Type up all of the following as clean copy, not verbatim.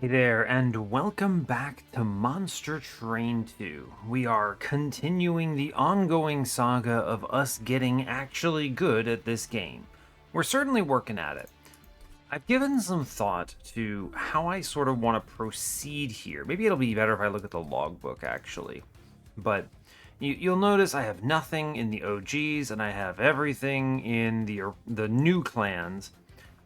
Hey there, and welcome back to Monster Train 2. We are continuing the ongoing saga of us getting actually good at this game. We're certainly working at it. I've given some thought to how I sort of want to proceed here. Maybe it'll be better if I look at the logbook, actually. But you'll notice I have nothing in the OGs, and I have everything in the new clans.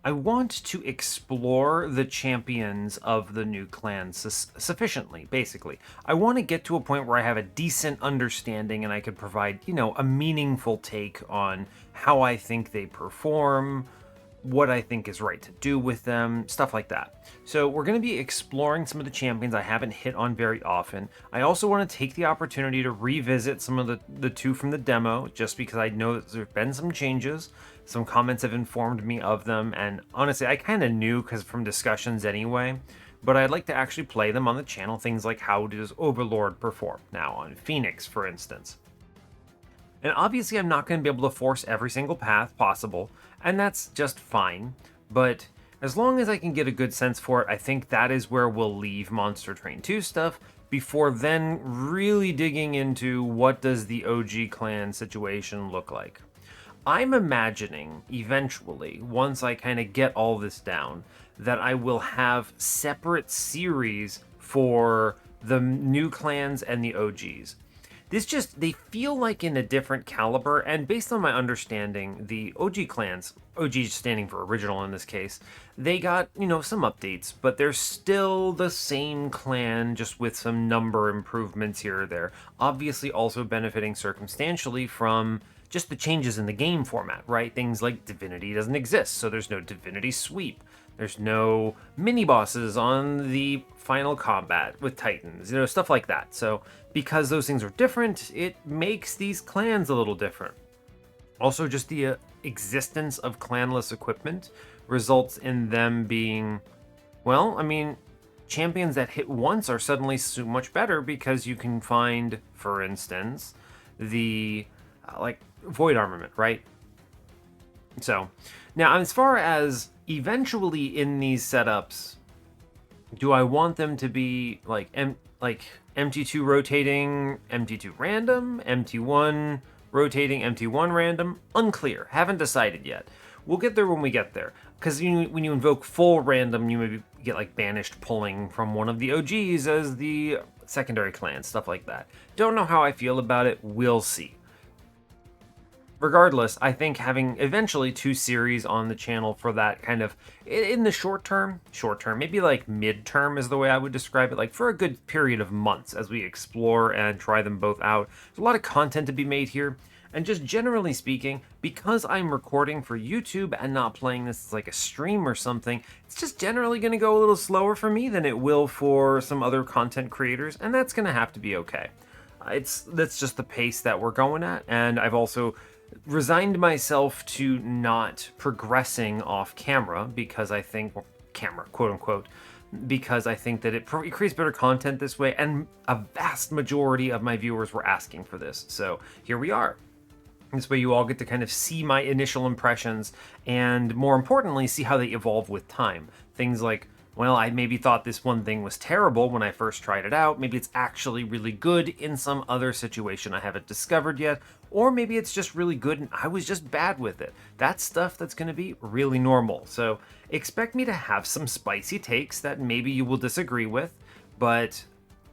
I want to explore the champions of the new clans sufficiently, basically. I want to get to a point where I have a decent understanding and I could provide, a meaningful take on how I think they perform, what I think is right to do with them, stuff like that. So we're going to be exploring some of the champions I haven't hit on very often. I also want to take the opportunity to revisit some of the two from the demo, just because I know that there have been some changes. Some comments have informed me of them, and honestly, I kind of knew because from discussions anyway. But I'd like to actually play them on the channel, things like how does Overlord perform now on Phoenix, for instance. And obviously, I'm not going to be able to force every single path possible, and that's just fine. But as long as I can get a good sense for it, I think that is where we'll leave Monster Train 2 stuff before then really digging into what does the OG clan situation look like. I'm imagining eventually, once I kind of get all this down, that I will have separate series for the new clans and the OGs. They feel like in a different caliber, and based on my understanding, the OG clans, OG standing for original in this case, they got, some updates, but they're still the same clan, just with some number improvements here or there. Obviously, also benefiting circumstantially from just the changes in the game format, right? Things like Divinity doesn't exist, so there's no Divinity Sweep. There's no mini bosses on the final combat with Titans, stuff like that. So, because those things are different, it makes these clans a little different. Also, just the existence of clanless equipment results in them being, champions that hit once are suddenly so much better because you can find, for instance, the void armament, right? So, now as far as eventually in these setups, do I want them to be like MT2 rotating, MT2 random, MT1 rotating, MT1 random? Unclear. Haven't decided yet. We'll get there when we get there. Because when you invoke full random, you maybe get like banished pulling from one of the OGs as the secondary clan, stuff like that. Don't know how I feel about it. We'll see. Regardless, I think having eventually two series on the channel for that kind of in the short term, maybe like midterm is the way I would describe it, like for a good period of months as we explore and try them both out. There's a lot of content to be made here. And just generally speaking, because I'm recording for YouTube and not playing this as like a stream or something, it's just generally going to go a little slower for me than it will for some other content creators, and that's going to have to be okay. That's just the pace that we're going at, and I've also resigned myself to not progressing off camera because I think, camera, quote unquote, because I think that it creates better content this way, and a vast majority of my viewers were asking for this. So here we are. This way you all get to kind of see my initial impressions and, more importantly, see how they evolve with time. Things like, well, I maybe thought this one thing was terrible when I first tried it out. Maybe it's actually really good in some other situation I haven't discovered yet. Or maybe it's just really good and I was just bad with it. That's stuff that's going to be really normal. So expect me to have some spicy takes that maybe you will disagree with, but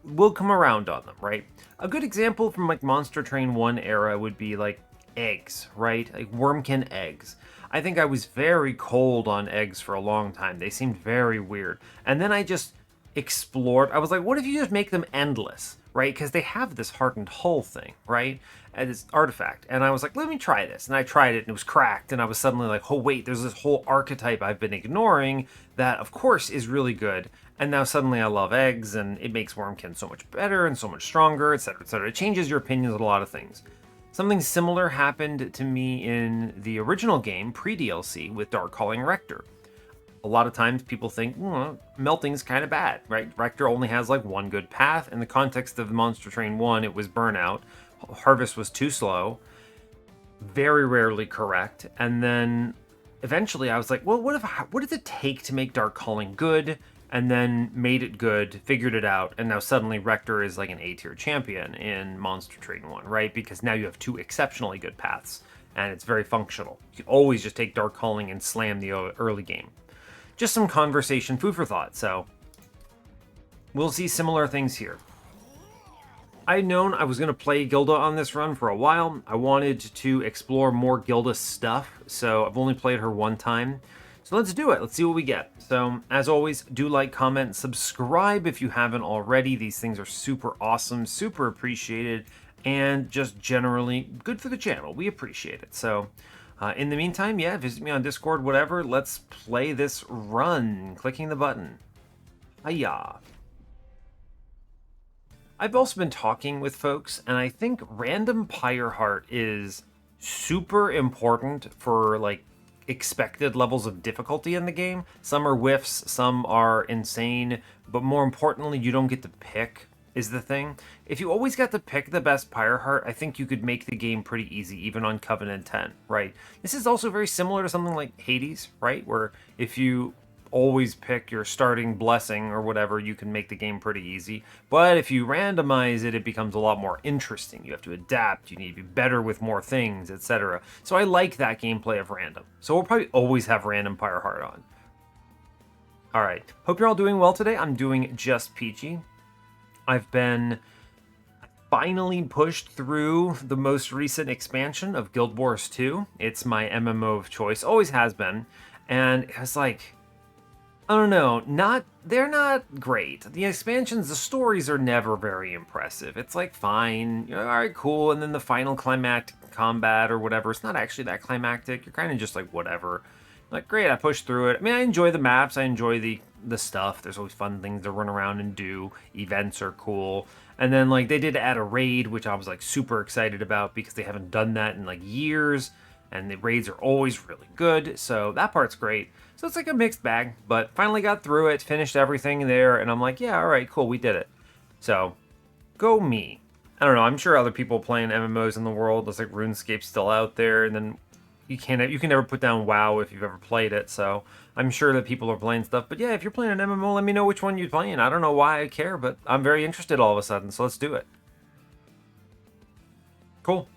we'll come around on them, right? A good example from like Monster Train 1 era would be like eggs, right? Like Wormkin eggs. I think I was very cold on eggs for a long time. They seemed very weird. And then I just explored. I was like, what if you just make them endless, right? Because they have this hardened hull thing, right? And this artifact. And I was like, let me try this. And I tried it and it was cracked. And I was suddenly like, oh, wait, there's this whole archetype I've been ignoring that, of course, is really good. And now suddenly I love eggs and it makes Wormkin so much better and so much stronger, etc., etc. It changes your opinions on a lot of things. Something similar happened to me in the original game, pre-DLC, with Dark Calling Rector. A lot of times people think, melting's kind of bad, right? Rector only has like one good path. In the context of Monster Train 1, it was Burnout. Harvest was too slow. Very rarely correct. And then eventually I was like, well, what does it take to make Dark Calling good? and then made it good, figured it out, and now suddenly Rector is like an A-tier champion in Monster Train 1, right? Because now you have two exceptionally good paths, and it's very functional. You can always just take Dark Calling and slam the early game. Just some conversation, food for thought, so we'll see similar things here. I'd known I was going to play Gilda on this run for a while. I wanted to explore more Gilda stuff, so I've only played her one time. So let's do it. Let's see what we get. So, as always, do like, comment, subscribe if you haven't already. These things are super awesome, super appreciated, and just generally good for the channel. We appreciate it. So, in the meantime, yeah, visit me on Discord, whatever. Let's play this run. Clicking the button. Hiya. I've also been talking with folks, and I think random Pyre Heart is super important for, like, expected levels of difficulty in the game. Some are whiffs, some are insane, but more importantly, you don't get to pick, is the thing. If you always got to pick the best Pyre Heart, I think you could make the game pretty easy, even on Covenant 10, right? This is also very similar to something like Hades, right? Where if you always pick your starting blessing or whatever, you can make the game pretty easy. But if you randomize it, it becomes a lot more interesting. You have to adapt, you need to be better with more things, etc. So I like that gameplay of random. So we'll probably always have random Pyre Heart on. Alright, hope you're all doing well today. I'm doing just peachy. I've been finally pushed through the most recent expansion of Guild Wars 2. It's my MMO of choice, always has been. And it's like, I don't know, they're not great. The expansions, the stories are never very impressive. It's like, fine, all right, cool, and then the final climactic combat or whatever, it's not actually that climactic. You're kind of just like, whatever. Like, great, I pushed through it. I mean, I enjoy the maps, I enjoy the stuff. There's always fun things to run around and do. Events are cool. And then, like, they did add a raid, which I was, like, super excited about because they haven't done that in, like, years. And the raids are always really good, so that part's great. So it's like a mixed bag, but finally got through it, finished everything there, and I'm like, yeah, all right, cool, we did it. So, go me. I don't know, I'm sure other people playing MMOs in the world, it's like RuneScape's still out there, and then you can never put down WoW if you've ever played it, so I'm sure that people are playing stuff. But yeah, if you're playing an MMO, let me know which one you're playing. I don't know why I care, but I'm very interested all of a sudden, so let's do it. Cool.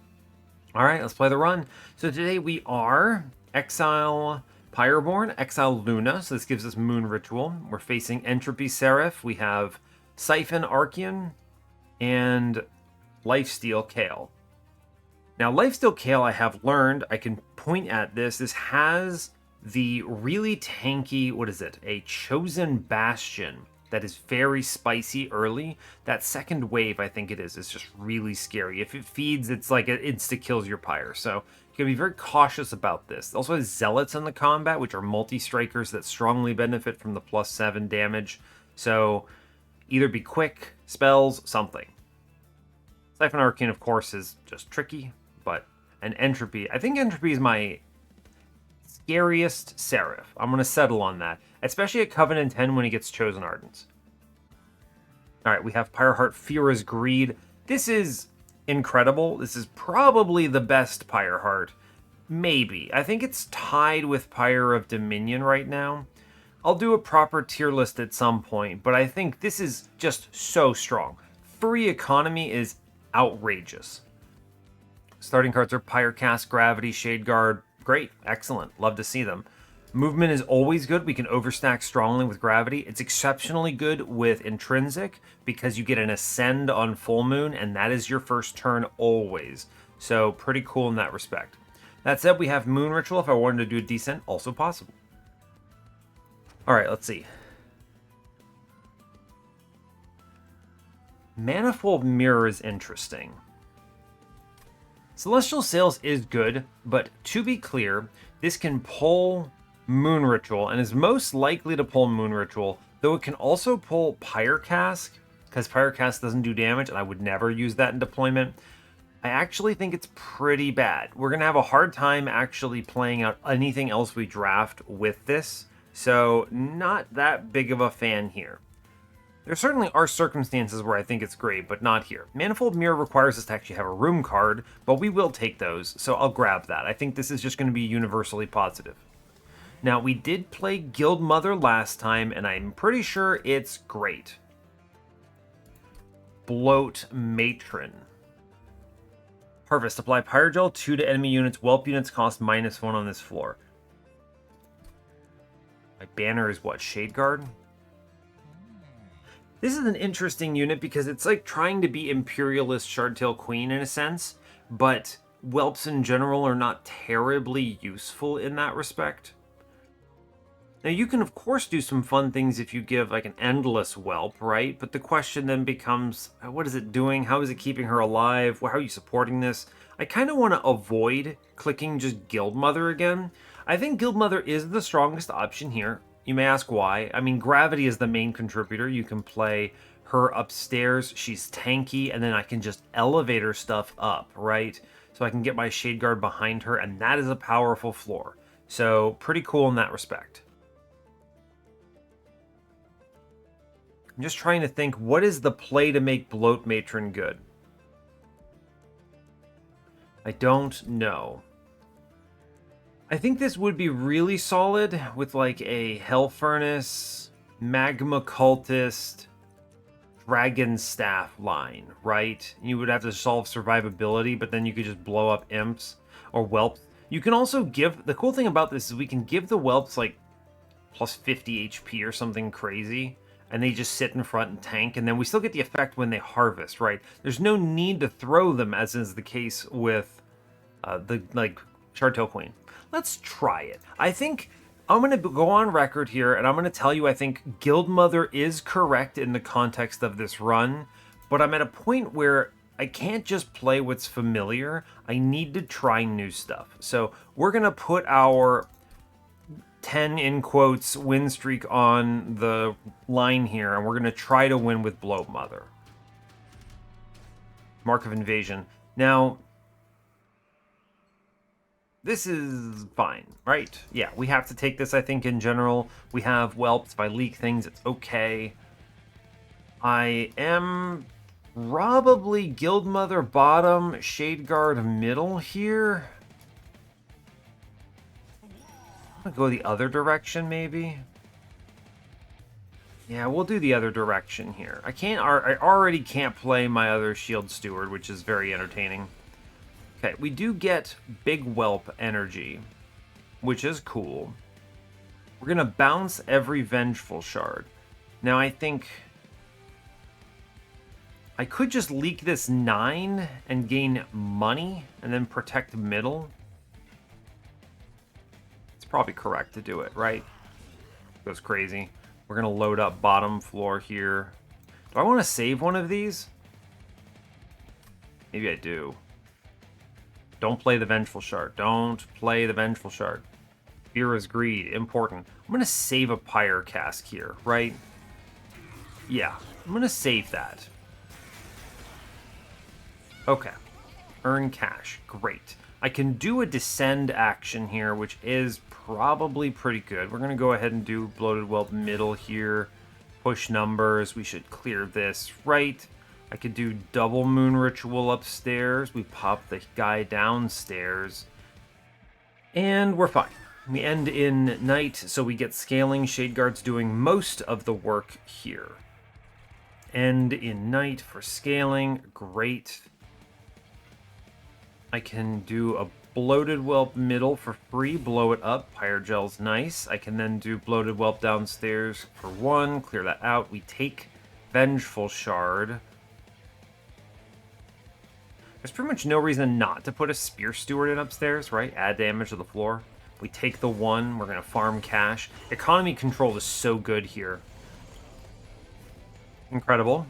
All right, let's play the run. So today we are Exile Pyreborne, Exile Luna, so this gives us Moon Ritual. We're facing Entropy Seraph. We have Siphon Archean and Lifesteal Kale. Now, Lifesteal Kale I have learned, I can point at this. This has the really tanky, what is it? A Chosen Bastion that is very spicy early. That second wave, I think it is just really scary. If it feeds, it's like it insta-kills your Pyre. So you gotta be very cautious about this. It also has Zealots in the combat, which are multi-strikers that strongly benefit from the +7 damage. So either be quick, spells, something. Siphon Arcane, of course, is just tricky, but an Entropy. I think Entropy is my scariest Seraph. I'm going to settle on that, especially at Covenant 10 when he gets Chosen Ardents. Alright, we have Pyre Heart, Fira's Greed. This is incredible. This is probably the best Pyre Heart. Maybe. I think it's tied with Pyre of Dominion right now. I'll do a proper tier list at some point, but I think this is just so strong. Free economy is outrageous. Starting cards are Pyre Cast, Gravity, Shade Guard. Great, excellent, love to see them. Movement is always good. We can overstack strongly with Gravity. It's exceptionally good with Intrinsic because you get an Ascend on Full Moon, and that is your first turn always. So pretty cool in that respect. That said, we have Moon Ritual. If I wanted to do a Descent, also possible. Alright, let's see. Manifold Mirror is interesting. Celestial Sails is good, but to be clear, this can pull Moon Ritual, and is most likely to pull Moon Ritual, though it can also pull Pyre Cask, because Pyre Cask doesn't do damage, and I would never use that in deployment. I actually think it's pretty bad. We're going to have a hard time actually playing out anything else we draft with this, so not that big of a fan here. There certainly are circumstances where I think it's great, but not here. Manifold Mirror requires us to actually have a room card, but we will take those, so I'll grab that. I think this is just going to be universally positive. Now, we did play Guild Mother last time, and I'm pretty sure it's great. Bloat Matron. Harvest. Apply Pyre Gel 2 to enemy units. Whelp units cost -1 on this floor. My banner is what? Shade Guard? This is an interesting unit because it's like trying to be Imperialist Shardtail Queen in a sense, but whelps in general are not terribly useful in that respect. Now you can of course do some fun things if you give like an endless whelp, right? But the question then becomes, what is it doing? How is it keeping her alive? How are you supporting this? I kind of want to avoid clicking just Guild Mother again. I think Guild Mother is the strongest option here. You may ask why. I mean, Gravity is the main contributor. You can play her upstairs. She's tanky, and then I can just elevate her stuff up, right? So I can get my Shade Guard behind her, and that is a powerful floor. So pretty cool in that respect. I'm just trying to think, what is the play to make Bloat Matron good? I don't know. I think this would be really solid with like a Hell Furnace, Magma Cultist, Dragon Staff line, right? You would have to solve survivability, but then you could just blow up imps or whelps. You can also give, the cool thing about this is we can give the whelps like plus 50 HP or something crazy, and they just sit in front and tank, and then we still get the effect when they harvest, right? There's no need to throw them, as is the case with the like Shardtail Queen. Let's try it. I think I'm going to go on record here, and I'm going to tell you I think Guild Mother is correct in the context of this run, but I'm at a point where I can't just play what's familiar. I need to try new stuff. So we're going to put our 10 in quotes win streak on the line here, and we're going to try to win with Bloat Mother. Mark of Invasion. Now, this is fine, right? Yeah, we have to take this, I think, in general. We have whelps. If I leak things, it's okay. I am probably Guild Mother bottom, Shade Guard middle here. I'm gonna go the other direction, maybe. Yeah, we'll do the other direction here. I already can't play my other Shield Steward, which is very entertaining. Okay, we do get Big Whelp energy, which is cool. We're going to bounce every Vengeful Shard. Now, I think I could just leak this 9 and gain money and then protect middle. It's probably correct to do it, right? Goes crazy. We're going to load up bottom floor here. Do I want to save one of these? Maybe I do. Don't play the Vengeful Shard. Don't play the Vengeful Shard. Fear is greed. Important. I'm going to save a Pyre cask here, right? Yeah, I'm going to save that. Okay. Earn cash. Great. I can do a descend action here, which is probably pretty good. We're going to go ahead and do Bloated Whelp middle here. Push numbers. We should clear this, right? I could do double moon ritual upstairs. We pop the guy downstairs. And we're fine. We end in night, so we get scaling. Shade Guard's doing most of the work here. End in night for scaling. Great. I can do a Bloated Whelp middle for free. Blow it up. Pyre Gel's nice. I can then do Bloated Whelp downstairs for 1. Clear that out. We take Vengeful Shard. There's pretty much no reason not to put a Spear Steward in upstairs, right? Add damage to the floor. We take the 1. We're going to farm cash. Economy control is so good here. Incredible.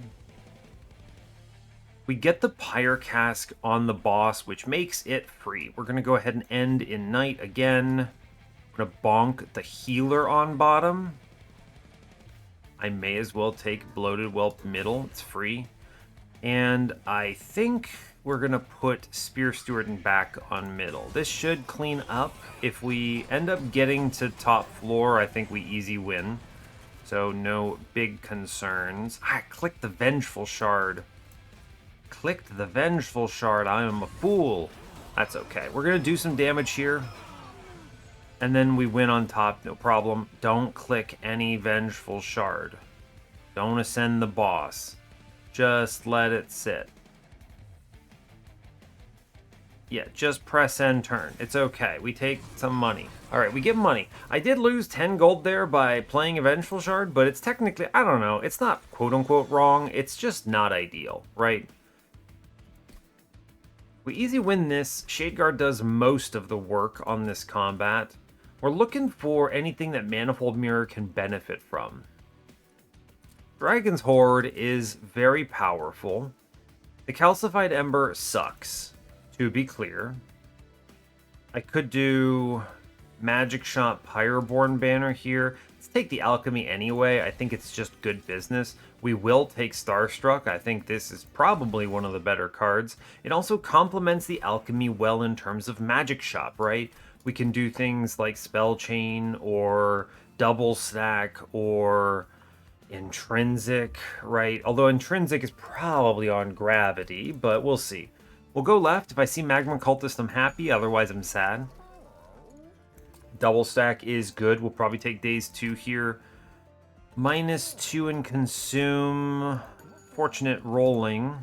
We get the Pyre cask on the boss, which makes it free. We're going to go ahead and end in night again. We're going to bonk the healer on bottom. I may as well take Bloated Whelp middle. It's free. And I think we're going to put Spear Steward back on middle. This should clean up. If we end up getting to top floor, I think we easy win. So no big concerns. I clicked the Vengeful Shard. Clicked the Vengeful Shard. I am a fool. That's okay. We're going to do some damage here. And then we win on top, no problem. Don't click any Vengeful Shard. Don't ascend the boss. Just let it sit. Yeah, just press end turn. It's okay. We take some money. All right, we give money. I did lose 10 gold there by playing a Vengeful Shard, but it's technically, I don't know, it's not quote-unquote wrong. It's just not ideal, right? We easy win this. Shadeguard does most of the work on this combat. We're looking for anything that Manifold Mirror can benefit from. Dragon's Horde is very powerful. The Calcified Ember sucks, to be clear. I could do Magic Shot Pyreborne banner here. Let's take the Alchemy anyway. I think it's just good business. We will take Starstruck. I think this is probably one of the better cards. It also complements the Alchemy well in terms of Magic Shop, right? We can do things like Spell Chain or Double Stack or Intrinsic, right? Although Intrinsic is probably on Gravity, but we'll see. We'll go left. If I see Magma Cultist, I'm happy. Otherwise, I'm sad. Double Stack is good. We'll probably take Days 2 here. -2 in Consume. Fortunate rolling.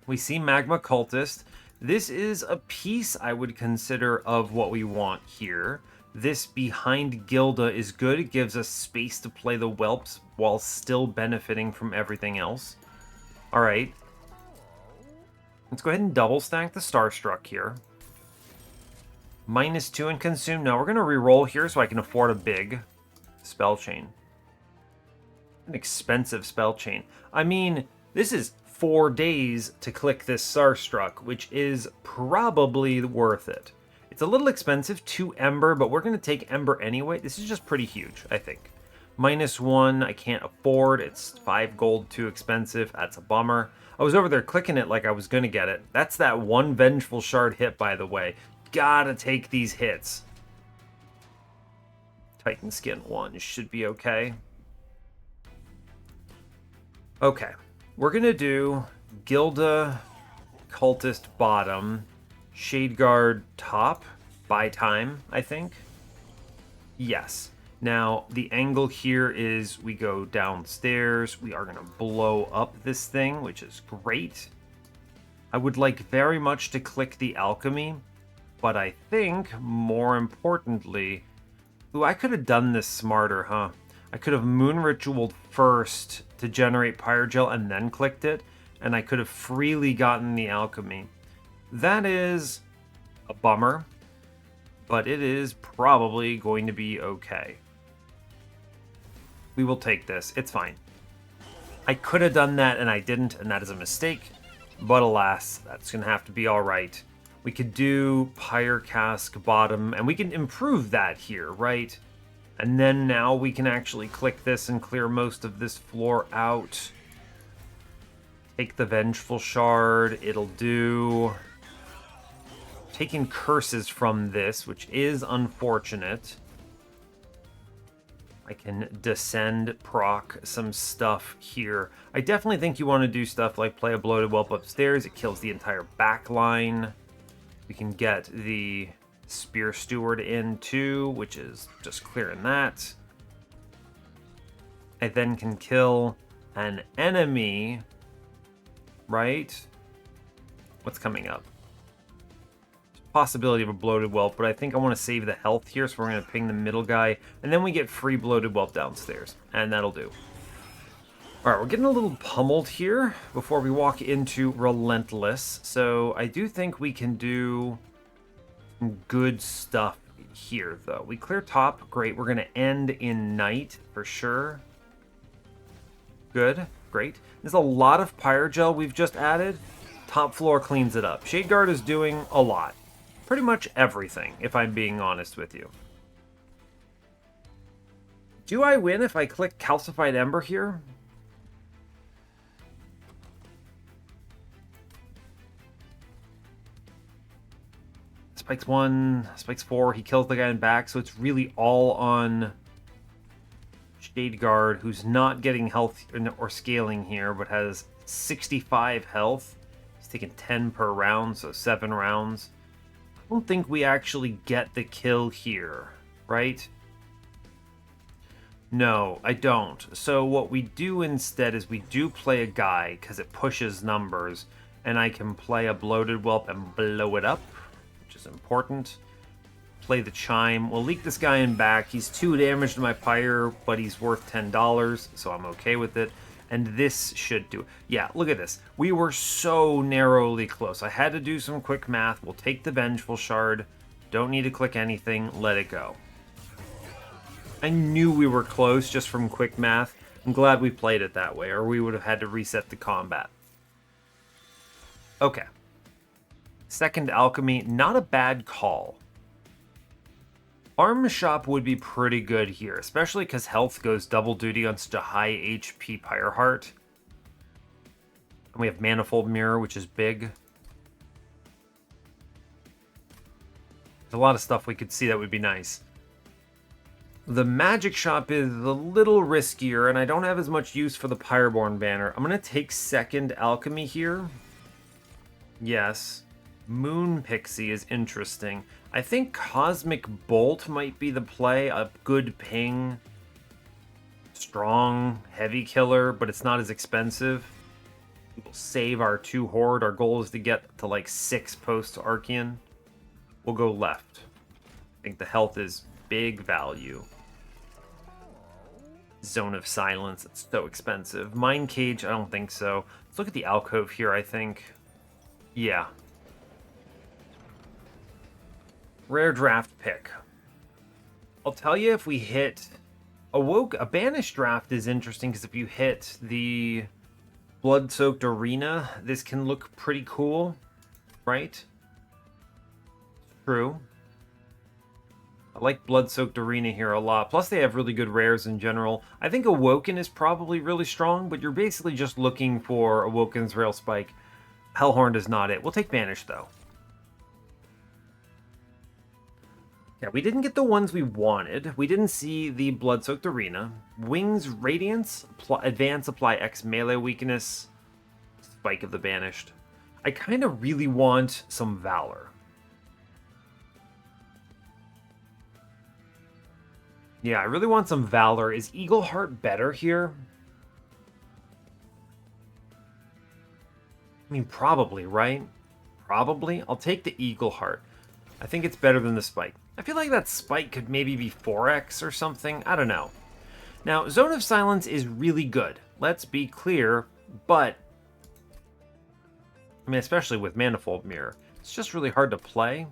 We see Magma Cultist. This is a piece I would consider of what we want here. This behind Gilda is good. It gives us space to play the Whelps while still benefiting from everything else. All right. Let's go ahead and double stack the Starstruck here. -2 in Consume. Now we're going to reroll here so I can afford a big Spell Chain. An expensive Spell Chain. I mean, this is 4 days to click this Starstruck, which is probably worth it. It's a little expensive, 2 Ember, but we're going to take Ember anyway. This is just pretty huge, I think. -1, I can't afford. It's 5 gold, too expensive. That's a bummer. I was over there clicking it like I was going to get it. That's that one Vengeful Shard hit, by the way. Gotta take these hits. Titan Skin 1 should be okay. Okay. We're going to do Gilda, Cultist bottom, Shadeguard top, buy time, I think. Yes. Now, the angle here is we go downstairs. We are going to blow up this thing, which is great. I would like very much to click the Alchemy, but I think, more importantly... Ooh, I could have done this smarter, huh? I could have Moon Ritualed first to generate Pyrogel and then clicked it, and I could have freely gotten the Alchemy. That is a bummer, but it is probably going to be okay. We will take this. It's fine. I could have done that, and I didn't, and that is a mistake. But alas, that's going to have to be all right. We could do Pyre Cask bottom, and we can improve that here, right? And then now we can actually click this and clear most of this floor out. Take the Vengeful Shard. It'll do... Taking curses from this, which is unfortunate. I can descend, proc some stuff here. I definitely think you want to do stuff like play a Bloated Whelp upstairs. It kills the entire back line. We can get the Spear Steward in too, which is just clearing that. I then can kill an enemy, right? What's coming up? Possibility of a Bloated Whelp, but I think I want to save the health here, so we're going to ping the middle guy, and then we get free Bloated Whelp downstairs, and that'll do. Alright, we're getting a little pummeled here before we walk into Relentless, so I do think we can do some good stuff here, though. We clear top, great. We're going to end in night, for sure. Good, great. There's a lot of Pyrogel we've just added. Top floor cleans it up. Shadeguard is doing a lot. Pretty much everything, if I'm being honest with you. Do I win if I click Calcified Ember here? Spikes 1, spikes 4, he kills the guy in back, so it's really all on Shadeguard, who's not getting health or scaling here, but has 65 health. He's taking 10 per round, so 7 rounds. don't think we actually get the kill here, right? No, I don't. So what we do instead is we do play a guy because it pushes numbers, and I can play a bloated whelp and blow it up, which is important. Play the chime. We'll leak this guy in back. He's 2 damage to my Pyre, but he's worth $10, so I'm okay with it. And this should do it. Yeah, look at this. We were so narrowly close. I had to do some quick math. We'll take the Vengeful Shard. Don't need to click anything. Let it go. I knew we were close just from quick math. I'm glad we played it that way, or we would have had to reset the combat. Okay. Second Alchemy, not a bad call. Arm Shop would be pretty good here, especially because health goes double duty on such a high HP Pyre Heart. And we have Manifold Mirror, which is big. There's a lot of stuff we could see that would be nice. The Magic Shop is a little riskier, and I don't have as much use for the Pyreborne banner. I'm going to take second Alchemy here. Yes. Moon Pixie is interesting. I think Cosmic Bolt might be the play. A good ping. Strong, heavy killer, but it's not as expensive. We'll save our 2 Horde. Our goal is to get to like 6 post-Archean. We'll go left. I think the health is big value. Zone of Silence, it's so expensive. Mind Cage, I don't think so. Let's look at the alcove here, I think. Yeah. Rare draft pick. I'll tell you if we hit... a Banished draft is interesting because if you hit the Blood-Soaked Arena, this can look pretty cool, right? True. I like Blood-Soaked Arena here a lot. Plus, they have really good rares in general. I think Awoken is probably really strong, but you're basically just looking for Awoken's Rail Spike. Hellhorn is not it. We'll take Banished, though. Yeah, we didn't get the ones we wanted. We didn't see the Blood-Soaked Arena. Wings Radiance, Advance, apply X melee weakness. Spike of the Banished. I kind of really want some Valor. Yeah, I really want some Valor. Is Eagleheart better here? I mean, probably, right? Probably. I'll take the Eagleheart. I think it's better than the Spike. I feel like that Spike could maybe be 4x or something. I don't know. Now, Zone of Silence is really good. Let's be clear, but... I mean, especially with Manifold Mirror. It's just really hard to play.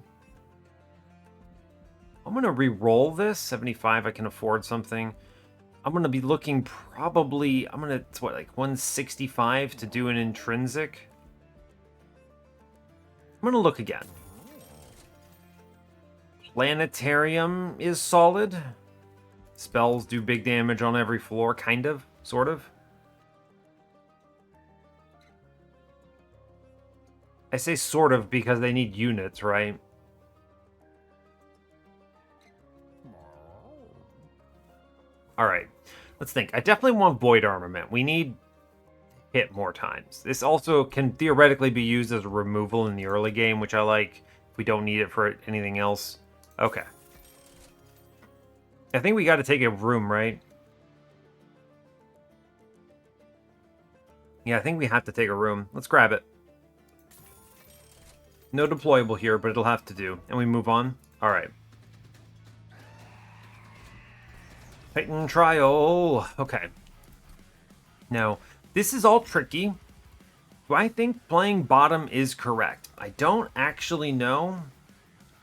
I'm going to re-roll this. 75, I can afford something. I'm going to be looking probably... I'm going to... It's what, like 165 to do an intrinsic? I'm going to look again. Planetarium is solid. Spells do big damage on every floor, kind of, sort of. I say sort of because they need units, right? Alright, let's think. I definitely want Void Armament. We need hit more times. This also can theoretically be used as a removal in the early game, which I like. If we don't need it for anything else. Okay. I think we got to take a room, right? Yeah, I think we have to take a room. Let's grab it. No deployable here, but it'll have to do. And we move on? Alright. Titan Trial. Okay. Now, this is all tricky. Do I think playing bottom is correct? I don't actually know.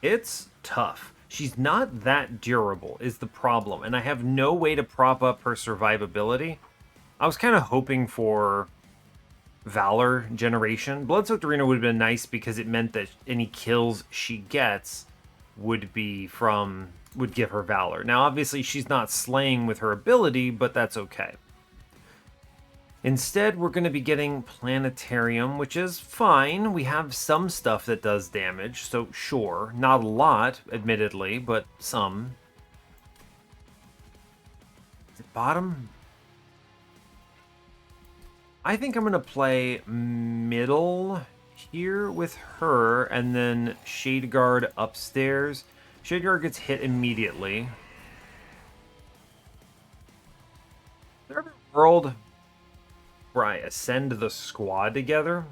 It's tough. She's not that durable is the problem, and I have no way to prop up her survivability. I was kind of hoping for Valor generation. Blood-Soaked Arena would have been nice because it meant that any kills she gets would give her Valor. Now, obviously, she's not slaying with her ability, but that's okay. Instead, we're going to be getting Planetarium, which is fine. We have some stuff that does damage, so sure. Not a lot, admittedly, but some. Is it bottom? I think I'm going to play middle here with her, and then Shade Guard upstairs. Shade Guard gets hit immediately. Is there ever a world where I ascend the squad together?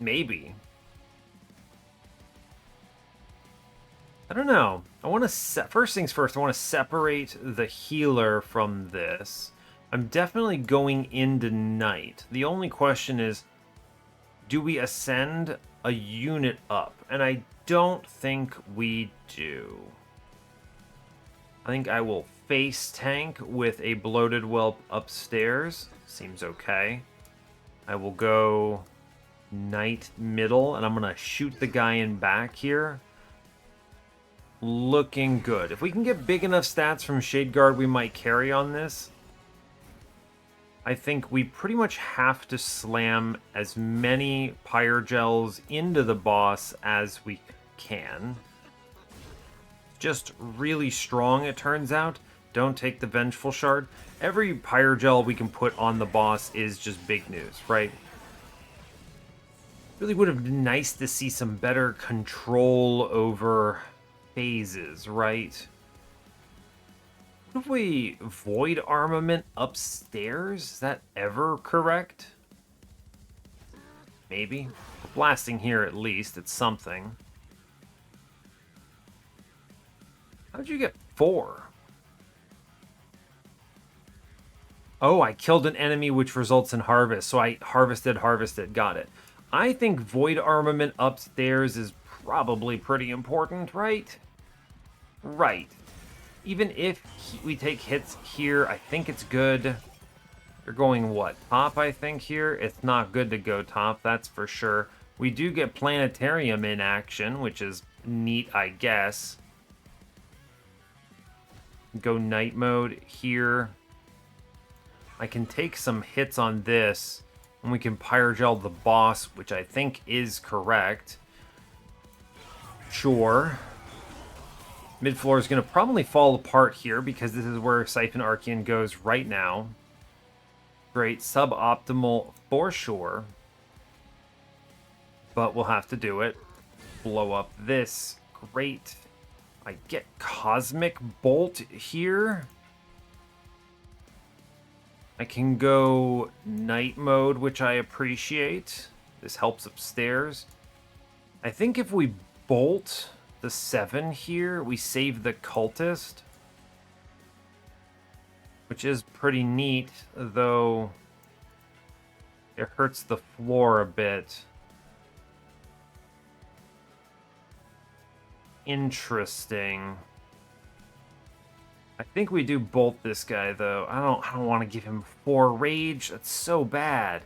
Maybe. I don't know. I want to first things first, I want to separate the healer from this. I'm definitely going into night. The only question is, do we ascend a unit up? And I don't think we do. I think I will face tank with a bloated whelp upstairs. Seems okay. I will go night middle, and I'm going to shoot the guy in back here. Looking good. If we can get big enough stats from Shade Guard, we might carry on this. I think we pretty much have to slam as many Pyre gels into the boss as we can. Just really strong, it turns out. Don't take the Vengeful Shard. Every Pyre gel we can put on the boss is just big news, right? Really would have been nice to see some better control over phases, right? What if we void armament upstairs? Is that ever correct? Maybe. We're blasting here at least. It's something. How'd you get 4? Oh, I killed an enemy which results in harvest. So I harvested. Got it. I think void armament upstairs is probably pretty important, right? Right. Even if we take hits here, I think it's good. You're going what? Top, I think, here? It's not good to go top, that's for sure. We do get Planetarium in action, which is neat, I guess. Go night mode here. I can take some hits on this, and we can Pyrogel the boss, which I think is correct. Sure. Mid-floor is going to probably fall apart here because this is where Siphon Archean goes right now. Great. Suboptimal for sure. But we'll have to do it. Blow up this. Great. I get Cosmic Bolt here. I can go night mode, which I appreciate. This helps upstairs. I think if we bolt the 7 here, we save the cultist, which is pretty neat, though it hurts the floor a bit. Interesting. I think we do bolt this guy, though. I don't want to give him 4 rage. That's so bad.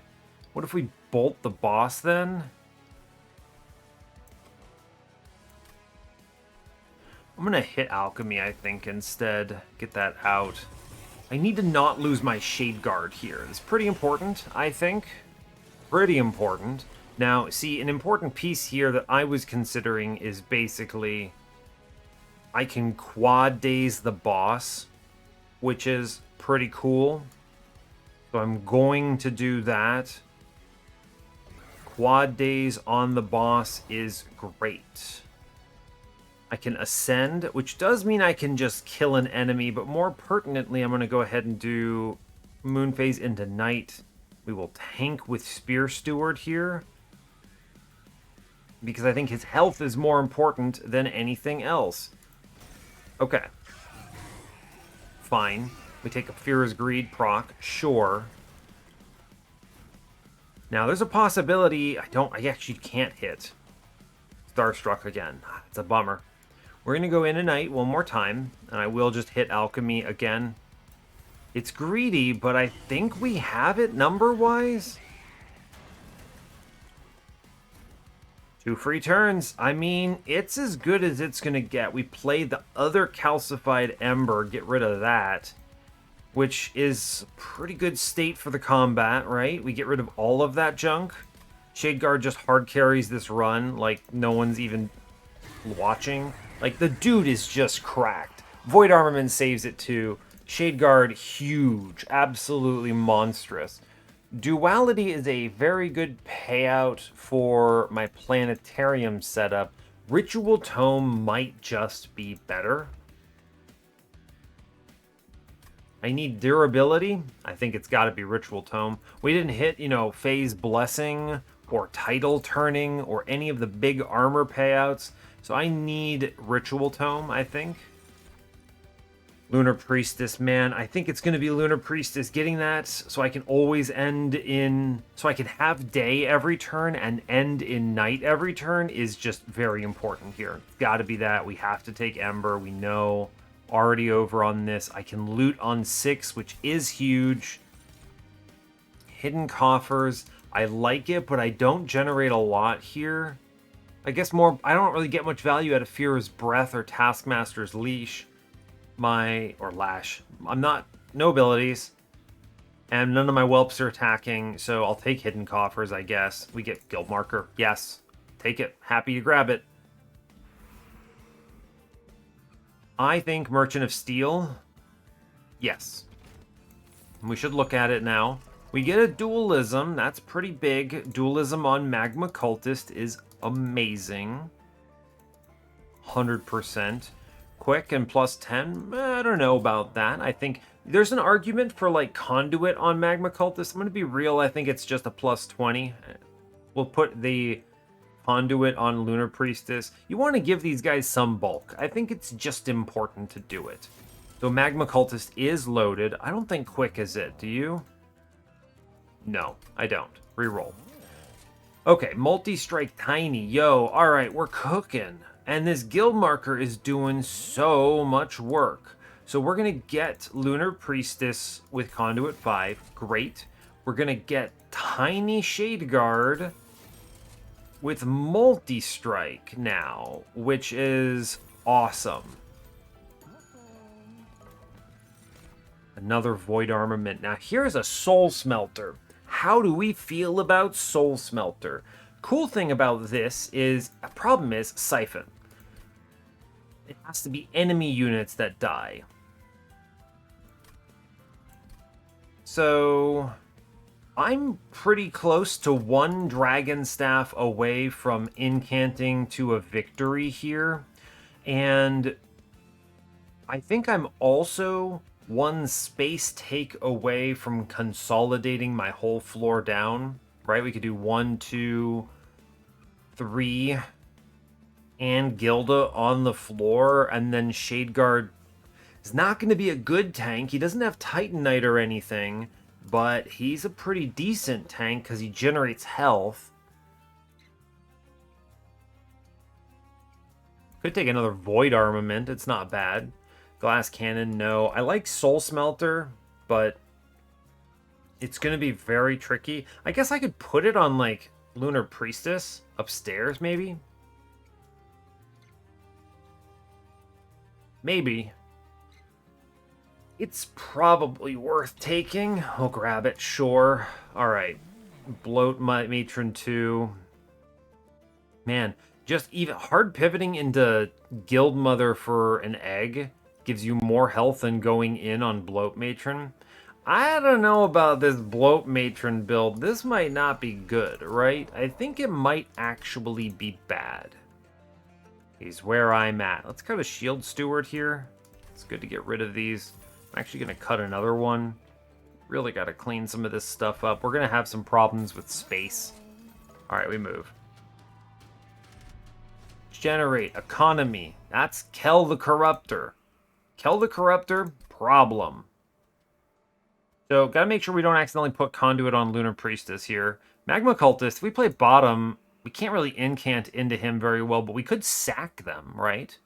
What if we bolt the boss then? I'm going to hit Alchemy, I think, instead. Get that out. I need to not lose my Shade Guard here. It's pretty important, I think. Pretty important. Now, see, an important piece here that I was considering is basically I can quad daze the boss, which is pretty cool. So I'm going to do that. Quad daze on the boss is great. I can ascend, which does mean I can just kill an enemy, but more pertinently, I'm going to go ahead and do Moon Phase into Night. We will tank with Spear Steward here, because I think his health is more important than anything else. Okay. Fine. We take a Fear's Greed proc, sure. Now, there's a possibility I actually can't hit Starstruck again. It's a bummer. We're going to go in a night one more time, and I will just hit Alchemy again. It's greedy, but I think we have it number-wise. 2 free turns. I mean, it's as good as it's going to get. We play the other Calcified Ember, get rid of that, which is a pretty good state for the combat, right? We get rid of all of that junk. Shade Guard just hard carries this run like no one's even watching. Like, the dude is just cracked. Void Armament saves it too. Shade Guard, huge. Absolutely monstrous. Duality is a very good payout for my planetarium setup. Ritual Tome might just be better. I need durability. I think it's got to be Ritual Tome. We didn't hit, Phase Blessing or Title Turning or any of the big armor payouts. So I need Ritual Tome, I think. Lunar Priestess, man. I think it's going to be Lunar Priestess getting that so I can always end in... So I can have day every turn and end in night every turn is just very important here. It's got to be that. We have to take Ember. We know. Already over on this. I can loot on 6, which is huge. Hidden Coffers. I like it, but I don't generate a lot here. I guess more... I don't really get much value out of Fear's Breath or Taskmaster's Leash. Or Lash. No abilities. And none of my whelps are attacking, so I'll take Hidden Coffers, I guess. We get Guild Marker. Yes. Take it. Happy to grab it. I think Merchant of Steel. Yes. We should look at it now. We get a Dualism. That's pretty big. Dualism on Magma Cultist is amazing. 100%. Quick and plus 10, I don't know about that. I think there's an argument for like Conduit on Magma Cultist. I'm going to be real, I think it's just a plus 20. We'll put the Conduit on Lunar Priestess. You want to give these guys some bulk. I think it's just important to do it. So Magma Cultist is loaded. I don't think Quick is it, do you? No, I don't. Reroll. Okay, Multi-Strike Tiny. Yo, alright, we're cooking. And this guild marker is doing so much work. So we're going to get Lunar Priestess with Conduit 5. Great. We're going to get Tiny Shade Guard with Multi-Strike now, which is awesome. Another Void Armament. Now here's a Soul Smelter. How do we feel about Soul Smelter? Cool thing about this is, a problem is Siphon. It has to be enemy units that die. So, I'm pretty close to one Dragon Staff away from incanting to a victory here. And I think I'm also one space take away from consolidating my whole floor down. Right, we could do 1, 2, 3, and Gilda on the floor, and then Shadeguard is not going to be a good tank. He doesn't have Titanite or anything, but he's a pretty decent tank because he generates health. Could take another Void Armament. It's not bad. Glass Cannon, no. I like Soul Smelter, but it's going to be very tricky. I guess I could put it on, like, Lunar Priestess upstairs, maybe? Maybe. It's probably worth taking. I'll grab it, sure. Alright. Bloat Matron 2. Man, just even hard pivoting into Guild Mother for an egg gives you more health than going in on Bloat Matron. I don't know about this Bloat Matron build. This might not be good, right? I think it might actually be bad. He's where I'm at. Let's cut a Shield Steward here. It's good to get rid of these. I'm actually going to cut another one. Really got to clean some of this stuff up. We're going to have some problems with space. Alright, we move. Generate. Economy. That's Kel the Corruptor. Kel the Corruptor, problem. So, gotta make sure we don't accidentally put Conduit on Lunar Priestess here. Magma Cultist, if we play bottom, we can't really incant into him very well, but we could sack them, right?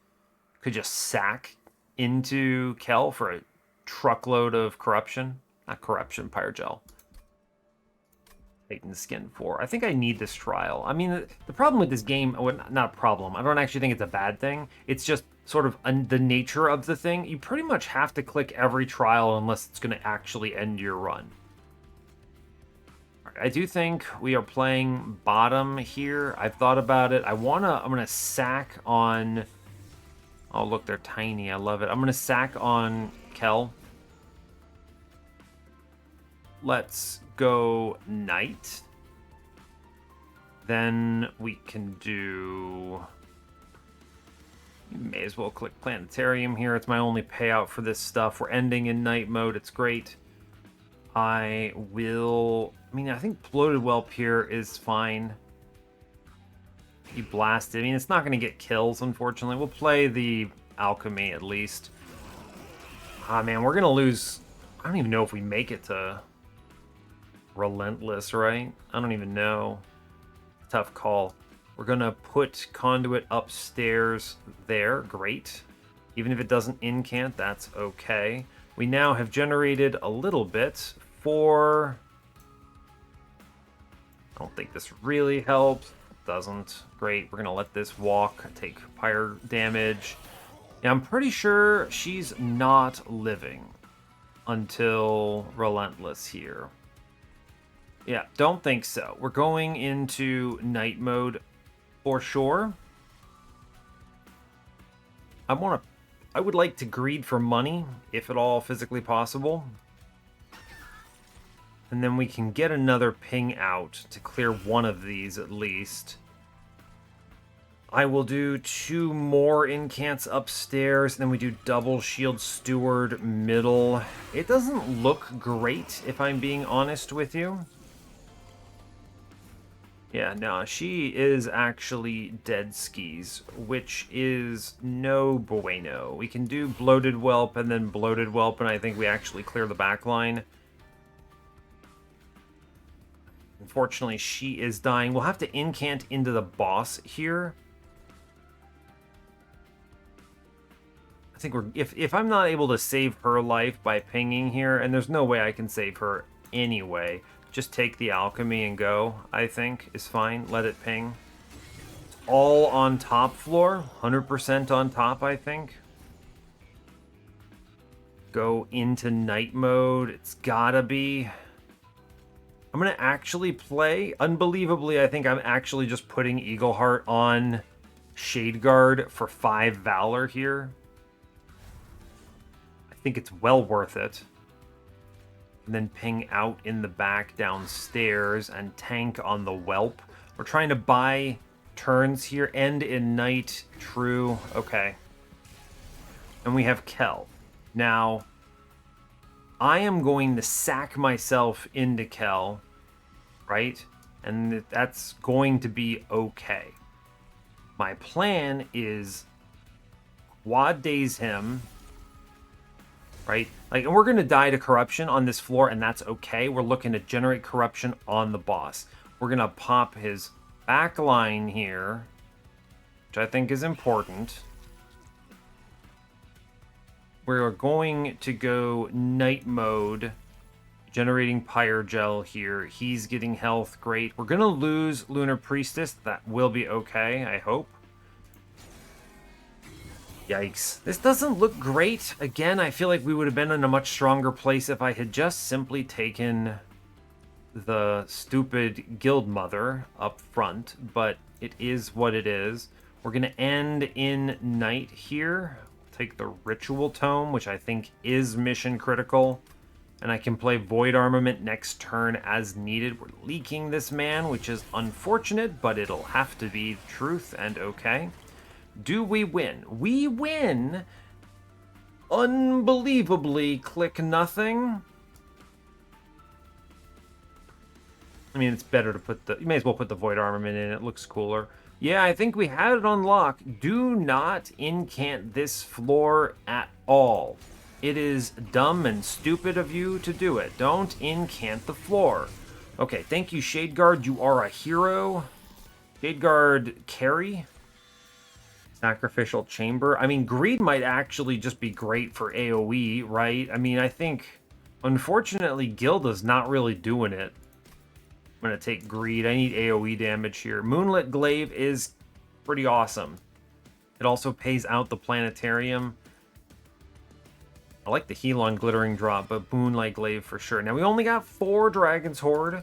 Could just sack into Kel for a truckload of corruption. Not corruption, Pyrogel. Titan Skin 4. I think I need this trial. I mean, the problem with this game, well, not a problem. I don't actually think it's a bad thing. It's just sort of the nature of the thing. You pretty much have to click every trial unless it's going to actually end your run. All right, I do think we are playing bottom here. I've thought about it. I'm going to sack on... Oh, look, they're tiny. I love it. I'm going to sack on Kel. let's go Knight. Then we can do... May as well click Planetarium here. It's my only payout for this stuff. We're ending in Night mode. It's great. I think Bloated Whelp here is fine. He blasted. I mean, it's not going to get kills, unfortunately. We'll play the Alchemy at least. Ah, man, we're going to lose... I don't even know if we make it to Relentless, right? I don't even know. Tough call. We're going to put Conduit upstairs there. Great. Even if it doesn't incant, that's okay. We now have generated a little bit for... I don't think this really helps. Doesn't. Great. We're going to let this walk. Take Pyre damage. Yeah, I'm pretty sure she's not living until Relentless here. Yeah, don't think so. We're going into Night mode for sure. I would like to greed for money, if at all physically possible. And then we can get another ping out to clear one of these at least. I will do 2 more incants upstairs, and then we do double shield steward middle. It doesn't look great, if I'm being honest with you. Yeah, no, she is actually dead skis, which is no bueno. We can do Bloated Whelp and then Bloated Whelp, and I think we actually clear the back line. Unfortunately, she is dying. We'll have to incant into the boss here. I think if I'm not able to save her life by pinging here, and there's no way I can save her anyway, just take the alchemy and go, I think, is fine. Let it ping. It's all on top floor. 100% on top, I think. Go into night mode. It's gotta be. I'm going to actually play. Unbelievably, I think I'm actually just putting Eagleheart on Shadeguard for 5 Valor here. I think it's well worth it. And then ping out in the back downstairs and tank on the Whelp. We're trying to buy turns here. End in night. True. Okay. And we have Kel. Now, I am going to sack myself into Kel, right? And that's going to be okay. My plan is quad daze him, right? Like, and we're going to die to corruption on this floor, and that's okay. We're looking to generate corruption on the boss. We're going to pop his back line here, which I think is important. We're going to go night mode, generating Pyre Gel here. He's getting health, great. We're going to lose Lunar Priestess. That will be okay, I hope. Yikes. This doesn't look great. Again, I feel like we would have been in a much stronger place if I had just simply taken the stupid guild mother up front, but it is what it is. We're going to end in night here. Take the Ritual Tome, which I think is mission critical, and I can play Void Armament next turn as needed. We're leaking this man, which is unfortunate, but it'll have to be truth and okay. Do we win? We win! Unbelievably, click nothing. I mean, it's better to put the... You may as well put the Void Armament in. It looks cooler. Yeah, I think we had it on lock. Do not incant this floor at all. It is dumb and stupid of you to do it. Don't incant the floor. Okay, thank you, Shadeguard. You are a hero. Shadeguard carry. Sacrificial Chamber. I mean, Greed might actually just be great for AoE, right? I mean, I think, unfortunately, Gilda's not really doing it. I'm going to take Greed. I need AoE damage here. Moonlit Glaive is pretty awesome. It also pays out the Planetarium. I like the Helon Glittering drop, but Moonlight Glaive for sure. Now, we only got 4 Dragon's Horde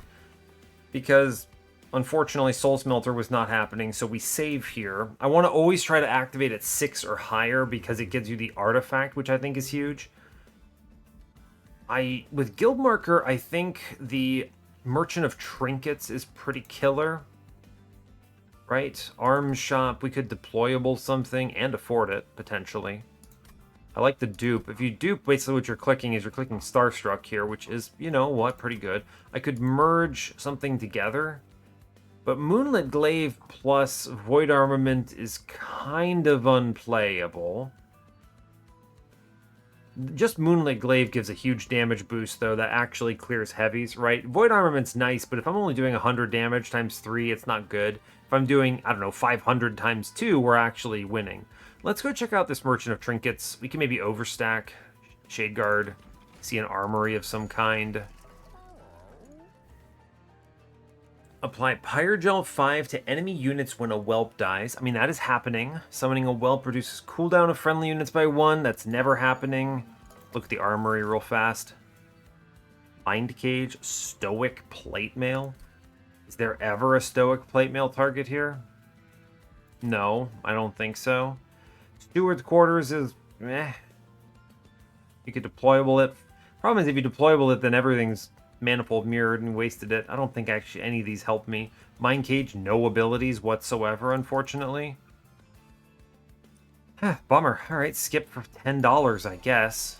because, unfortunately, Soul Smelter was not happening, so we save here. I want to always try to activate at 6 or higher because it gives you the artifact, which I think is huge. With guild marker, I think the Merchant of Trinkets is pretty killer. Right? Arms shop, we could deployable something and afford it, potentially. I like the dupe. If you dupe, basically what you're clicking is you're clicking Starstruck here, which is, you know what, pretty good. I could merge something together, but Moonlit Glaive plus Void Armament is kind of unplayable. Just Moonlit Glaive gives a huge damage boost, though, that actually clears heavies, right? Void Armament's nice, but if I'm only doing 100 damage times 3, it's not good. If I'm doing, I don't know, 500 times 2, we're actually winning. Let's go check out this Merchant of Trinkets. We can maybe overstack, Shade Guard, see an armory of some kind. Apply Pyre Gel 5 to enemy units when a whelp dies. I mean, that is happening. Summoning a whelp reduces cooldown of friendly units by 1. That's never happening. Look at the armory real fast. Mind Cage, Stoic Plate Mail. Is there ever a Stoic Plate Mail target here? No, I don't think so. Steward's Quarters is meh. You could deployable it. Problem is, if you deployable it, then everything's Manifold Mirrored and wasted it. I don't think actually any of these help me. Mind Cage, no abilities whatsoever, unfortunately. Bummer. Alright, skip for $10, I guess.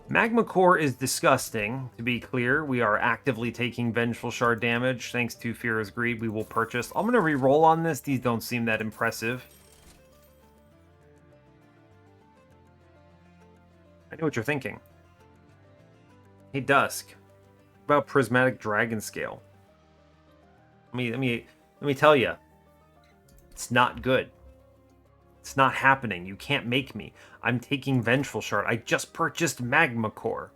Magma Core is disgusting, to be clear. We are actively taking Vengeful Shard damage. Thanks to Fear's Greed, we will purchase. I'm going to re-roll on this. These don't seem that impressive. I know what you're thinking. Hey, Dusk. About Prismatic Dragon Scale. Let me tell you, it's not good. It's not happening. You can't make me. I'm taking Vengeful Shard. I just purchased Magma Core.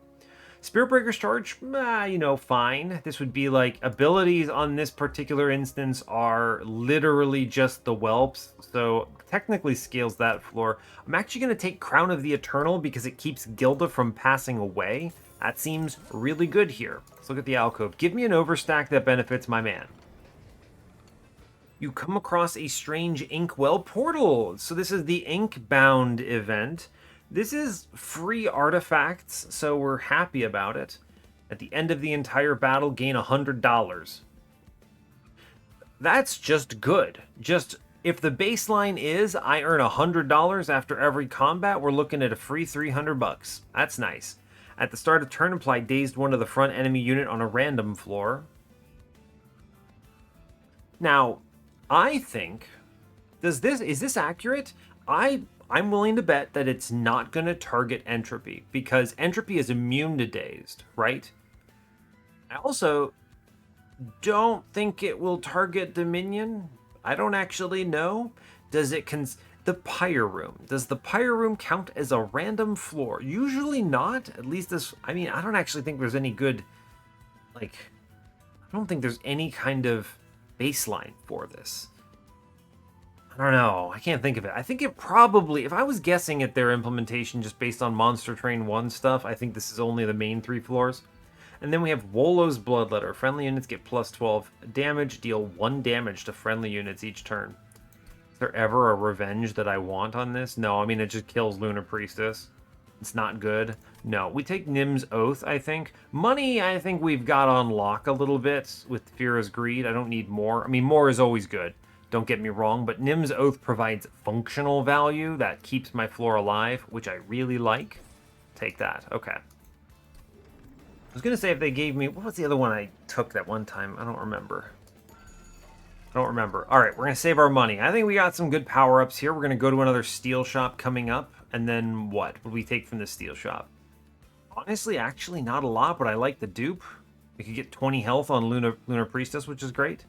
Spirit Breaker's Charge, you know, fine. This would be like abilities on this particular instance are literally just the whelps, so technically scales that floor. I'm actually going to take Crown of the Eternal because it keeps Gilda from passing away. That seems really good here. Let's look at the alcove. Give me an overstack that benefits my man. You come across a strange Inkwell portal. So this is the Ink-bound event. This is free artifacts, so we're happy about it. At the end of the entire battle, gain $100. That's just good. Just, if the baseline is I earn $100 after every combat, we're looking at a free $300. That's nice. At the start of turn, apply Dazed 1 to the front enemy unit on a random floor. Now, I think, is this accurate? I'm willing to bet that it's not going to target Entropy, because Entropy is immune to Dazed, right? I also don't think it will target Dominion. I don't actually know. Does it the Pyre Room. Does the Pyre Room count as a random floor? Usually not. At least this... I mean, I don't actually think there's any good... Like, I don't think there's any kind of baseline for this. I don't know. I can't think of it. I think it probably... If I was guessing at their implementation just based on Monster Train 1 stuff, I think this is only the main 3 floors. And then we have Wolo's Bloodletter. Friendly units get plus 12 damage. Deal 1 damage to friendly units each turn. Is there ever a revenge that I want on this? No, I mean, it just kills Lunar Priestess. It's not good. No, we take Nim's Oath, I think. Money, I think we've got on lock a little bit with Fear's Greed. I don't need more. I mean, more is always good. Don't get me wrong, but Nim's Oath provides functional value that keeps my floor alive, which I really like. Take that. Okay. I was going to say if they gave me... What was the other one I took that one time? I don't remember. All right, we're going to save our money. I think we got some good power-ups here. We're going to go to another steel shop coming up. And then what would we take from the steel shop? Honestly, actually not a lot, but I like the dupe. We could get 20 health on Lunar Priestess, which is great.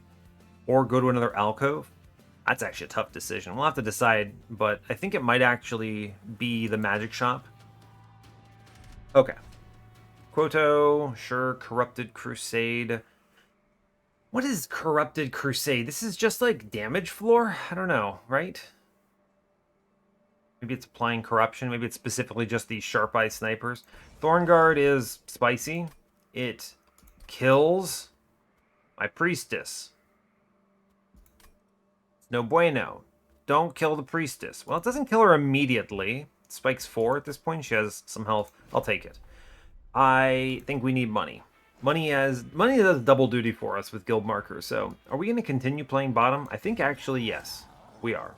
Or go to another alcove. That's actually a tough decision. We'll have to decide, but I think it might actually be the magic shop. Okay. Quoto, sure. Corrupted Crusade. What is Corrupted Crusade? This is just like damage floor? I don't know, right? Maybe it's applying corruption. Maybe it's specifically just these Sharp Eye snipers. Thornguard is spicy. It kills my priestess. No bueno. Don't kill the priestess. Well, it doesn't kill her immediately. Spike's 4 at this point. She has some health. I'll take it. I think we need money. Money does double duty for us with guild markers. So are we going to continue playing bottom? I think actually yes, we are.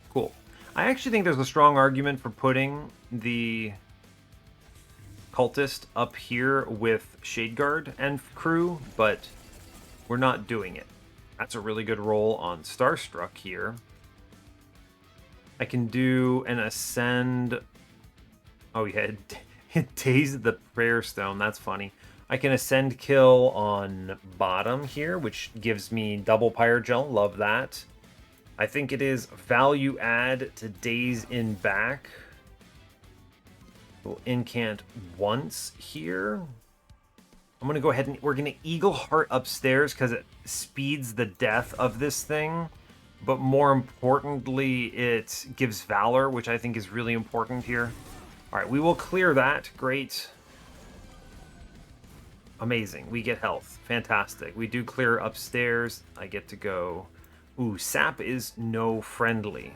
Cool. I actually think there's a strong argument for putting the cultist up here with Shadeguard and crew, but we're not doing it. That's a really good roll on Starstruck here. I can do an ascend. Oh yeah, it dazed the prayer stone. That's funny. I can ascend kill on bottom here, which gives me double pyre gel. Love that. I think it is value add to daze in back. We'll incant once here. I'm gonna go ahead and we're gonna Eagle Heart upstairs because it speeds the death of this thing. But more importantly, it gives Valor, which I think is really important here. All right, we will clear that. Great. Amazing. We get health. Fantastic. We do clear upstairs. I get to go. Ooh, sap is no friendly.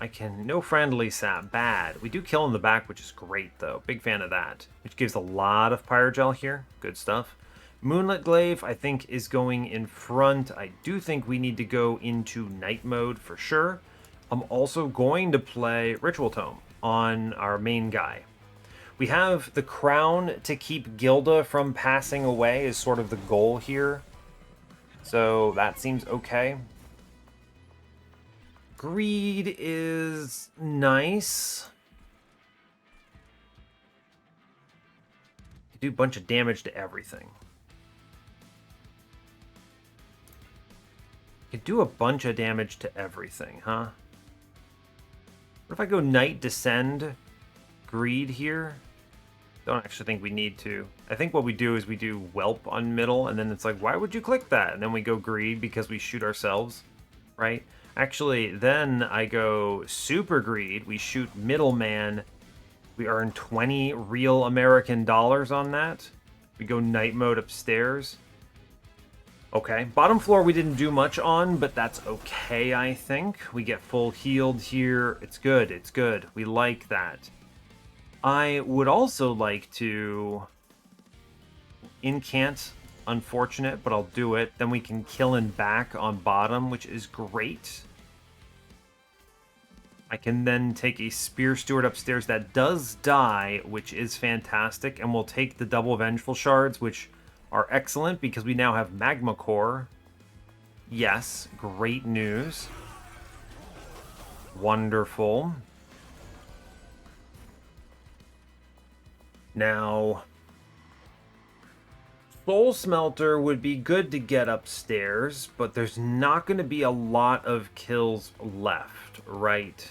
I can no friendly sap. Bad. We do kill in the back, which is great, though. Big fan of that. Which gives a lot of Pyrogel here. Good stuff. Moonlit Glaive, I think, is going in front. I do think we need to go into night mode for sure. I'm also going to play Ritual Tome on our main guy. We have the crown to keep Gilda from passing away is sort of the goal here. So that seems okay. Greed is nice. You do a bunch of damage to everything. You do a bunch of damage to everything, huh? What if I go Night Descend Greed here? Don't actually think we need to. I think what we do is we do Whelp on middle, and then it's like, why would you click that? And then we go Greed because we shoot ourselves, right? Actually, then I go Super Greed. We shoot Middleman. We earn 20 real American dollars on that. We go Night Mode upstairs. Okay, bottom floor we didn't do much on, but that's okay, I think. We get full healed here. It's good, it's good. We like that. I would also like to incant, unfortunate, but I'll do it. Then we can kill in back on bottom, which is great. I can then take a Spear Steward upstairs that does die, which is fantastic, and we'll take the double Vengeful Shards, which are excellent because we now have Magma Core. Yes, great news. Wonderful. Now, Soul Smelter would be good to get upstairs, but there's not going to be a lot of kills left, right?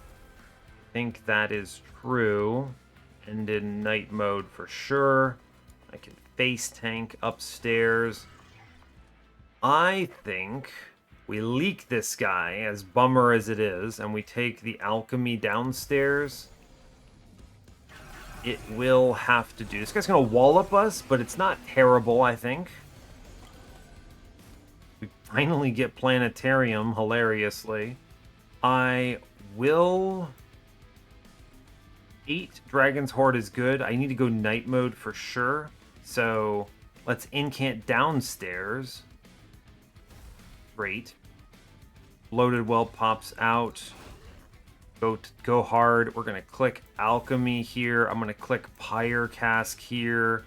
I think that is true. And in night mode for sure. I can face tank upstairs. I think we leak this guy, as bummer as it is, and we take the alchemy downstairs. It will have to do. This guy's going to wallop us, but it's not terrible, I think. We finally get Planetarium, hilariously. I will... 8 Dragon's Horde is good. I need to go night mode for sure. So let's incant downstairs. Great. Loaded Well pops out. Go hard. We're going to click Alchemy here. I'm going to click Pyre Cask here.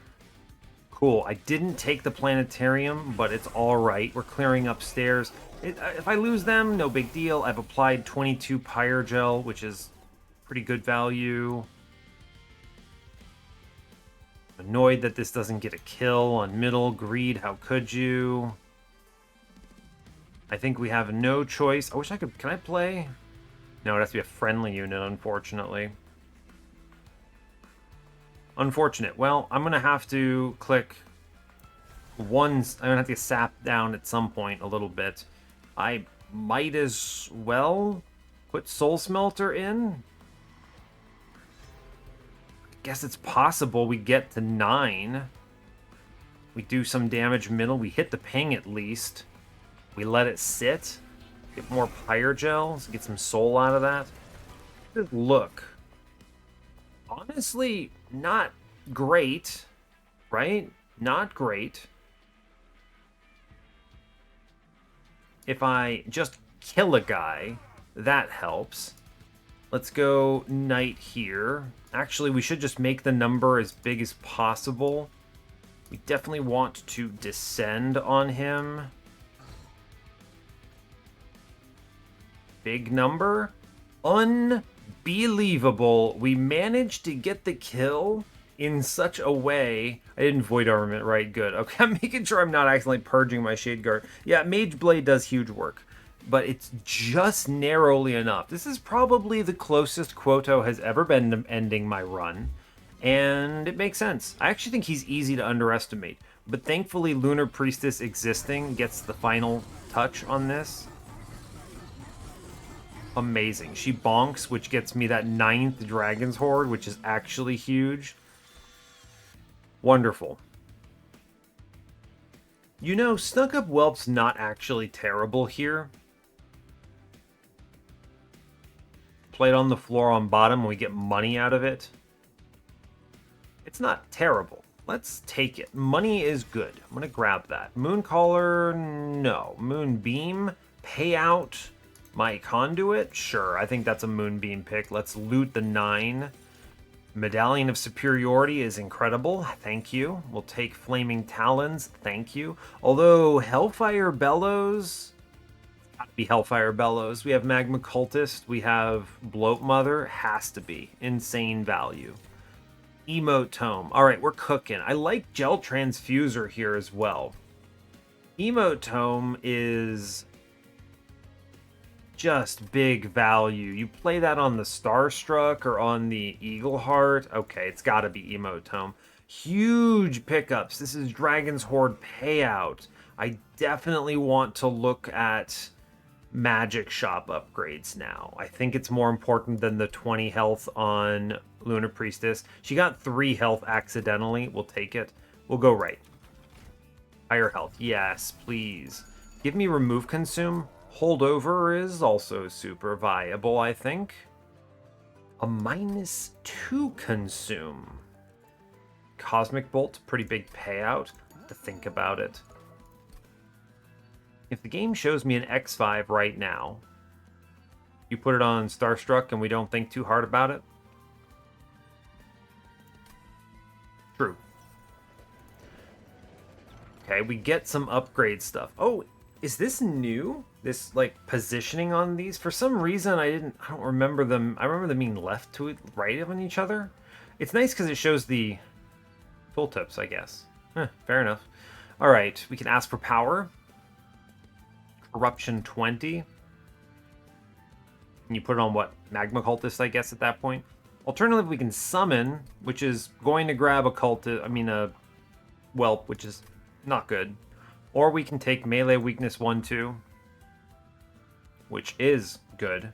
Cool. I didn't take the Planetarium, but it's all right. We're clearing upstairs. If I lose them, no big deal. I've applied 22 Pyre Gel, which is pretty good value. Annoyed that this doesn't get a kill on middle. Greed, how could you? I think we have no choice. I wish I could... Can I play? No, it has to be a friendly unit, unfortunately. Unfortunate. Well, I'm going to have to click one... I'm going to have to sap down at some point a little bit. I might as well put Soul Smelter in. Guess it's possible we get to 9. We do some damage middle. We hit the ping at least. We let it sit. Get more Pyre Gel. Get some soul out of that. Just look. Honestly, not great, right? Not great. If I just kill a guy, that helps. Let's go knight here. Actually, we should just make the number as big as possible. We definitely want to descend on him. Big number. Unbelievable. We managed to get the kill in such a way. I didn't void armament, right? Good. Okay, I'm making sure I'm not accidentally purging my Shade Guard. Yeah, Mage Blade does huge work, but it's just narrowly enough. This is probably the closest Quoto has ever been to ending my run, and it makes sense. I actually think he's easy to underestimate, but thankfully Lunar Priestess existing gets the final touch on this. Amazing. She bonks, which gets me that 9th Dragon's Horde, which is actually huge. Wonderful. You know, Snuck Up Whelp's not actually terrible here. Play it on the floor on bottom and we get money out of it. It's not terrible. Let's take it. Money is good. I'm going to grab that. Mooncaller, no. Moonbeam, payout. My Conduit? Sure, I think that's a Moonbeam pick. Let's loot the 9. Medallion of Superiority is incredible. Thank you. We'll take Flaming Talons. Thank you. Although Hellfire Bellows... Gotta be Hellfire Bellows. We have Magma Cultist. We have Bloat Mother. Has to be. Insane value. Emote Tome. Alright, we're cooking. I like Gel Transfuser here as well. Emote Tome is... just big value. You play that on the Starstruck or on the Eagleheart. Okay, it's got to be Emote Tome. Huge pickups. This is Dragon's Horde payout. I definitely want to look at magic shop upgrades now. I think it's more important than the 20 health on Lunar Priestess. She got 3 health accidentally. We'll take it. We'll go right. Higher health. Yes, please. Give me remove consume. Holdover is also super viable, I think. A -2 consume. Cosmic Bolt, pretty big payout. To think about it. If the game shows me an X5 right now, you put it on Starstruck and we don't think too hard about it? True. Okay, we get some upgrade stuff. Oh, is this new? This, like, positioning on these? For some reason, I don't remember them. I remember them being left to right on each other. It's nice because it shows the tooltips, I guess. Fair enough. All right, we can ask for power. Corruption 20. Can you put it on what? Magma Cultist, I guess, at that point. Alternatively, we can summon, which is going to grab a cultist. I mean, a whelp, which is not good. Or we can take melee weakness 1-2, which is good.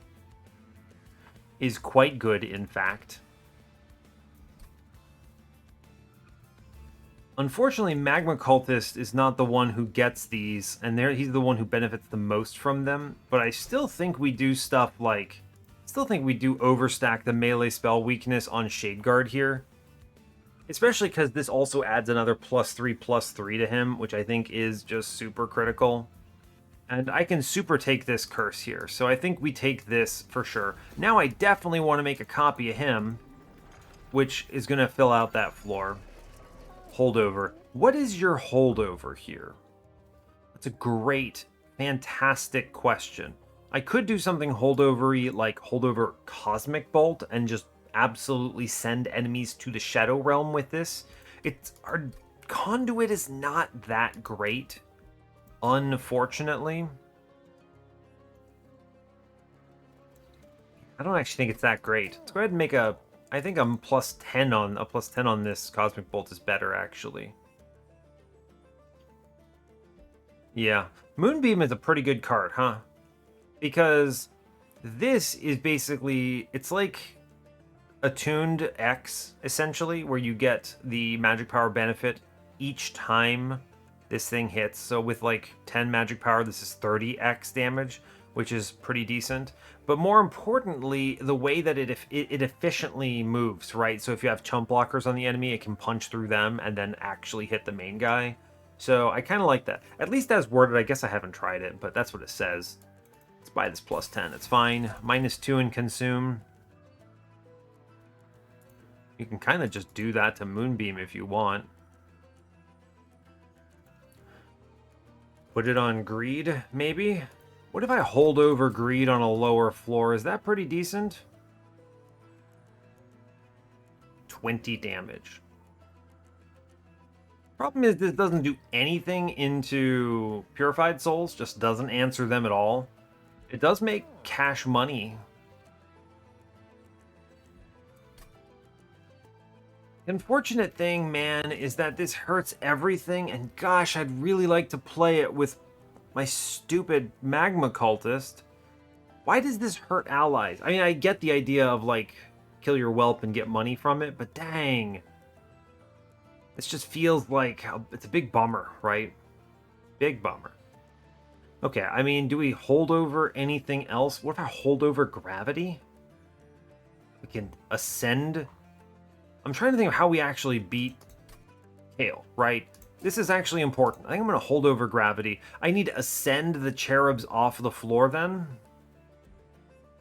Is quite good, in fact. Unfortunately, Magma Cultist is not the one who gets these, and he's the one who benefits the most from them. But I still think we do stuff like... still think we do overstack the melee spell weakness on Shade Guard here. Especially because this also adds another +3/+3 to him, which I think is just super critical. And I can super take this curse here, so I think we take this for sure. Now I definitely want to make a copy of him, which is going to fill out that floor. Holdover. What is your holdover here? That's a great, fantastic question. I could do something holdover-y, like holdover Cosmic Bolt, and just absolutely send enemies to the Shadow Realm with this. Our conduit is not that great, unfortunately. I don't actually think it's that great. Let's go ahead and make a... I think a +10 on this Cosmic Bolt is better, actually. Yeah. Moonbeam is a pretty good card, huh? Because this is basically... it's like Attuned X, essentially, where you get the magic power benefit each time this thing hits. So with like 10 magic power, this is 30x damage, which is pretty decent. But more importantly, the way that it efficiently moves, right? So if you have chump blockers on the enemy, it can punch through them and then actually hit the main guy. So I kind of like that. At least as worded. I guess I haven't tried it, but that's what it says. Let's buy this plus 10. It's fine. -2 in consume. You can kind of just do that to Moonbeam if you want. Put it on Greed, maybe? What if I hold over Greed on a lower floor? Is that pretty decent? 20 damage. Problem is this doesn't do anything into Purified Souls, just doesn't answer them at all. It does make cash money. The unfortunate thing, man, is that this hurts everything, and gosh, I'd really like to play it with my stupid Magma Cultist. Why does this hurt allies? I mean, I get the idea of, like, kill your whelp and get money from it, but dang. This just feels like it's a big bummer, right? Big bummer. Okay, I mean, do we hold over anything else? What if I hold over gravity? We can ascend. I'm trying to think of how we actually beat Kale, right? This is actually important. I think I'm going to hold over gravity. I need to ascend the cherubs off the floor then.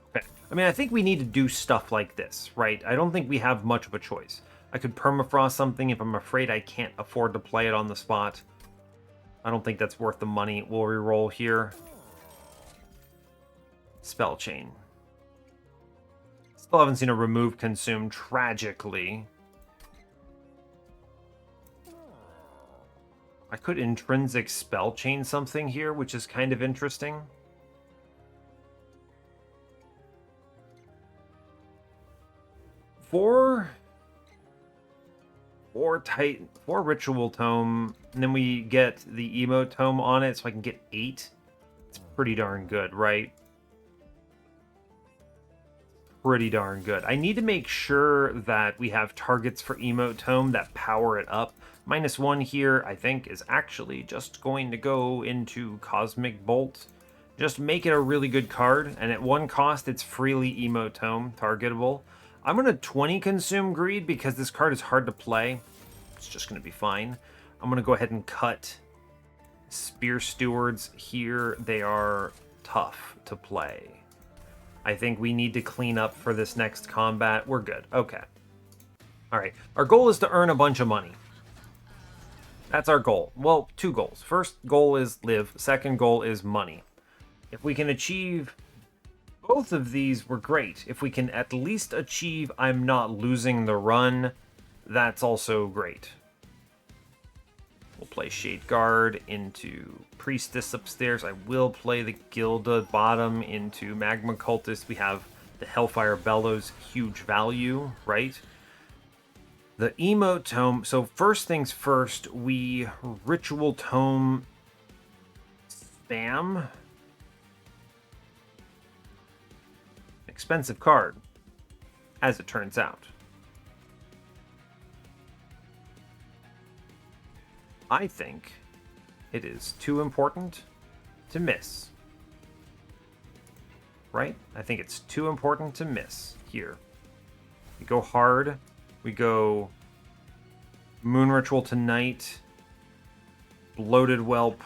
Okay. I mean, I think we need to do stuff like this, right? I don't think we have much of a choice. I could permafrost something if I'm afraid I can't afford to play it on the spot. I don't think that's worth the money. We'll reroll here. Spell chain. Still haven't seen a remove consume, tragically. I could intrinsic spell chain something here, which is kind of interesting. Four ritual tome, and then we get the emote tome on it, so I can get 8. It's pretty darn good, right? Pretty darn good. I need to make sure that we have targets for emote tome that power it up. -1 here, I think, is actually just going to go into Cosmic Bolt. Just make it a really good card, and at 1 cost, it's freely emote tome targetable. I'm going to 20 consume Greed because this card is hard to play. It's just going to be fine. I'm going to go ahead and cut Spear Stewards here. They are tough to play. I think we need to clean up for this next combat. We're good. Okay. All right. Our goal is to earn a bunch of money. That's our goal. Well, 2 goals. First goal is live. Second goal is money. If we can achieve both of these, we're great. If we can at least achieve I'm not losing the run, that's also great. We'll play Shade Guard into Priestess upstairs. I will play the Gilda bottom into Magma Cultist. We have the Hellfire Bellows, huge value, right? The emote tome. So first things first, we ritual tome spam. Expensive card, as it turns out. I think it is too important to miss. Right? I think it's too important to miss here. We go hard. We go Moon Ritual tonight. Bloated Whelp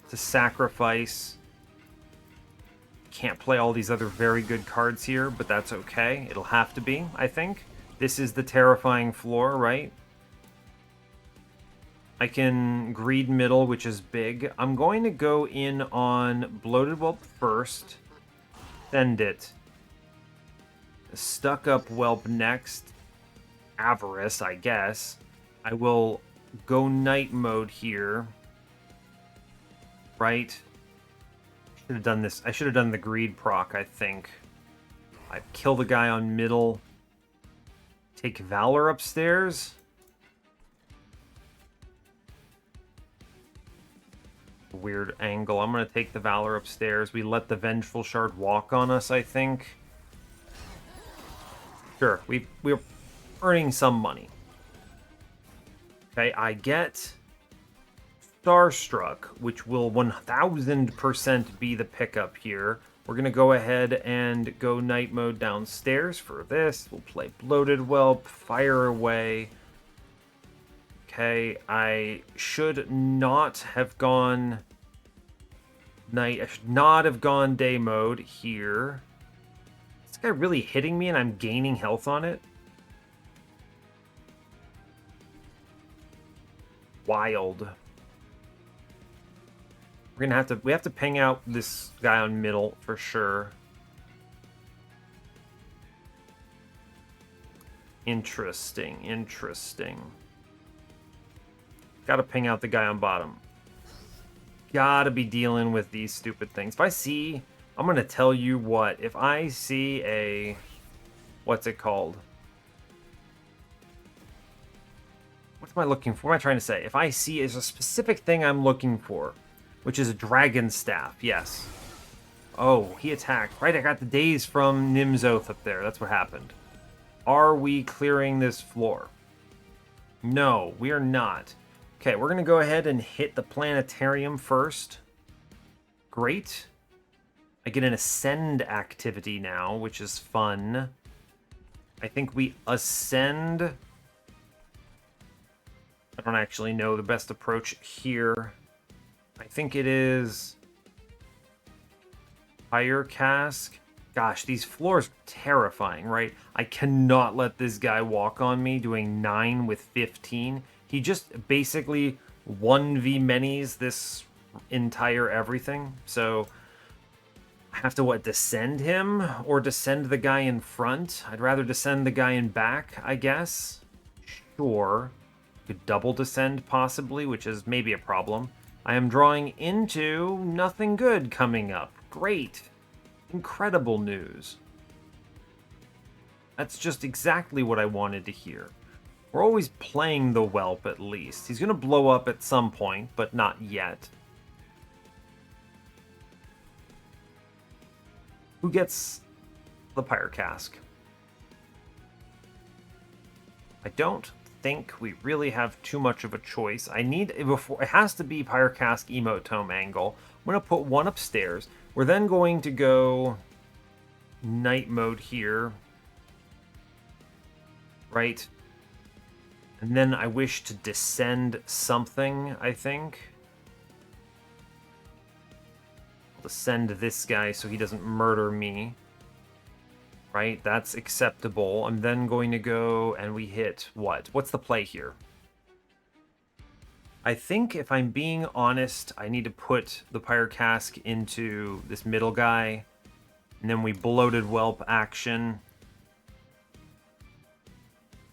to sacrifice. Can't play all these other very good cards here, but that's okay. It'll have to be, I think. This is the terrifying floor, right? I can Greed middle, which is big. I'm going to go in on Bloated Whelp first. Send it. Stuck Up Whelp next. Avarice, I guess. I will go night mode here. Right? Should have done this. I should have done the Greed proc, I think. I kill the guy on middle. Take Valor upstairs. Weird angle. I'm going to take the Valor upstairs. We let the Vengeful Shard walk on us, I think. Sure, we're earning some money. Okay, I get Starstruck, which will 1000% be the pickup here. We're going to go ahead and go night mode downstairs for this. We'll play Bloated Whelp, fire away. Okay, I should not have gone night. I should not have gone day mode here. Is this guy really hitting me and I'm gaining health on it? Wild. We have to ping out this guy on middle for sure. Interesting, interesting. Gotta ping out the guy on bottom. Gotta be dealing with these stupid things. If I see, I'm gonna tell you what, if I see a, what's it called? What am I looking for? What am I trying to say? If I see is a specific thing I'm looking for, which is a dragon staff, yes. Oh, he attacked. Right, I got the daze from Nim's Oath up there. That's what happened. Are we clearing this floor? No, we are not. Okay, we're going to go ahead and hit the planetarium first. Great. I get an ascend activity now, which is fun. I think we ascend. I don't actually know the best approach here. I think it is Pyre cask. Gosh, these floors are terrifying, right? I cannot let this guy walk on me doing 9 with 15. He just basically 1v minis this entire everything. So I have to, what, descend him or descend the guy in front? I'd rather descend the guy in back, I guess. Sure. Could double descend possibly, which is maybe a problem. I am drawing into nothing good coming up. Great. Incredible news. That's just exactly what I wanted to hear. We're always playing the whelp at least. He's going to blow up at some point, but not yet. Who gets the Pyre cask? I don't think we really have too much of a choice. I need, before, it has to be Pyre cask emote tome angle. I'm going to put one upstairs. We're then going to go night mode here. Right? And then I wish to descend something, I think. I'll descend this guy so he doesn't murder me. Right? That's acceptable. I'm then going to go and we hit what? What's the play here? I think if I'm being honest, I need to put the Pyre cask into this middle guy. And then we bloated whelp action.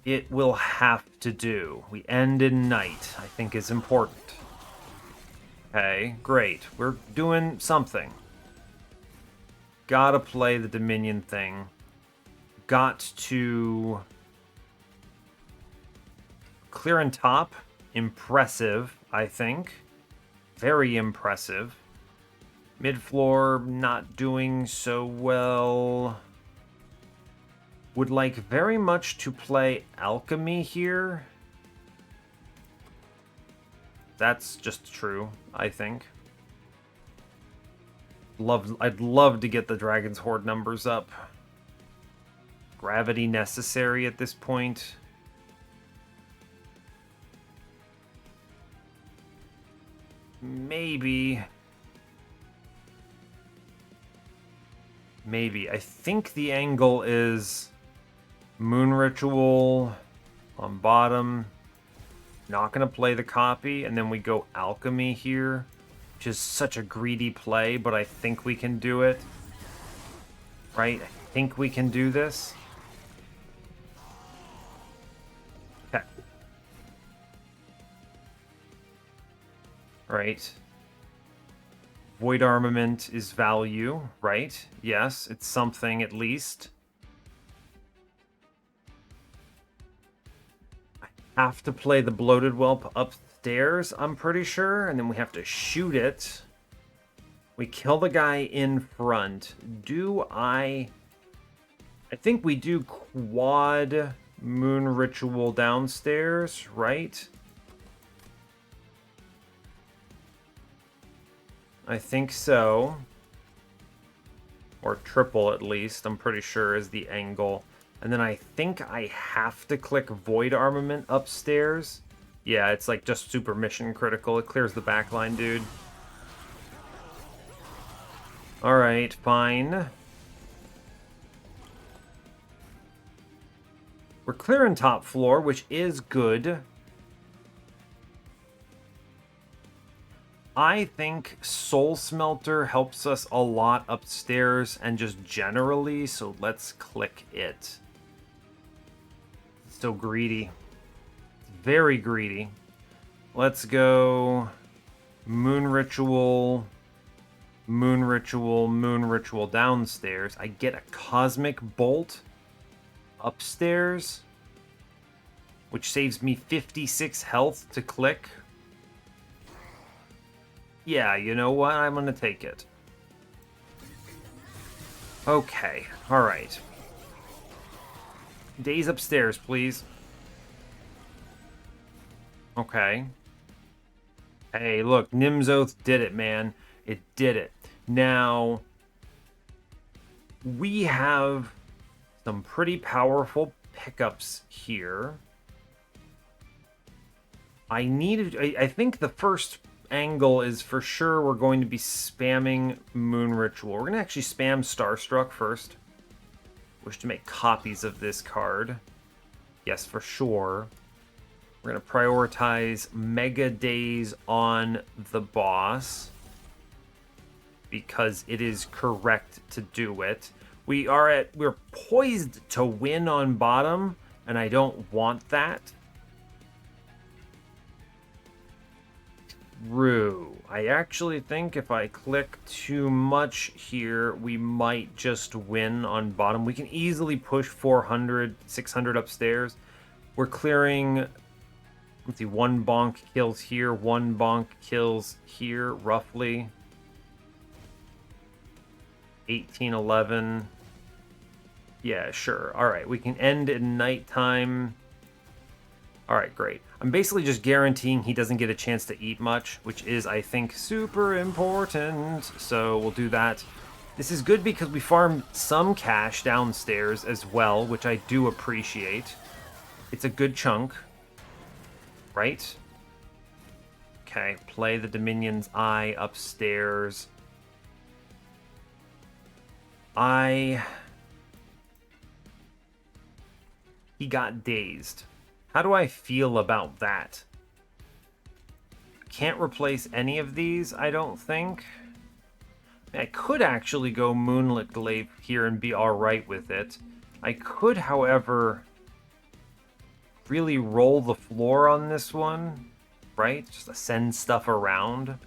It will have to do. We end in night, I think is important. Okay, great. We're doing something. Gotta play the Dominion thing. Got to clear on top. Impressive, I think. Very impressive. Mid-floor not doing so well. Would like very much to play alchemy here. That's just true, I think. I'd love to get the Dragon's Horde numbers up. Gravity necessary at this point. Maybe. I think the angle is Moon Ritual on bottom. Not going to play the copy. And then we go Alchemy here. Which is such a greedy play, but I think we can do it. Right? I think we can do this. Okay. Right. Void Armament is value, right? Yes, it's something at least. I have to play the Bloated Whelp upstairs, I'm pretty sure, and then we have to shoot it. We kill the guy in front. I think we do quad Moon Ritual downstairs, right? I think so. or triple at least, I'm pretty sure is the angle. And then I think I have to click Void Armament upstairs. Yeah, it's like just super mission critical. It clears the backline, dude. Alright, fine. We're clearing top floor, which is good. I think Soul Smelter helps us a lot upstairs and just generally, so let's click it. Still greedy. Very greedy. Let's go Moon Ritual, Moon Ritual, Moon Ritual downstairs. I get a Cosmic Bolt upstairs, which saves me 56 health to click. Yeah, you know what? I'm gonna take it. Okay, alright. Daze upstairs, please. Okay. Hey, look, Nim's Oath did it, man. It did it. Now, we have some pretty powerful pickups here. I think the first angle is for sure we're going to be spamming Moon Ritual. We're going to actually spam Starstruck first. Wish to make copies of this card. Yes, for sure. We're going to prioritize Mega Daze on the boss because it is correct to do it. We're poised to win on bottom, and I don't want that. True. I actually think if I click too much here, we might just win on bottom. We can easily push 400, 600 upstairs. We're clearing, let's see, one bonk kills here, one bonk kills here, roughly. 1811. Yeah, sure. All right, we can end in nighttime. All right, great. I'm basically just guaranteeing he doesn't get a chance to eat much, which is, I think, super important. So we'll do that. This is good because we farm some cash downstairs as well, which I do appreciate. It's a good chunk, right? Okay, play the Dominion's Eye upstairs. He got dazed. How do I feel about that? Can't replace any of these, I don't think. I could actually go Moonlit Glaive here and be alright with it. I could, however, really roll the floor on this one, right? Just to send stuff around.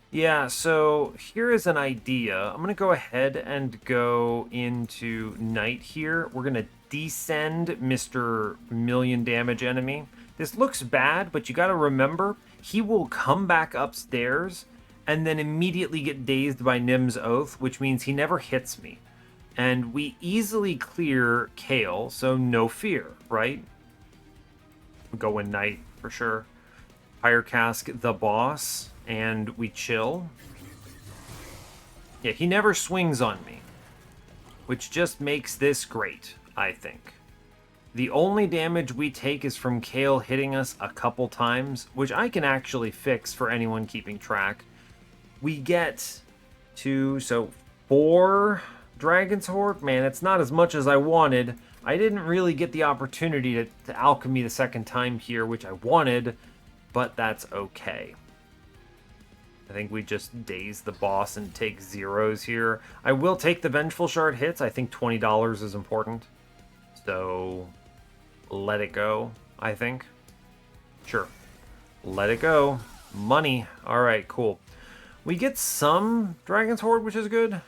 Yeah, so here is an idea. I'm going to go ahead and go into night here. We're going to descend Mr. Million Damage Enemy. This looks bad, but you got to remember, he will come back upstairs and then immediately get dazed by Nim's Oath, which means he never hits me. And we easily clear Kale, so no fear, right? Go in night for sure. Fire Cask the boss, and we chill. Yeah, he never swings on me, which just makes this great, I think. The only damage we take is from Kale hitting us a couple times, which I can actually fix for anyone keeping track. We get to, so 4 Dragon's Horde. Man, it's not as much as I wanted. I didn't really get the opportunity to alchemy the second time here, which I wanted, but that's okay. I think we just daze the boss and take zeros here. I will take the Vengeful Shard hits. I think $20 is important. So let it go, I think. Sure. Let it go. Money. All right, cool. We get some Dragon's Horde, which is good.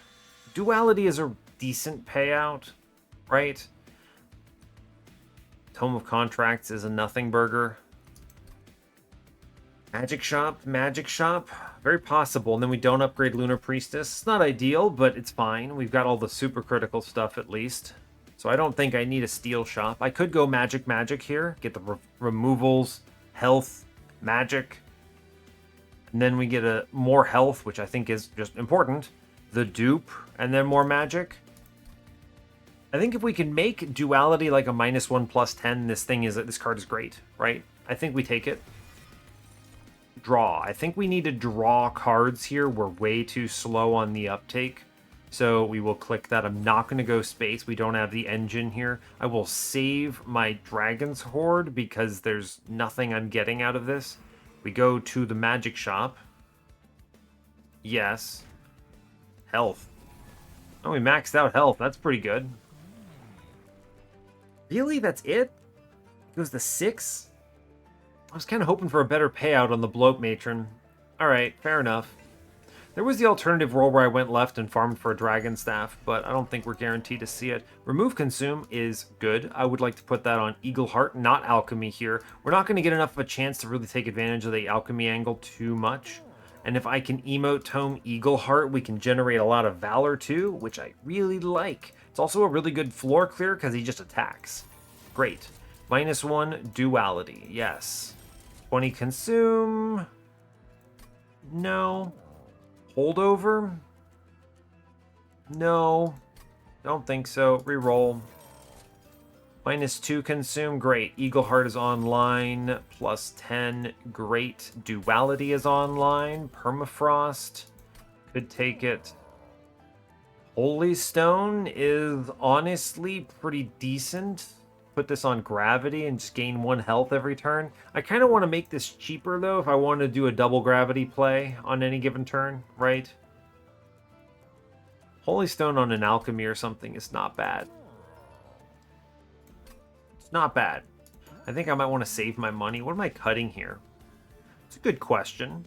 Duality is a decent payout, right? Tome of Contracts is a nothing burger. Magic Shop, very possible. And then we don't upgrade Lunar Priestess. It's not ideal, but it's fine. We've got all the super critical stuff at least. So I don't think I need a Steel Shop. I could go Magic here, get the removals, health, magic. And then we get more health, which I think is just important. the dupe and then more magic. I think if we can make duality like a -1/+10, this card is great, right? I think we take it. Draw. I think we need to draw cards here. We're way too slow on the uptake. So we will click that. I'm not going to go space. We don't have the engine here. I will save my Dragon's Horde because there's nothing I'm getting out of this. We go to the magic shop. Yes. Health. Oh, we maxed out health. That's pretty good. Really? That's it? It goes to 6? I was kind of hoping for a better payout on the Bloat Matron. Alright, fair enough. There was the alternative roll where I went left and farmed for a Dragon Staff, but I don't think we're guaranteed to see it. Remove Consume is good. I would like to put that on Eagle Heart, not Alchemy here. We're not going to get enough of a chance to really take advantage of the Alchemy angle too much. And if I can emote Tome Eagle Heart, we can generate a lot of Valor too, which I really like. It's also a really good floor clear because he just attacks. Great. -1 duality. Yes. 20 consume. No. Holdover? No. Don't think so. Reroll. -2 consume. Great. Eagle Heart is online. +10. Great. Duality is online. Permafrost. Could take it. Holy Stone is honestly pretty decent. Put this on gravity and just gain 1 health every turn. I kind of want to make this cheaper though if I want to do a double gravity play on any given turn, right? Holy Stone on an alchemy or something is not bad. It's not bad. I think I might want to save my money. What am I cutting here? It's a good question.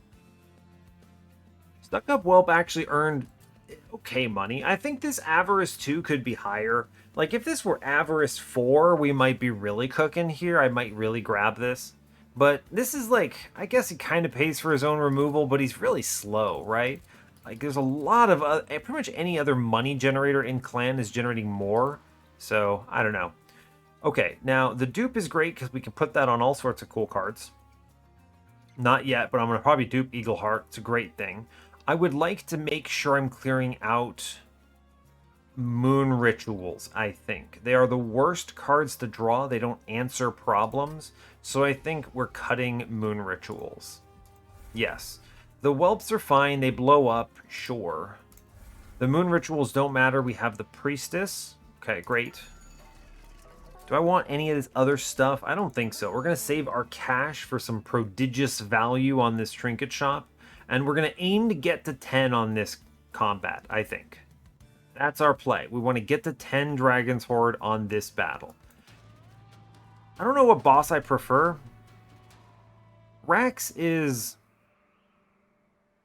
Stuck Up Whelp actually earned okay money. I think this Avarice 2 could be higher. Like, if this were Avarice 4, we might be really cooking here. I might really grab this. But this is like, I guess he kind of pays for his own removal, but he's really slow, right? Like, there's a lot of, pretty much any other money generator in Clan is generating more. So, I don't know. Okay, now, the dupe is great because we can put that on all sorts of cool cards. Not yet, but I'm going to probably dupe Eagle Heart. It's a great thing. I would like to make sure I'm clearing out Moon Rituals, I think. They are the worst cards to draw. They don't answer problems. So I think we're cutting Moon Rituals. Yes. The Whelps are fine. They blow up. Sure. The Moon Rituals don't matter. We have the Priestess. Okay, great. Do I want any of this other stuff? I don't think so. We're going to save our cash for some prodigious value on this trinket shop. And we're going to aim to get to 10 on this combat, I think. That's our play. We want to get to 10 Dragon's Horde on this battle. I don't know what boss I prefer. Rax is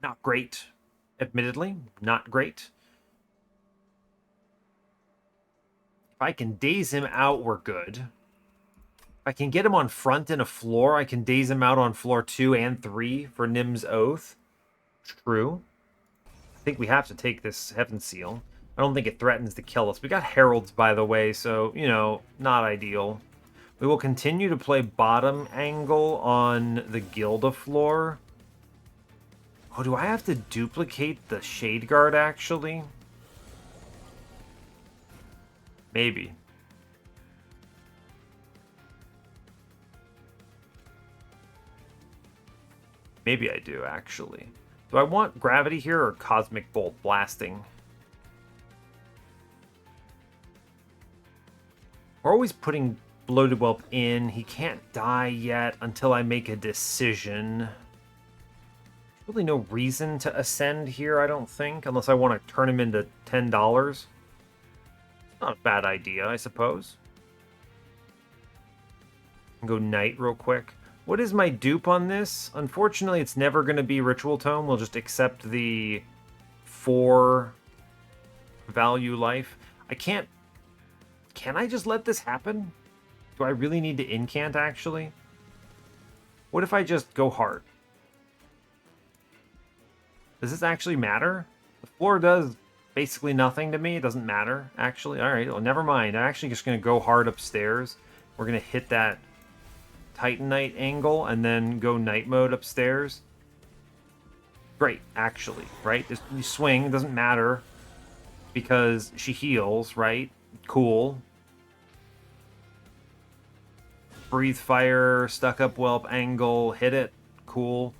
not great, admittedly. Not great. If I can daze him out, we're good. If I can get him on front and a floor, I can daze him out on floor 2 and 3 for Nim's Oath. True. I think we have to take this Heaven Seal. I don't think it threatens to kill us. We got Heralds, by the way, so, you know, not ideal. We will continue to play bottom angle on the Gilda floor. Oh, do I have to duplicate the Shade Guard, actually? Maybe. Maybe I do, actually. Do I want Gravity here or Cosmic Bolt Blasting? We're always putting Bloated Whelp in. He can't die yet until I make a decision. There's really no reason to ascend here, I don't think, unless I want to turn him into $10. Not a bad idea, I suppose. Go Knight real quick. What is my dupe on this? Unfortunately, it's never going to be Ritual Tome. We'll just accept the 4 value life. I can't... Can I just let this happen? Do I really need to incant, actually? What if I just go hard? Does this actually matter? The floor does basically nothing to me. It doesn't matter, actually. All right, well, never mind. I'm actually just going to go hard upstairs. We're going to hit that Titanite angle and then go night mode upstairs. Great, actually, right? You swing, it doesn't matter because she heals, right? Cool. Breathe fire, stuck up whelp, angle, hit it. Cool.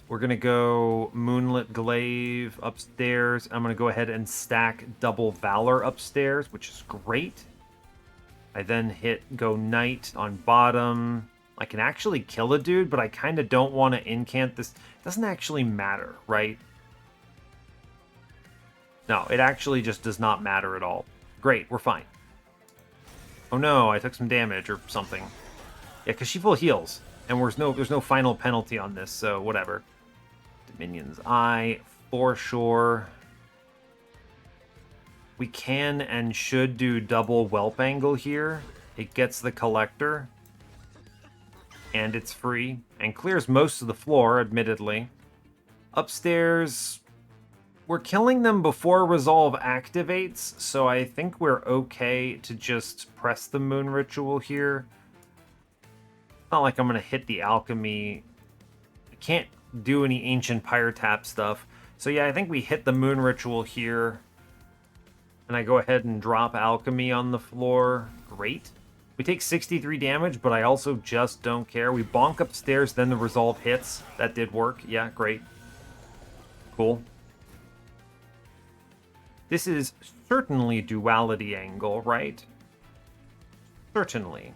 We're going to go Moonlit Glaive upstairs. I'm going to go ahead and stack Double Valor upstairs, which is great. I then go Knight on bottom. I can actually kill a dude, but I kind of don't want to incant this. It doesn't actually matter, right? No, it actually just does not matter at all. Great, we're fine. Oh no, I took some damage or something. Yeah, because she full heals, and there's no final penalty on this, so whatever. Dominion's Eye, for sure. We can and should do double whelp angle here. It gets the collector, and it's free, and clears most of the floor, admittedly. Upstairs, we're killing them before Resolve activates, so I think we're okay to just press the Moon Ritual here. It's not like I'm going to hit the Alchemy. I can't do any Ancient Pyre Tap stuff. So yeah, I think we hit the Moon Ritual here. And I go ahead and drop Alchemy on the floor. Great. We take 63 damage, but I also just don't care. We bonk upstairs, then the Resolve hits. That did work. Yeah, great. Cool. This is certainly Duality Angle, right? Certainly.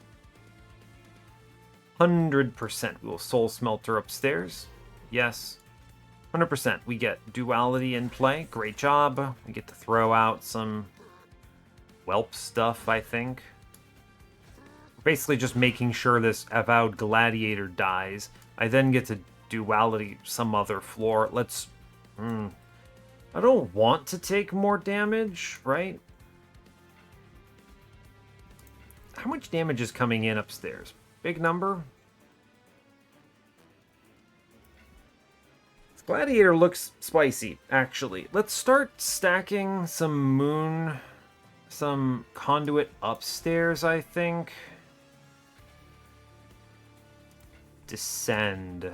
100%. We will Soul Smelter upstairs. Yes. 100%. We get Duality in play. Great job. We get to throw out some whelp stuff, I think. Basically just making sure this Avowed Gladiator dies. I then get to Duality some other floor. Let's... I don't want to take more damage, right? How much damage is coming in upstairs? Big number? This Gladiator looks spicy, actually. Let's start stacking some conduit upstairs, I think. Descend.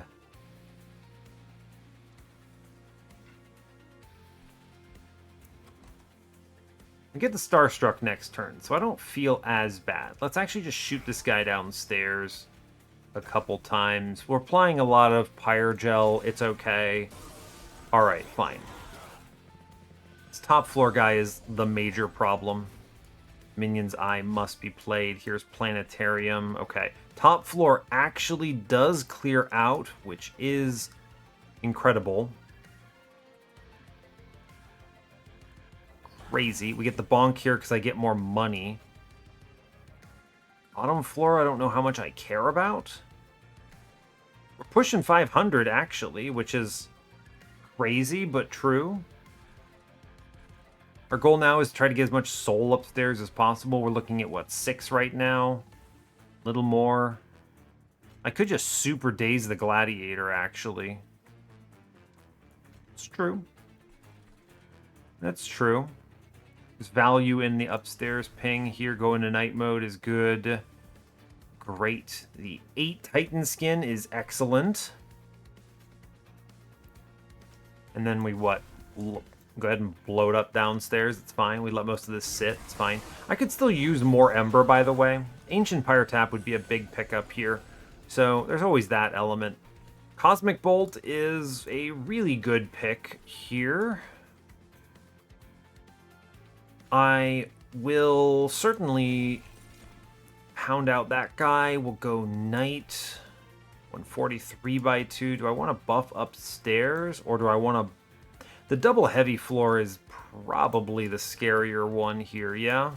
I get the Starstruck next turn, so I don't feel as bad. Let's actually just shoot this guy downstairs a couple times. We're applying a lot of Pyre Gel. It's okay. Alright, fine. This top floor guy is the major problem. Minion's Eye must be played. Here's Planetarium. Okay. Top floor actually does clear out, which is incredible. Crazy. We get the bonk here because I get more money. Bottom floor, I don't know how much I care about. We're pushing 500, actually, which is crazy, but true. Our goal now is to try to get as much soul upstairs as possible. We're looking at, what, 6 right now? A little more. I could just super daze the Gladiator, actually. It's true. That's true. There's value in the upstairs ping here. Going to night mode is good. Great. The 8 Titan skin is excellent. And then we what? Go ahead and blow it up downstairs. It's fine. We let most of this sit. It's fine. I could still use more Ember, by the way. Ancient Pyre Tap would be a big pickup here. So there's always that element. Cosmic Bolt is a really good pick here. I will certainly pound out that guy. We'll go Knight. 143 by 2. Do I want to buff upstairs? Or do I want to... The double heavy floor is probably the scarier one here, yeah?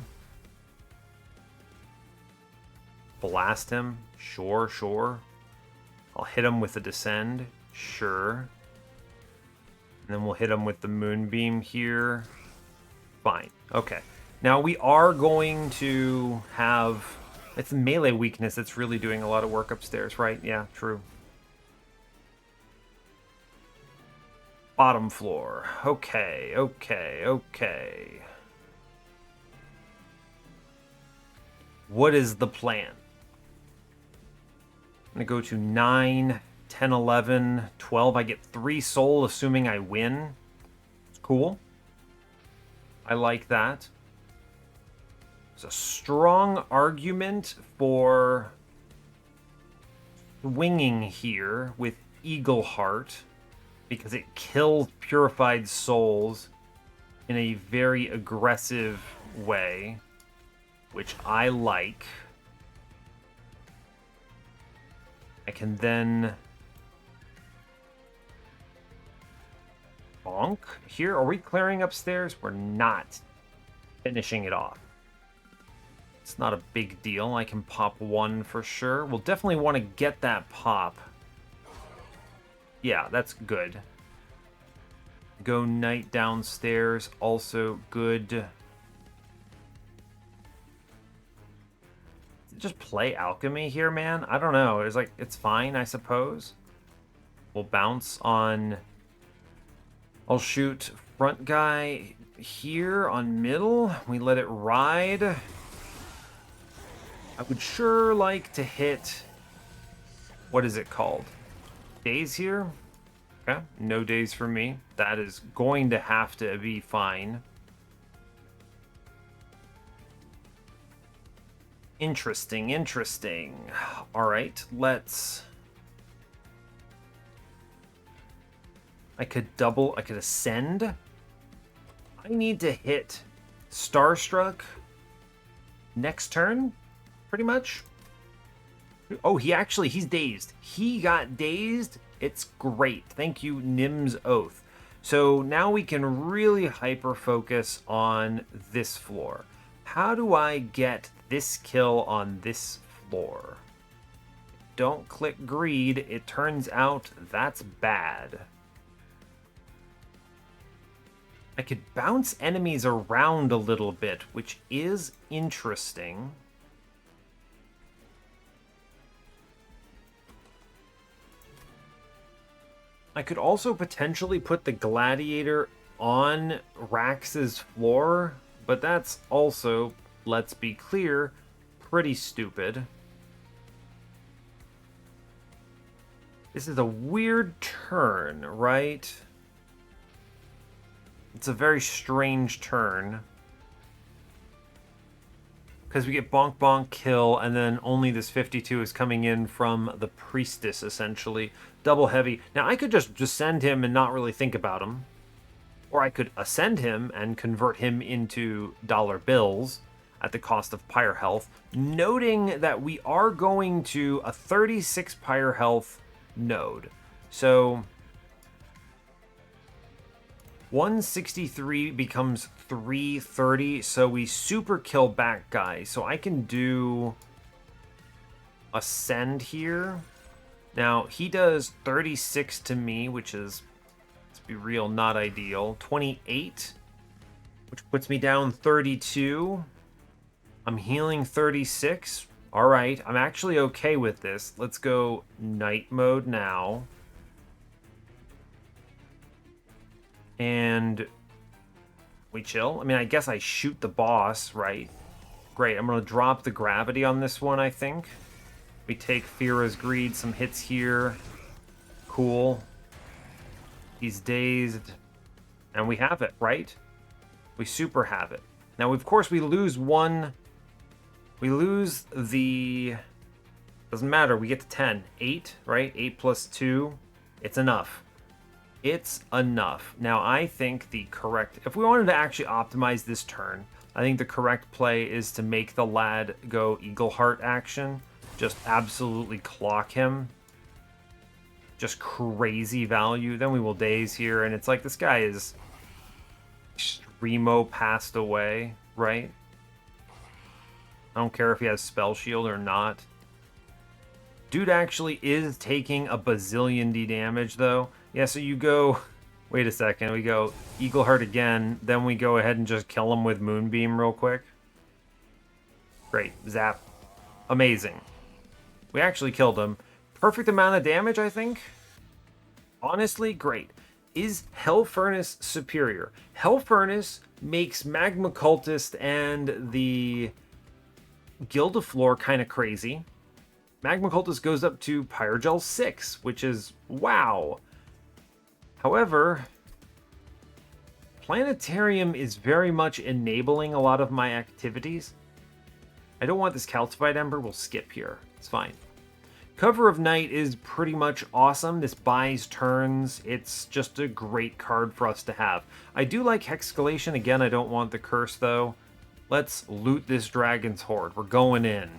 Blast him? Sure, sure. I'll hit him with the Descend. Sure. And then we'll hit him with the Moonbeam here. Fine. Okay. Now we are going to have... It's melee weakness that's really doing a lot of work upstairs, right? Yeah, true. Bottom floor. Okay, okay, okay. What is the plan? I'm going to go to 9. 10, 11, 12. I get 3 soul, assuming I win. It's cool. I like that. It's a strong argument for swinging here with Eagle Heart because it kills purified souls in a very aggressive way, which I like. I can then bonk here. Are we clearing upstairs? We're not finishing it off. It's not a big deal. I can pop 1 for sure. We'll definitely want to get that pop. Yeah, that's good. Go knight downstairs, also good. Just play alchemy here, man? I don't know. It's like, it's fine, I suppose. We'll bounce on... I'll shoot front guy here on middle. We let it ride. I would sure like to hit... What is it called? Days here? Okay, no days for me. That is going to have to be fine. Interesting, interesting. All right, let's... I could ascend. I need to hit Starstruck next turn, pretty much. Oh, he's dazed. He got dazed. It's great. Thank you, Nim's Oath. So now we can really hyper-focus on this floor. How do I get this kill on this floor? Don't click greed. It turns out that's bad. I could bounce enemies around a little bit, which is interesting. I could also potentially put the gladiator on Rax's floor, but that's also, let's be clear, pretty stupid. This is a weird turn, right? It's a very strange turn. Because we get bonk bonk kill, and then only this 52 is coming in from the priestess, essentially. Double heavy. Now, I could just send him and not really think about him. Or I could ascend him and convert him into dollar bills at the cost of Pyre health. Noting that we are going to a 36 Pyre health node. So 163 becomes 330, so we super kill back guys. So I can do ascend here. Now, he does 36 to me, which is, let's be real, not ideal. 28, which puts me down 32. I'm healing 36. All right, I'm actually okay with this. Let's go night mode now. And we chill. I mean, I guess I shoot the boss, right? Great, I'm going to drop the gravity on this one, I think. We take Fira's Greed, some hits here. Cool. He's dazed. And we have it, right? We super have it. Now, of course, we lose one. We lose the... Doesn't matter, we get to 10. 8, right? 8 plus 2. It's enough. It's enough. Now, I think the correct... If we wanted to actually optimize this turn, I think the correct play is to make the lad go Eagle Heart action. Just absolutely clock him. Just crazy value. Then we will daze here, and it's like this guy is extremo passed away, right? I don't care if he has Spell Shield or not. Dude actually is taking a bazillion D damage, though. Yeah, so you go... Wait a second. We go Eagle Heart again. Then we go ahead and just kill him with Moonbeam real quick. Great. Zap. Amazing. We actually killed him. Perfect amount of damage, I think. Honestly, great. Is Hell Furnace superior? Hell Furnace makes Magma Cultist and the Gilda floor kind of crazy. Magma Cultist goes up to Pyrogel 6, which is wow. However, Planetarium is very much enabling a lot of my activities. I don't want this Calcified Ember. We'll skip here. It's fine. Cover of Night is pretty much awesome. This buys turns. It's just a great card for us to have. I do like Hexcalation. Again, I don't want the curse, though. Let's loot this Dragon's Hoard. We're going in.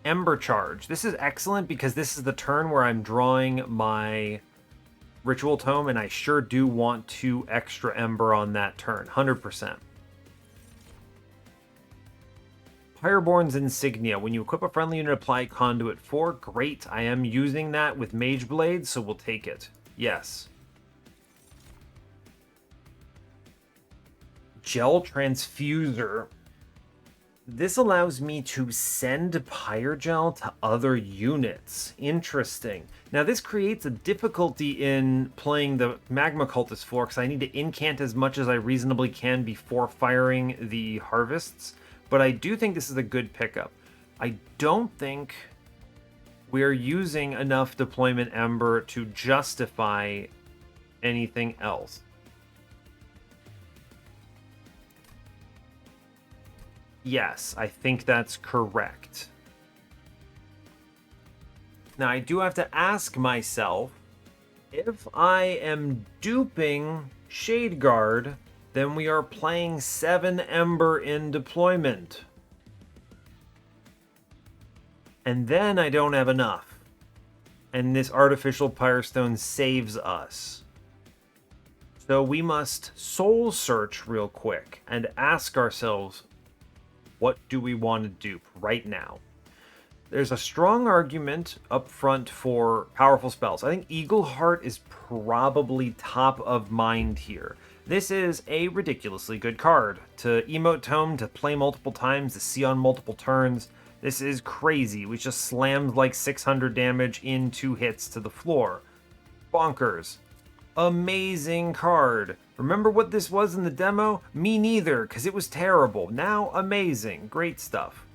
Ember Charge. This is excellent because this is the turn where I'm drawing my Ritual Tome, and I sure do want 2 extra Ember on that turn. 100%. Pyreborne's Insignia. When you equip a friendly unit, apply Conduit 4. Great. I am using that with Mage Blade, so we'll take it. Yes. Gel Transfuser. This allows me to send Pyrogel to other units. Interesting. Now this creates a difficulty in playing the Magma Cultist floor because I need to incant as much as I reasonably can before firing the harvests. But I do think this is a good pickup. I don't think we're using enough Deployment Ember to justify anything else. Yes, I think that's correct. Now, I do have to ask myself, if I am duping Shade Guard, then we are playing 7 Ember in deployment. And then I don't have enough. And this Artificial Pyrestone saves us. So we must soul search real quick and ask ourselves, what do we want to dupe right now? There's a strong argument up front for powerful spells. I think Eagle Heart is probably top of mind here. This is a ridiculously good card. To emote Tome, to play multiple times, to see on multiple turns. This is crazy. We just slammed like 600 damage in 2 hits to the floor. Bonkers. Amazing card. Remember what this was in the demo? Me neither, because it was terrible. Now, amazing. Great stuff.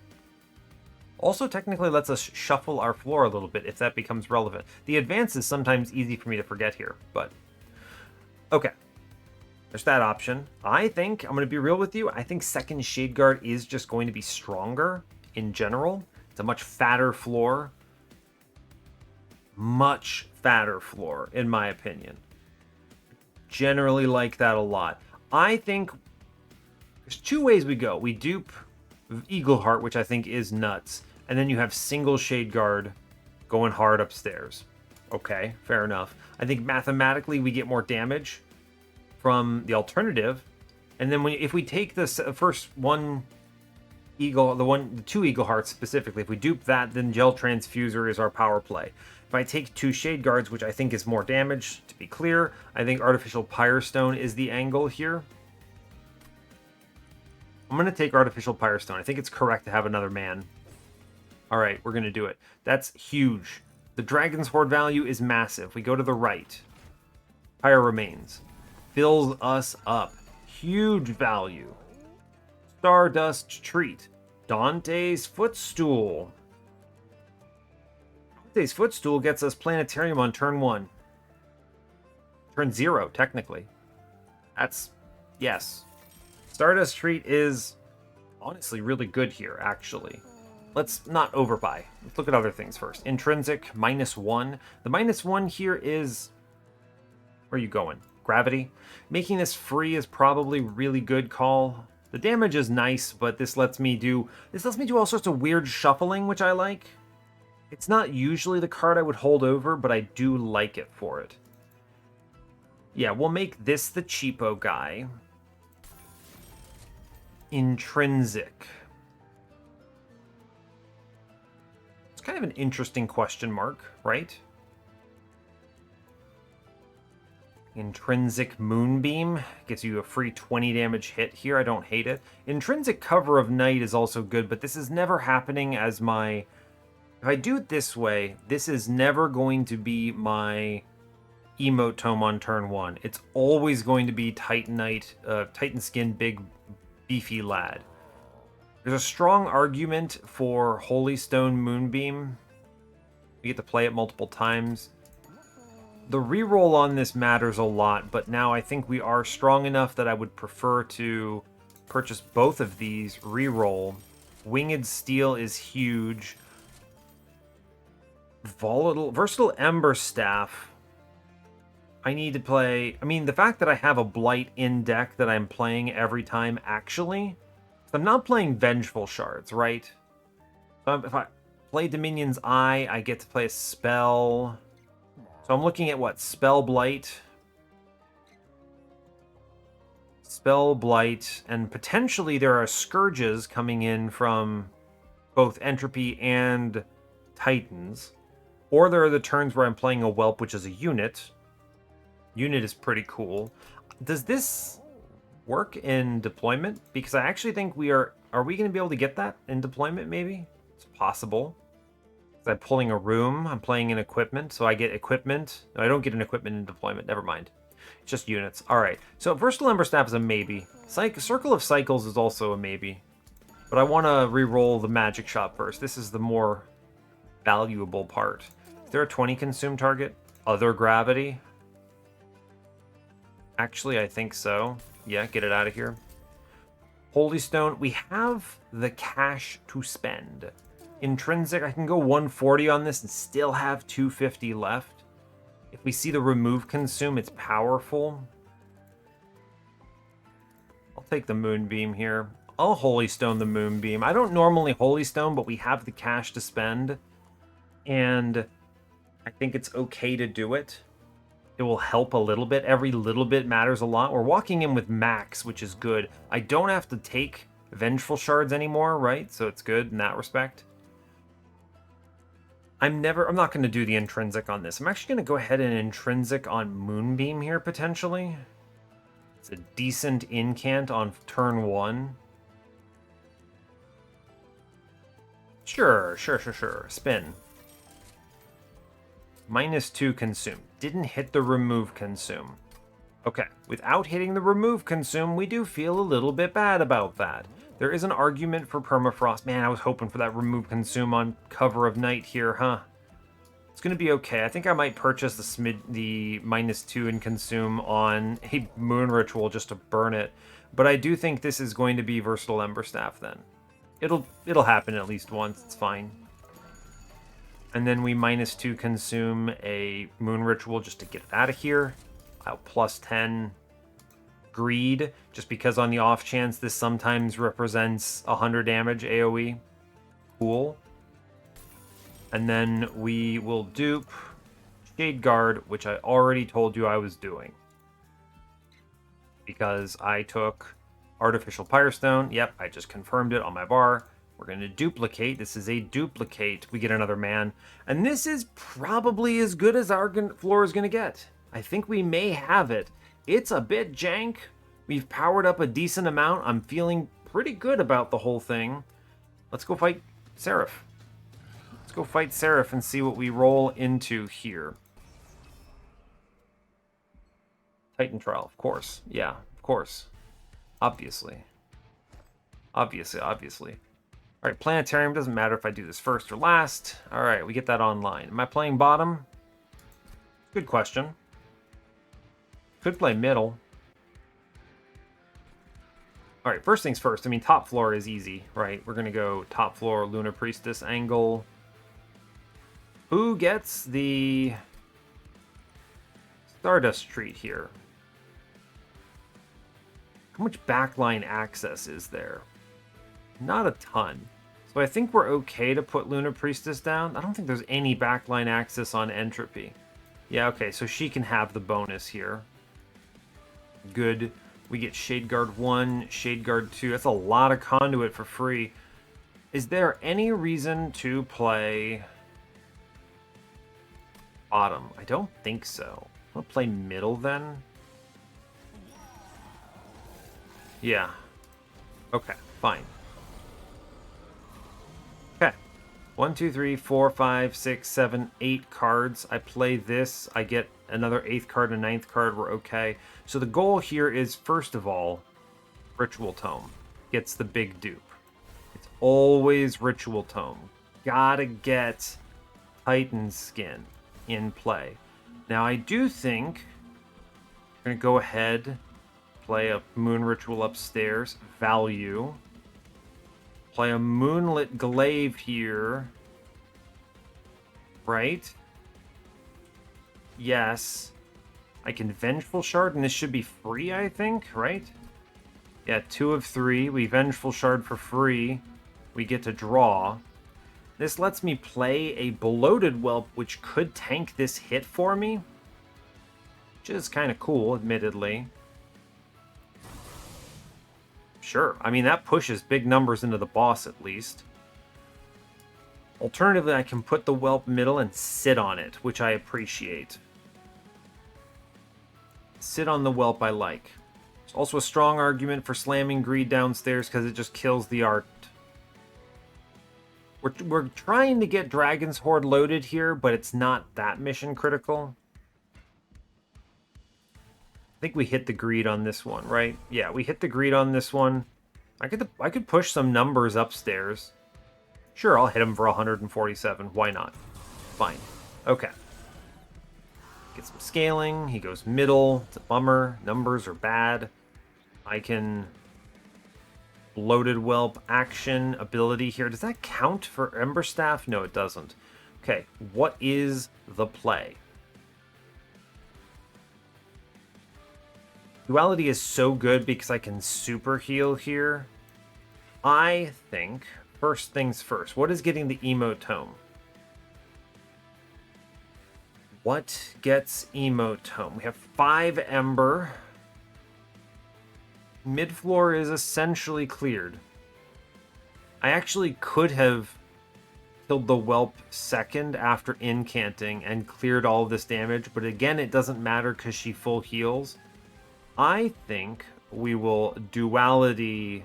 Also, technically lets us shuffle our floor a little bit if that becomes relevant. The advance is sometimes easy for me to forget here, but... okay. There's that option. I think, I'm going to be real with you, I think second Shade Guard is just going to be stronger in general. It's a much fatter floor. Much fatter floor, in my opinion. Generally like that a lot. I think there's 2 ways we go. We dupe Eagle Heart, which I think is nuts, and then you have single Shade Guard going hard upstairs. Okay, fair enough. I think mathematically we get more damage from the alternative, and then if we take the first one Eagle, the 2 Eagle Hearts specifically, if we dupe that, then Gel Transfuser is our power play. If I take 2 Shade Guards, which I think is more damage, to be clear, I think Artificial Pyrestone is the angle here. I'm going to take Artificial Pyrestone. I think it's correct to have another man. Alright, we're going to do it. That's huge. The Dragon's Hoard value is massive. We go to the right. Pyre remains. Fills us up. Huge value. Stardust Treat. Dante's Footstool. Dante's Footstool gets us Planetarium on turn 1. Turn 0, technically. That's... yes. Stardust Treat is honestly really good here, actually. Let's not overbuy. Let's look at other things first. Intrinsic, -1. The -1 here is... where are you going? Gravity. Making this free is probably really good call. The damage is nice, but this lets me do all sorts of weird shuffling, which I like. It's not usually the card I would hold over, but I do like it for it. Yeah, we'll make this the cheapo guy. Intrinsic. It's kind of an interesting question mark, right? Intrinsic Moonbeam gives you a free 20 damage hit here. I don't hate it. Intrinsic Cover of Night is also good, but this is never happening as my... if I do it this way, this is never going to be my emote tome on turn 1. It's always going to be Titanite, Titan Skin, big, beefy lad. There's a strong argument for Holy Stone Moonbeam. We get to play it multiple times. The reroll on this matters a lot, but now I think we are strong enough that I would prefer to purchase both of these, reroll. Winged Steel is huge. Versatile Ember Staff. I need to play... I mean, the fact that I have a Blight in deck that I'm playing every time, actually... I'm not playing Vengeful Shards, right? So if I play Dominion's Eye, I get to play a spell. So I'm looking at what? Spell Blight. Spell Blight. And potentially there are Scourges coming in from both Entropy and Titans. Or there are the turns where I'm playing a Whelp, which is a unit. Unit is pretty cool. Does this work in deployment? Because I actually think we are we going to be able to get that in deployment, maybe? It's possible. I'm pulling a room, I'm playing an equipment, so I get equipment. No, I don't get an equipment in deployment, never mind. It's just units. Alright, so Versatile Ember Staff is a maybe. Circle of Cycles is also a maybe. But I want to re-roll the Magic Shot first. This is the more valuable part. Is there a 20 consume target? Other Gravity? Actually, I think so. Yeah, get it out of here. Holy Stone. We have the cash to spend. Intrinsic, I can go 140 on this and still have 250 left. If we see the remove consume, it's powerful. I'll take the Moonbeam here. I'll Holy Stone the Moonbeam. I don't normally Holy Stone, but we have the cash to spend. And I think it's okay to do it. It will help a little bit. Every little bit matters a lot. We're walking in with max, which is good. I don't have to take Vengeful Shards anymore, right? So it's good in that respect. I'm not going to do the Intrinsic on this. I'm actually going to go ahead and Intrinsic on Moonbeam here, potentially. It's a decent incant on turn 1. Sure. Spin. -2 consume. Didn't hit the remove consume. Okay, without hitting the remove consume, we do feel a little bit bad about that. There is an argument for permafrost. Man, I was hoping for that remove consume on cover of night here, huh? It's gonna be okay. I think I might purchase the -2 in consume on a moon ritual just to burn it. But I do think this is going to be Versatile Ember Staff then. It'll happen at least once, it's fine. And then we -2 consume a moon ritual just to get it out of here. I'll +10 greed, just because on the off chance this sometimes represents 100 damage AoE. Cool. And then we will dupe Shade Guard, which I already told you I was doing. Because I took Artificial Pyrestone. Yep, I just confirmed it on my bar. We're going to duplicate. This is a duplicate. We get another man. And this is probably as good as our floor is going to get. I think we may have it. It's a bit jank. We've powered up a decent amount. I'm feeling pretty good about the whole thing. Let's go fight Seraph. Let's go fight Seraph and see what we roll into here. Titan Trial, of course. Yeah, of course. Obviously. Obviously. All right, Planetarium, doesn't matter if I do this first or last. All right, we get that online. Am I playing bottom? Good question. Could play middle. All right, first things first. I mean, top floor is easy, right? We're going to go top floor, Lunar Priestess angle. Who gets the Stardust Treat here? How much backline access is there? Not a ton. So I think we're okay to put Lunar Priestess down. I don't think there's any backline access on Entropy. Yeah, okay, so she can have the bonus here. Good. We get Shade Guard 1, Shade Guard 2. That's a lot of conduit for free. Is there any reason to play bottom? I don't think so. I'll play middle then. Yeah. Okay, fine. Okay. 1, 2, 3, 4, 5, 6, 7, 8 cards. I play this. I get another 8th card and 9th card. We're okay. So the goal here is, first of all, Ritual Tome gets the big dupe. always Ritual Tome. Gotta get Titan Skin in play. Now, I do think I'm going to go ahead, play a Moon Ritual upstairs, value. Play a Moonlit Glaive here. Right? Yes. I can Vengeful Shard, and this should be free, I think, right? Yeah, 2 of 3. We Vengeful Shard for free. We get to draw. This lets me play a Bloated Whelp, which could tank this hit for me. Which is kind of cool, admittedly. Sure, I mean, that pushes big numbers into the boss, at least. Alternatively, I can put the Whelp middle and sit on it, which I appreciate. Sit on the Whelp I like. There's also a strong argument for slamming Greed downstairs because it just kills the art. We're trying to get Dragon's Horde loaded here, but it's not that mission critical. I think we hit the Greed on this one, right? Yeah, we hit the Greed on this one. I could push some numbers upstairs. Sure, I'll hit him for 147. Why not? Fine. Okay. Get some scaling. He goes middle. It's a bummer. Numbers are bad. I can Bloated Whelp action ability here. Does that count for Ember Staff? No, it doesn't. Okay, what is the play? Duality is so good because I can super heal here. I think, first things first, what is getting the Emote Tome? What gets Emote Tome? We have 5 Ember. Mid-floor is essentially cleared. I actually could have killed the Whelp second after incanting and cleared all of this damage, but again, it doesn't matter because she full heals. I think we will Duality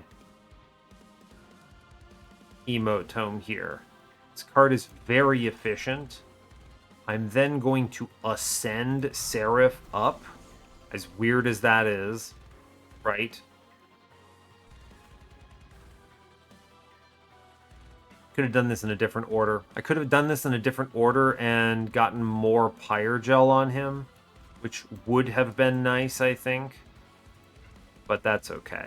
Emote Tome here. This card is very efficient. I'm then going to ascend Seraph up, as weird as that is, right? Could have done this in a different order. I could have done this in a different order and gotten more Pyre Gel on him, which would have been nice, I think. But that's okay.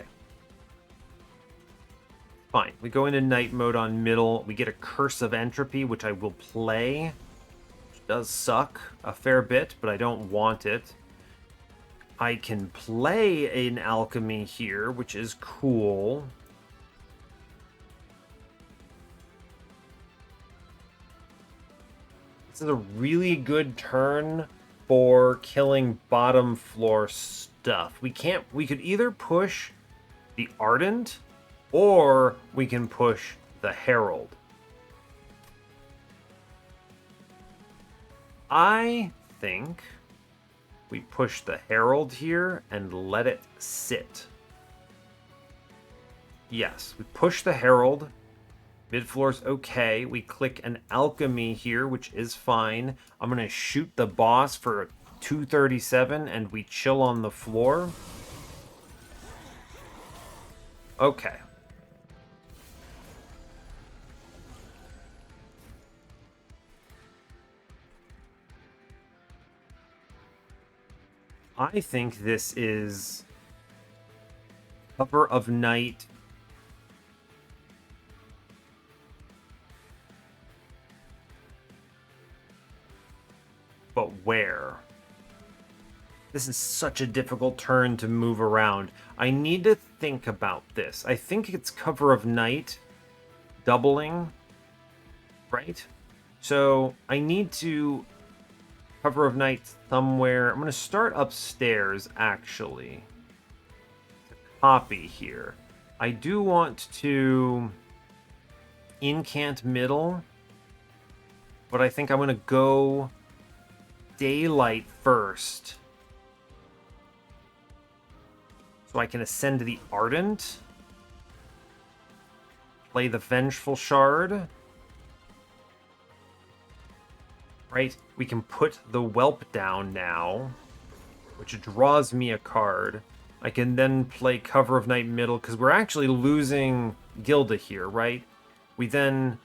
Fine. We go into night mode on middle. We get a Curse of Entropy, which I will play. Which does suck a fair bit, but I don't want it. I can play an Alchemy here, which is cool. This is a really good turn for killing bottom floor stuff. We could either push the Ardent or we can push the Herald. I think we push the Herald here and let it sit. Yes, we push the Herald. Mid-floor's okay. We click an Alchemy here, which is fine. I'm going to shoot the boss for 237, and we chill on the floor. Okay. I think this is Cover of Night. But where? This is such a difficult turn to move around. I need to think about this. I think it's Cover of Night doubling, right? So I need to Cover of Night somewhere. I'm going to start upstairs, actually. Copy here. I do want to incant middle, but I think I'm going to go Daylight first, so I can ascend to the Ardent, play the Vengeful Shard, right? We can put the Whelp down now, which draws me a card. I can then play Cover of Night middle, because we're actually losing Gilda here, right? We then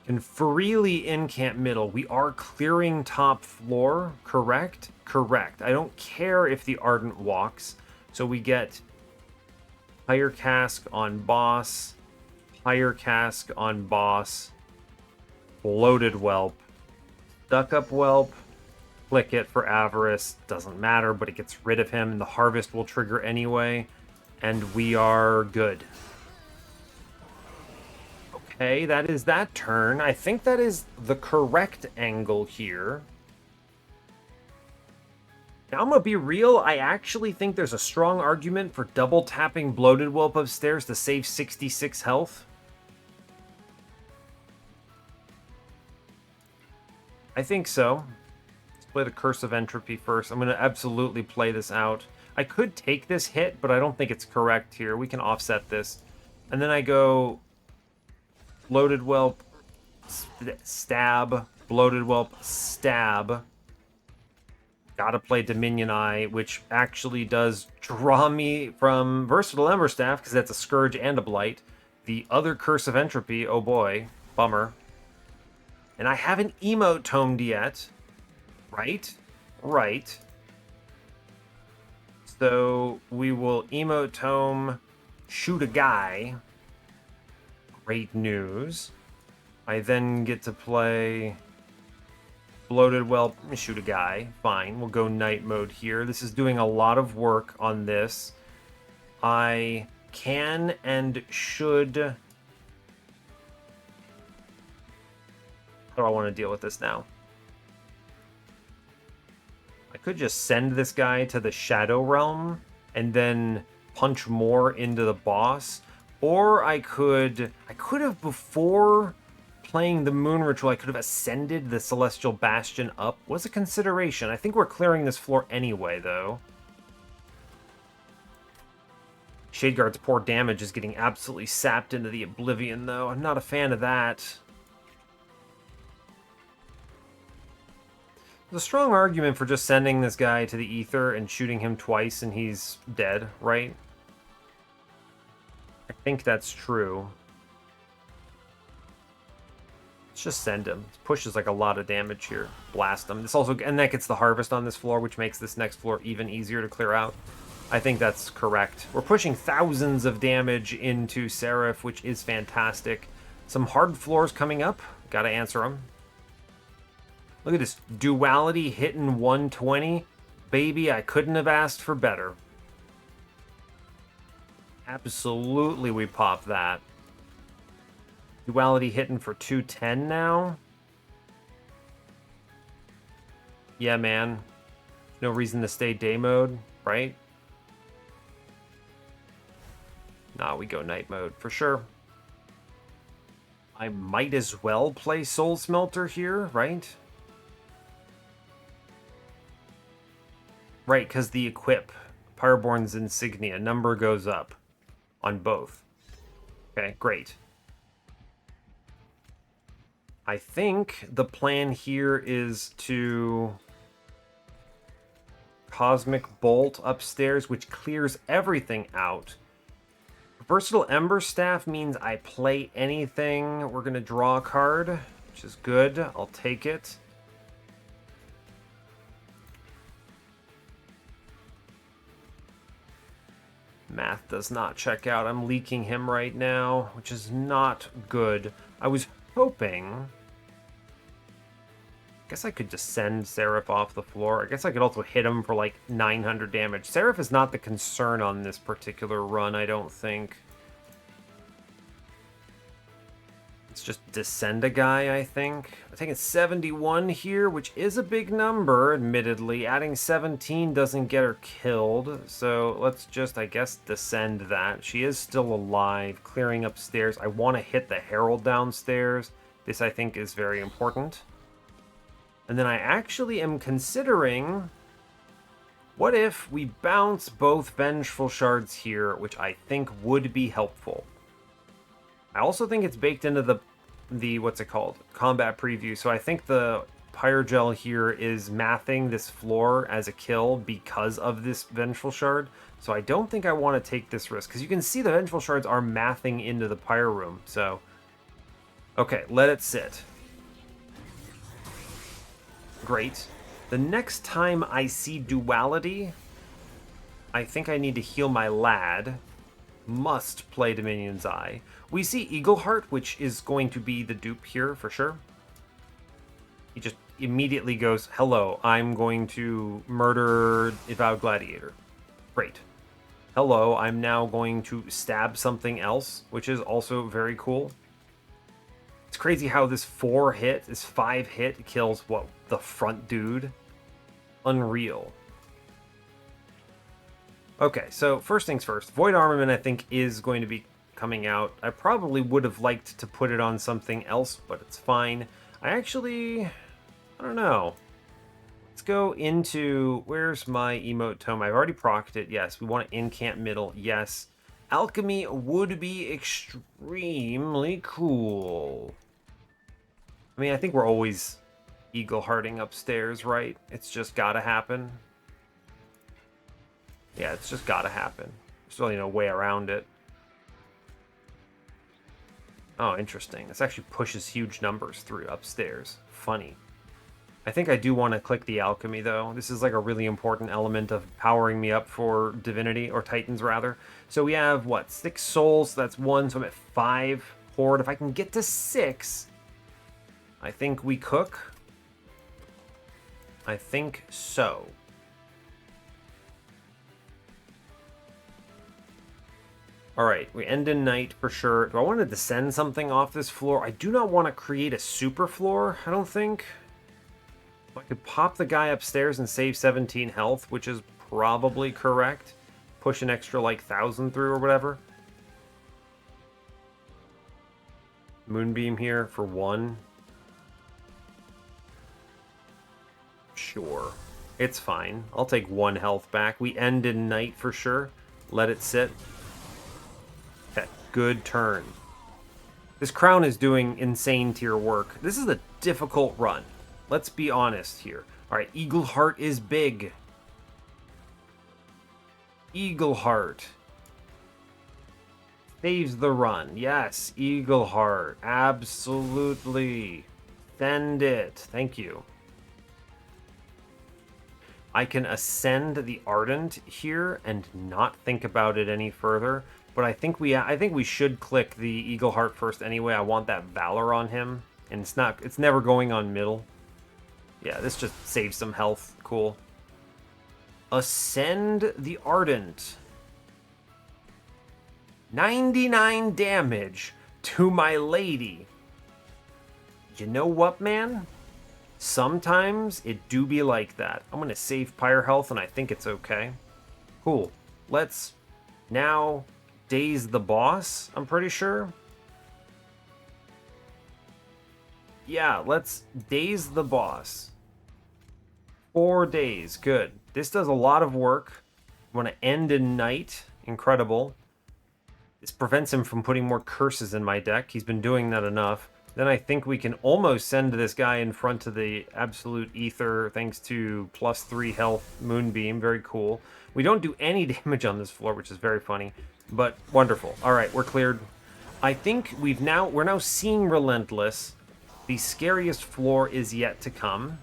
can freely incamp middle. We are clearing top floor, correct? Correct. I don't care if the Ardent walks. So we get Pyre Cask on boss, Pyre Cask on boss, Bloated Whelp, Stuck Up Whelp, click it for Avarice, doesn't matter, but it gets rid of him, and the Harvest will trigger anyway, and we are good. Okay, that is that turn. I think that is the correct angle here. Now, I'm gonna be real, I actually think there's a strong argument for double tapping Bloated Whelp upstairs to save 66 health. I think so. Let's play the Curse of Entropy first. I'm gonna absolutely play this out. I could take this hit, but I don't think it's correct here. We can offset this. And then I go Bloated Whelp, stab, Bloated Whelp, stab. Gotta play Dominion Eye, which actually does draw me from Versatile Emberstaff, because that's a Scourge and a Blight. The other Curse of Entropy, oh boy, bummer. And I haven't emote-tomed yet. Right? Right. So we will emote-tome, shoot a guy. Great news. I then get to play Bloated Whelp, shoot a guy. Fine, we'll go night mode here. This is doing a lot of work on this. I can and should... How do I want to deal with this now? I could just send this guy to the Shadow Realm and then punch more into the boss. Or I could have, before playing the Moon Ritual, I could have ascended the Celestial Bastion up. Was a consideration. I think we're clearing this floor anyway, though. Shadeguard's poor damage is getting absolutely sapped into the Oblivion, though. I'm not a fan of that. There's a strong argument for just sending this guy to the Ether and shooting him twice and he's dead, right? I think that's true. Let's just send him. This pushes like a lot of damage here. Blast him. This also, and that gets the Harvest on this floor, which makes this next floor even easier to clear out. I think that's correct. We're pushing thousands of damage into Seraph, which is fantastic. Some hard floors coming up. Gotta answer them. Look at this. Duality hitting 120. Baby, I couldn't have asked for better. Absolutely, we pop that. Duality hitting for 210 now. Yeah, man. No reason to stay day mode, right? Nah, we go night mode for sure. I might as well play Soul Smelter here, right? Right, because the equip, Pyreborne's Insignia, number goes up on both. Okay, great. I think the plan here is to Cosmic Bolt upstairs, which clears everything out. Versatile Emberstaff means I play anything. We're going to draw a card, which is good. I'll take it. Math does not check out. I'm leaking him right now, which is not good. I was hoping... I guess I could just send Seraph off the floor. I guess I could also hit him for like 900 damage. Seraph is not the concern on this particular run, I don't think. Let's just descend a guy, I think. I'm taking 71 here, which is a big number, admittedly. Adding 17 doesn't get her killed. So let's just, I guess, descend that. She is still alive, clearing upstairs. I want to hit the Herald downstairs. This, I think, is very important. And then I actually am considering, what if we bounce both Vengeful Shards here, which I think would be helpful. I also think it's baked into the what's it called? Combat preview. So I think the Pyrogel here is mathing this floor as a kill because of this Vengeful Shard. So I don't think I want to take this risk, because you can see the Vengeful Shards are mathing into the Pyre room. So, okay, let it sit. Great. The next time I see Duality, I think I need to heal my lad. Must play Dominion's Eye. We see Eagleheart, which is going to be the dupe here for sure. He just immediately goes, hello, I'm going to murder Avowed Gladiator. Great. Hello, I'm now going to stab something else, which is also very cool. It's crazy how this 5 hit kills, what, the front dude? Unreal. Okay, so first things first. Void Armament, I think, is going to be coming out. I probably would have liked to put it on something else, but it's fine. I don't know. Let's go into, where's my emote tome? I've already procced it. Yes, we want to incamp middle. Yes. Alchemy would be extremely cool. I mean, I think we're always Eaglehearting upstairs, right? It's just gotta happen. Yeah, it's just gotta happen. There's really no way around it. Oh, interesting. This actually pushes huge numbers through upstairs. Funny. I think I do want to click the alchemy, though. This is like a really important element of powering me up for divinity, or titans, rather. So we have, what, 6 souls? That's 1, so I'm at 5 horde. If I can get to 6, I think we cook. I think so. Alright, we end in night for sure. Do I want to descend something off this floor? I do not want to create a super floor, I don't think. I could pop the guy upstairs and save 17 health, which is probably correct. Push an extra, like, 1,000 through or whatever. Moonbeam here for 1. Sure. It's fine. I'll take 1 health back. We end in night for sure. Let it sit. Okay, good turn. This crown is doing insane tier work. This is a difficult run. Let's be honest here. Alright, Eagleheart is big. Eagleheart saves the run. Yes, Eagleheart. Absolutely. Send it. Thank you. I can ascend the Ardent here and not think about it any further. But I think we should click the Eagleheart first anyway. I want that Valor on him. And it's never going on middle. Yeah, this just saves some health. Cool. Ascend the Ardent. 99 damage to my lady. You know what, man? Sometimes it do be like that. I'm going to save Pyre health, and I think it's okay. Cool. Let's now daze the boss, I'm pretty sure. Yeah, let's daze the boss. 4 days. Good. This does a lot of work. I want to end in night. Incredible. This prevents him from putting more curses in my deck. He's been doing that enough. Then I think we can almost send this guy in front of the Absolute Ether thanks to +3 health Moonbeam. Very cool. We don't do any damage on this floor, which is very funny, but wonderful. All right, we're cleared. I think we're now seeing Relentless. The scariest floor is yet to come.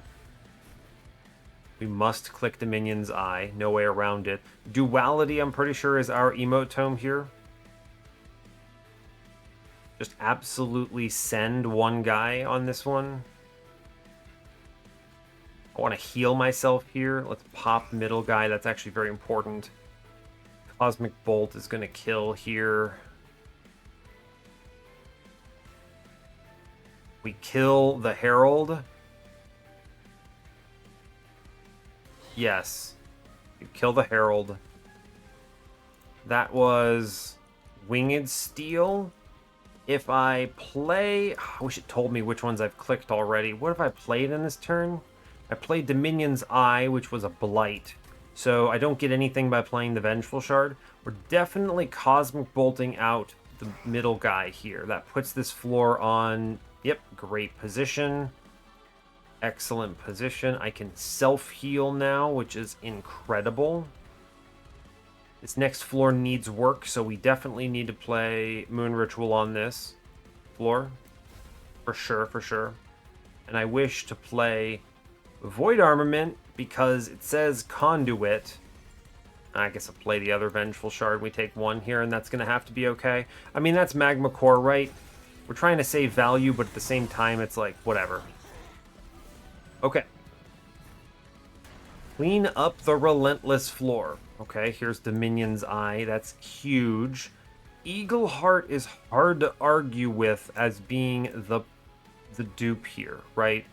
We must click Dominion's Eye. No way around it. Duality, I'm pretty sure, is our emote tome here. Just absolutely send one guy on this one. I want to heal myself here. Let's pop middle guy. That's actually very important. Cosmic Bolt is going to kill here. We kill the Herald. Yes. You kill the Herald. That was Winged Steel. If I play... I wish it told me which ones I've clicked already. What have I played in this turn? I played Dominion's Eye, which was a Blight. So I don't get anything by playing the Vengeful Shard. We're definitely Cosmic Bolting out the middle guy here. That puts this floor on... Yep, great position. Excellent position. I can self-heal now, which is incredible. This next floor needs work, so we definitely need to play Moon Ritual on this floor. For sure, for sure. And I wish to play Void Armament because it says Conduit. I guess I'll play the other Vengeful Shard. We take one here, and that's going to have to be okay. I mean, that's Magma Core, right? We're trying to save value, but at the same time, it's like, whatever. Okay. Clean up the Relentless floor. Okay, here's Dominion's Eye. That's huge. Eagle Heart is hard to argue with as being the dupe here, right?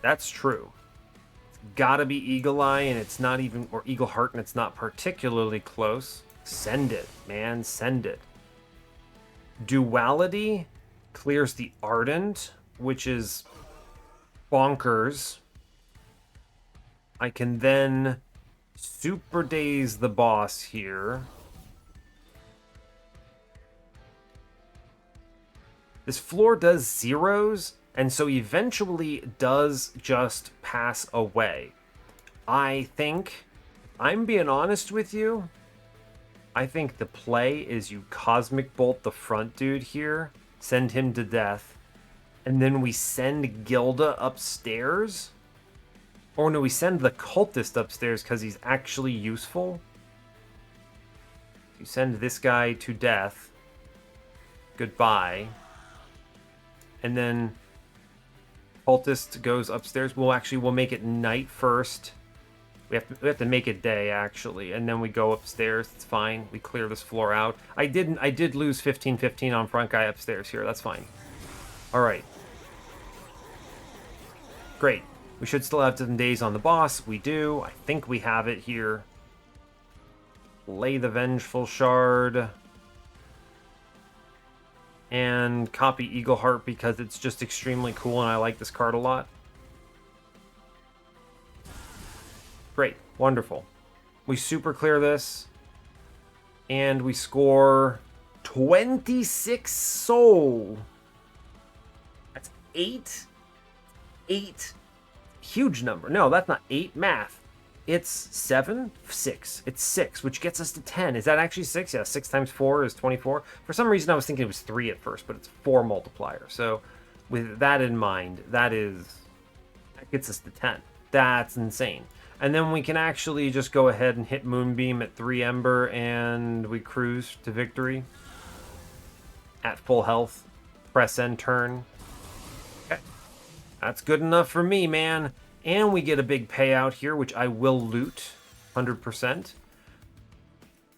That's true. It's gotta be Eagle Eye, and it's not even, or Eagle Heart, and it's not particularly close. Send it, man, send it. Duality clears the Ardent, which is bonkers. I can then Super Daze the boss here. This floor does zeros, and so eventually does just pass away. I think, I'm being honest with you, I think the play is you Cosmic Bolt the front dude here, send him to death, and then we send Gilda upstairs. Or no, we send the cultist upstairs because he's actually useful. You send this guy to death. Goodbye. And then cultist goes upstairs. We'll make it night first. We have to make it day actually, and then we go upstairs. It's fine. We clear this floor out. I did lose 15-15 on front guy upstairs here. That's fine. All right. Great. We should still have 10 days on the boss. We do. I think we have it here. Play the Vengeful Shard. And copy Eagle Heart because it's just extremely cool and I like this card a lot. Great. Wonderful. We super clear this. And we score 26 soul. That's 8. 8. Huge number. No, that's not 8 math. It's 7, 6. It's 6, which gets us to 10. Is that actually 6? Yeah, 6 times 4 is 24. For some reason, I was thinking it was 3 at first, but it's 4 multiplier. So with that in mind, that gets us to 10. That's insane. And then we can actually just go ahead and hit Moonbeam at 3 Ember, and we cruise to victory at full health. Press end turn. Okay. That's good enough for me, man. And we get a big payout here, which I will loot 100%.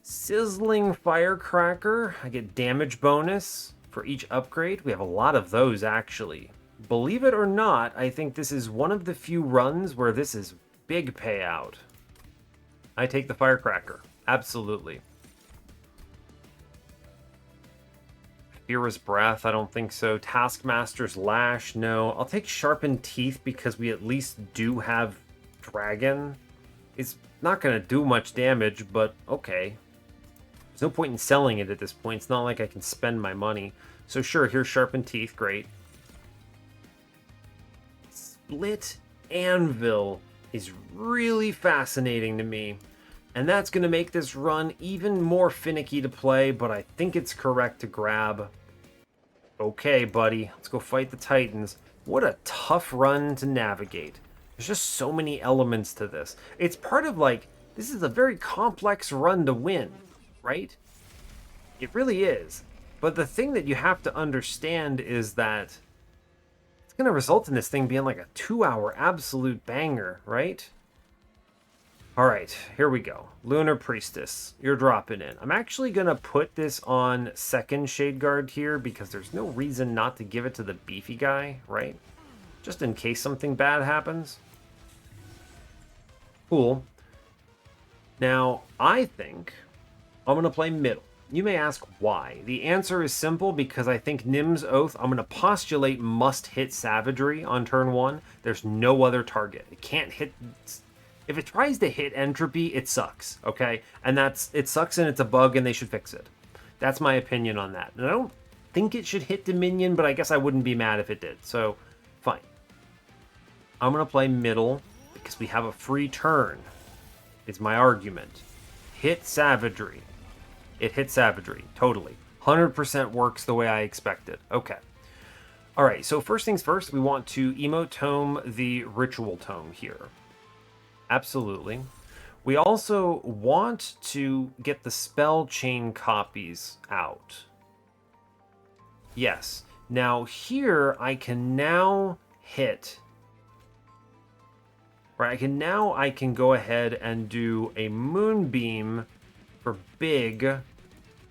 Sizzling Firecracker. I get damage bonus for each upgrade. We have a lot of those, actually. Believe it or not, I think this is one of the few runs where this is big payout. I take the Firecracker. Absolutely. Fira's Breath, I don't think so. Taskmaster's Lash, no. I'll take Sharpened Teeth because we at least do have Dragon. It's not going to do much damage, but okay. There's no point in selling it at this point. It's not like I can spend my money. So sure, here's Sharpened Teeth, great. Split Anvil is really fascinating to me. And that's going to make this run even more finicky to play, but I think it's correct to grab. Okay, buddy, let's go fight the Titans. What a tough run to navigate. There's just so many elements to this. It's part of like, this is a very complex run to win, right? It really is. But the thing that you have to understand is that it's going to result in this thing being like a 2-hour absolute banger, right? All right, here we go. Lunar Priestess, you're dropping in. I'm actually going to put this on second Shade Guard here because there's no reason not to give it to the beefy guy, right? Just in case something bad happens. Cool. Now, I think I'm going to play middle. You may ask why. The answer is simple because I think Nim's Oath, I'm going to postulate must hit Savagery on turn 1. There's no other target. It can't hit... If it tries to hit Entropy, it sucks, okay? And it sucks and it's a bug and they should fix it. That's my opinion on that. And I don't think it should hit Dominion, but I guess I wouldn't be mad if it did. So, fine. I'm going to play middle because we have a free turn, is my argument. Hit Savagery. It hit Savagery, totally. 100% works the way I expected. Okay. All right, so first things first, we want to emote tome the ritual tome here. Absolutely. We also want to get the spell chain copies out. Yes. Now here I can now hit. Right, I can go ahead and do a moonbeam for big,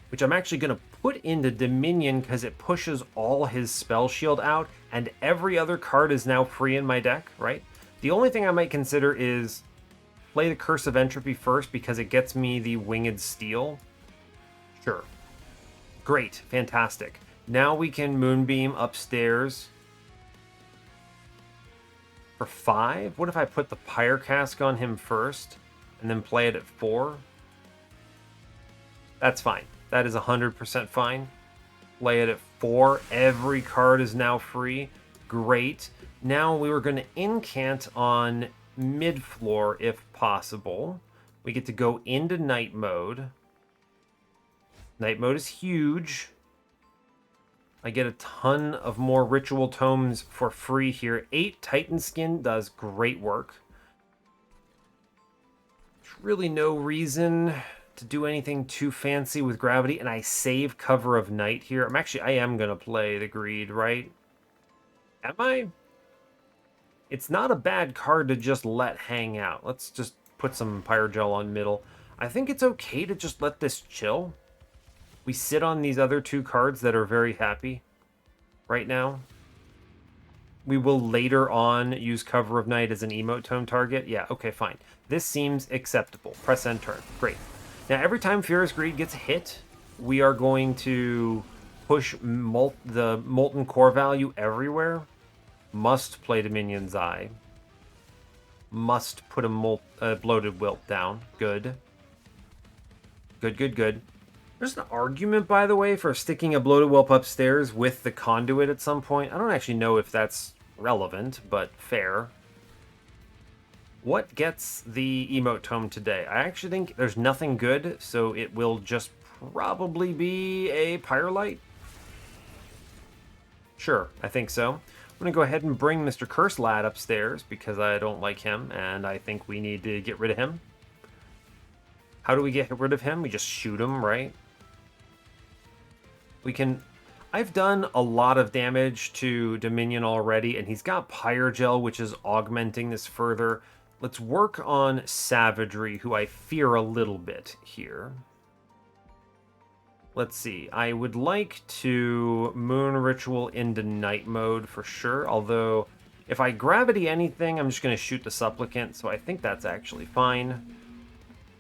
which I'm actually going to put into Dominion because it pushes all his spell shield out, and every other card is now free in my deck, right? The only thing I might consider is play the Curse of Entropy first because it gets me the Winged Steel. Sure. Great. Fantastic. Now we can Moonbeam upstairs for 5. What if I put the Pyre Cask on him first and then play it at 4? That's fine. That is 100% fine. Play it at 4. Every card is now free. Great. Now we were going to incant on mid-floor if possible. We get to go into night mode. Night mode is huge. I get a ton of more ritual tomes for free here. 8 Titan Skin does great work. There's really no reason to do anything too fancy with gravity, and I save Cover of Night here. I am going to play the Greed, right? Am I? It's not a bad card to just let hang out. Let's just put some Pyrogel on middle. I think it's okay to just let this chill. We sit on these other 2 cards that are very happy right now. We will later on use Cover of Night as an emote tome target. Yeah, okay, fine. This seems acceptable. Press end turn. Great. Now, every time Furious Greed gets hit, we are going to push the Molten Core value everywhere. Must play Dominion's Eye. Must put a Bloated Wilt down. Good. Good. There's an argument, by the way, for sticking a Bloated Whelp upstairs with the Conduit at some point. I don't actually know if that's relevant, but fair. What gets the emote tome today? I actually think there's nothing good, so it will just probably be a Pyrelite. Sure, I think so. I'm going to go ahead and bring Mr. Curse Lad upstairs because I don't like him, and I think we need to get rid of him. How do we get rid of him? We just shoot him, right? We can... I've done a lot of damage to Dominion already, and he's got Pyrogel, which is augmenting this further. Let's work on Savagery, who I fear a little bit here. Let's see. I would like to Moon Ritual into Night Mode for sure, although if I Gravity anything, I'm just going to shoot the Supplicant, so I think that's actually fine.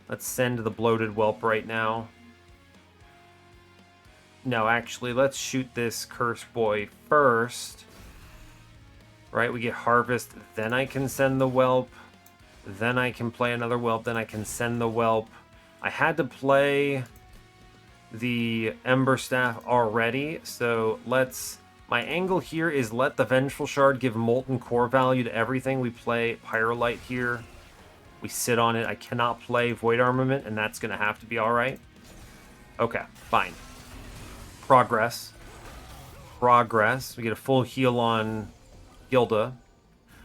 Let's send the Bloated Whelp right now. No, actually, let's shoot this Curse Boy first. Right, we get Harvest, then I can send the Whelp. Then I can play another Whelp, then I can send the Whelp. I had to play the Ember Staff already, so let's... My angle here is let the Vengeful Shard give Molten Core value to everything. We play Pyrolite here. We sit on it. I cannot play Void Armament, and that's going to have to be alright. Okay, fine. Progress. We get a full heal on Gilda.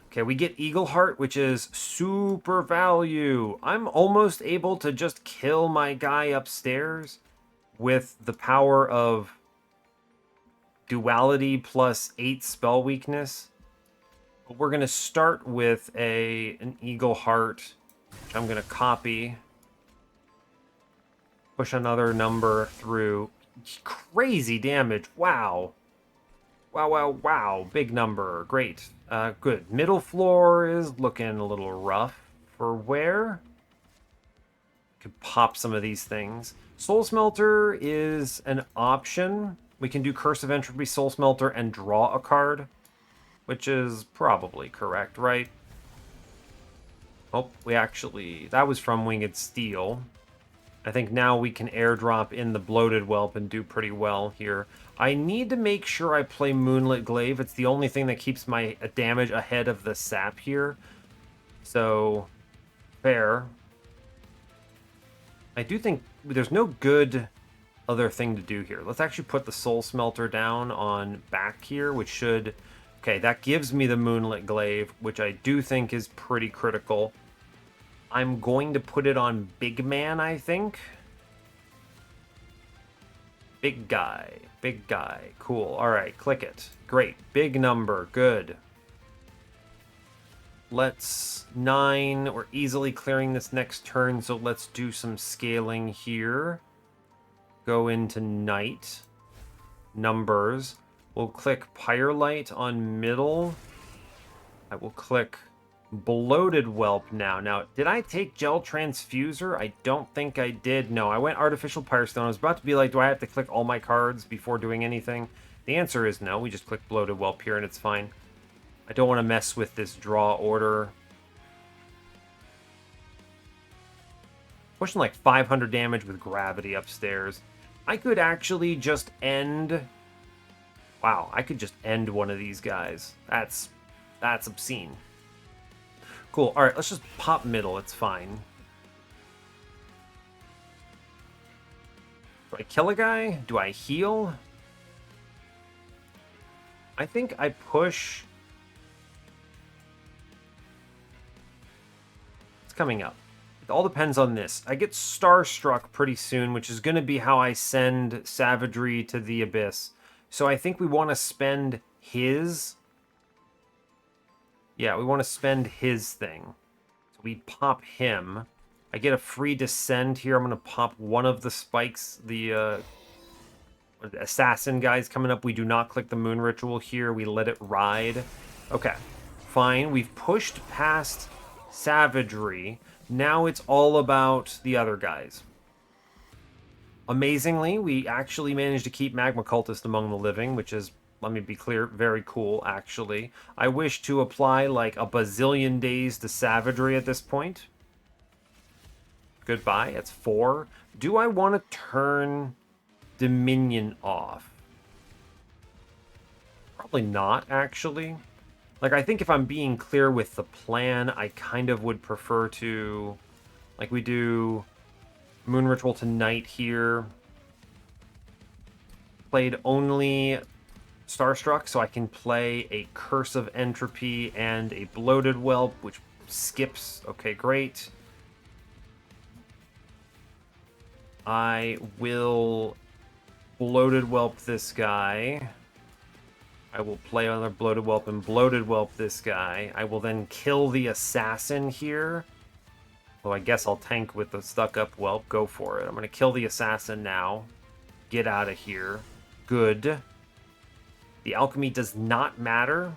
Okay, we get Eagle Heart, which is super value. I'm almost able to just kill my guy upstairs with the power of Duality plus 8 spell weakness. But we're going to start with an Eagle Heart, which I'm going to copy. Push another number through. Crazy damage. Wow. Wow. Big number. Great. Good. Middle floor is looking a little rough. For where? Could pop some of these things. Soul Smelter is an option. We can do Curse of Entropy, Soul Smelter, and draw a card, which is probably correct, right? Oh, that was from Winged Steel. I think now we can airdrop in the Bloated Whelp and do pretty well here. I need to make sure I play Moonlit Glaive. It's the only thing that keeps my damage ahead of the sap here. So, fair. I do think there's no good other thing to do here. Let's actually put the Soul Smelter down on back here, which should... Okay, that gives me the Moonlit Glaive, which I do think is pretty critical. I'm going to put it on Big Man, I think. Big guy. Big guy. Cool. All right, click it. Great. Big number. Good. Let's 9. We're easily clearing this next turn, so let's do some scaling here. Go into night. Numbers. We'll click Firelight on middle. I will click Bloated Whelp now. Now, did I take Gel Transfuser? I don't think I did. No, I went Artificial Pyrestone. I was about to be like, do I have to click all my cards before doing anything? The answer is no. We just click Bloated Whelp here and it's fine. I don't want to mess with this draw order. Pushing like 500 damage with Gravity upstairs. I could actually just end... Wow, I could just end one of these guys. That's obscene. Cool. All right, let's just pop middle. It's fine. Do I kill a guy? Do I heal? I think I push... It's coming up. It all depends on this. I get Starstruck pretty soon, which is going to be how I send Savagery to the Abyss. So I think we want to spend his... Yeah, we want to spend his thing. So we pop him. I get a free descend here. I'm going to pop one of the spikes. The assassin guys coming up. We do not click the moon ritual here. We let it ride. Okay, fine. We've pushed past savagery. Now it's all about the other guys. Amazingly, we actually managed to keep Magma Cultist among the living, which is, let me be clear, very cool, actually. I wish to apply like a bazillion days to savagery at this point. Goodbye, it's 4. Do I want to turn Dominion off? Probably not, actually. Like, I think if I'm being clear with the plan, I kind of would prefer to... Like, we do Moon Ritual tonight here. Played only Starstruck, so I can play a Curse of Entropy and a Bloated Whelp, which skips. Okay, great. I will Bloated Whelp this guy. I will play another Bloated Whelp and Bloated Whelp this guy. I will then kill the assassin here. Well, I guess I'll tank with the stuck-up Whelp. Go for it. I'm going to kill the assassin now. Get out of here. Good. The alchemy does not matter.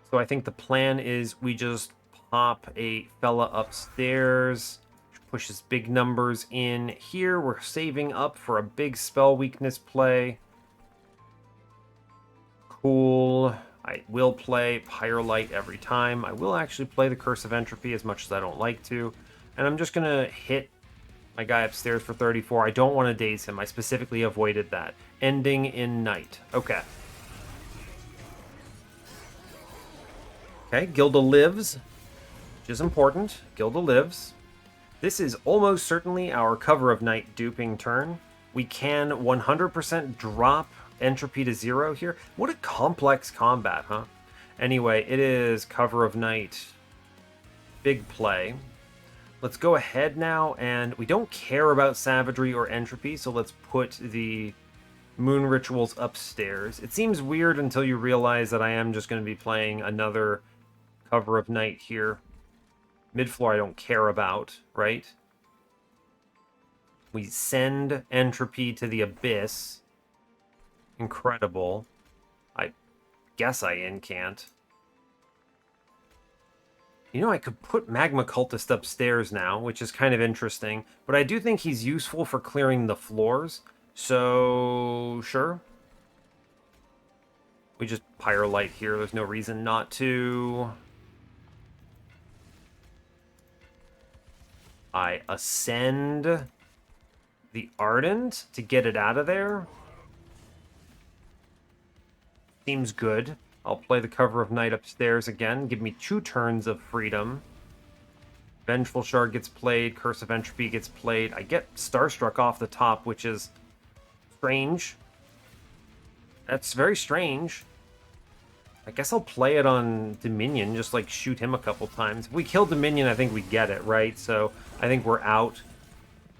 So I think the plan is we just pop a fella upstairs. Pushes big numbers in here. We're saving up for a big spell weakness play. Cool. I will play Pyrelight every time. I will actually play the Curse of Entropy as much as I don't like to. And I'm just going to hit my guy upstairs for 34. I don't want to daze him. I specifically avoided that. Ending in night. Okay. Okay, Gilda lives, which is important. Gilda lives. This is almost certainly our Cover of Night duping turn. We can 100% drop entropy to 0 here. What a complex combat, huh? Anyway, it is Cover of Night. Big play. Let's go ahead now, and we don't care about savagery or entropy, so let's put the moon rituals upstairs. It seems weird until you realize that I am just going to be playing another Cover of Night here. Mid-floor I don't care about, right? We send entropy to the abyss. Incredible. I guess I incant. You know, I could put Magma Cultist upstairs now, which is kind of interesting. But I do think he's useful for clearing the floors. So, sure. We just Pyrelight here. There's no reason not to. I ascend the Ardent to get it out of there. Seems good. I'll play the Cover of Night upstairs again. Give me 2 turns of freedom. Vengeful Shard gets played. Curse of Entropy gets played. I get Starstruck off the top, which is strange. That's very strange. I guess I'll play it on Dominion, just like shoot him a couple times. If we kill Dominion, I think we get it, right? So I think we're out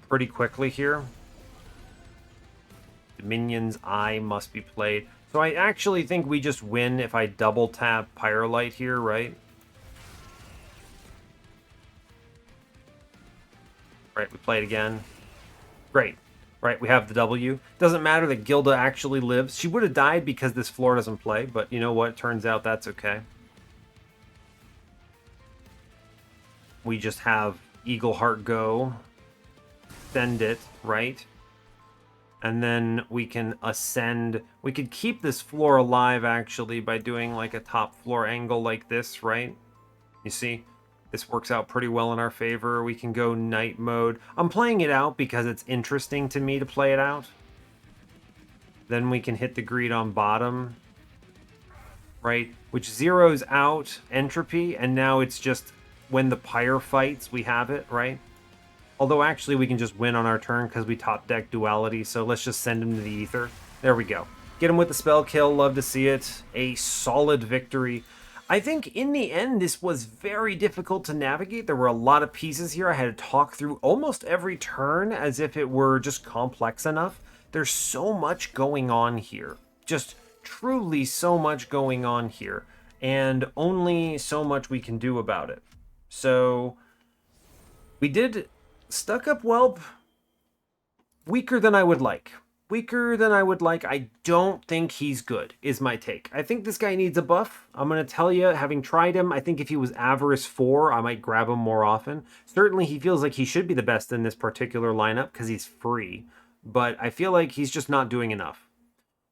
pretty quickly here. Dominion's Eye must be played. So I actually think we just win if I double tap Pyrelight here, right? Right, we play it again. Great. Right, we have the W. Doesn't matter that Gilda actually lives. She would have died because this floor doesn't play, but you know what? Turns out that's okay. We just have Eagle Heart go. Send it, right? And then we can ascend. We could keep this floor alive, actually, by doing like a top floor angle like this, right? You see? This works out pretty well in our favor. We can go night mode. I'm playing it out because it's interesting to me to play it out. Then we can hit the greed on bottom, right? Which zeroes out entropy, and now it's just when the Pyre fights, we have it, right? Although actually we can just win on our turn because we top deck duality, so let's just send him to the ether. There we go. Get him with the spell kill, love to see it. A solid victory. I think in the end, this was very difficult to navigate. There were a lot of pieces here. I had to talk through almost every turn as if it were just complex enough. There's so much going on here. Just truly so much going on here. And only so much we can do about it. So we did Stuck Up Whelp weaker than I would like. Weaker than I would like. I don't think he's good, is my take. I think this guy needs a buff. I'm going to tell you, having tried him, I think if he was Avarice 4, I might grab him more often. Certainly, he feels like he should be the best in this particular lineup because he's free. But I feel like he's just not doing enough.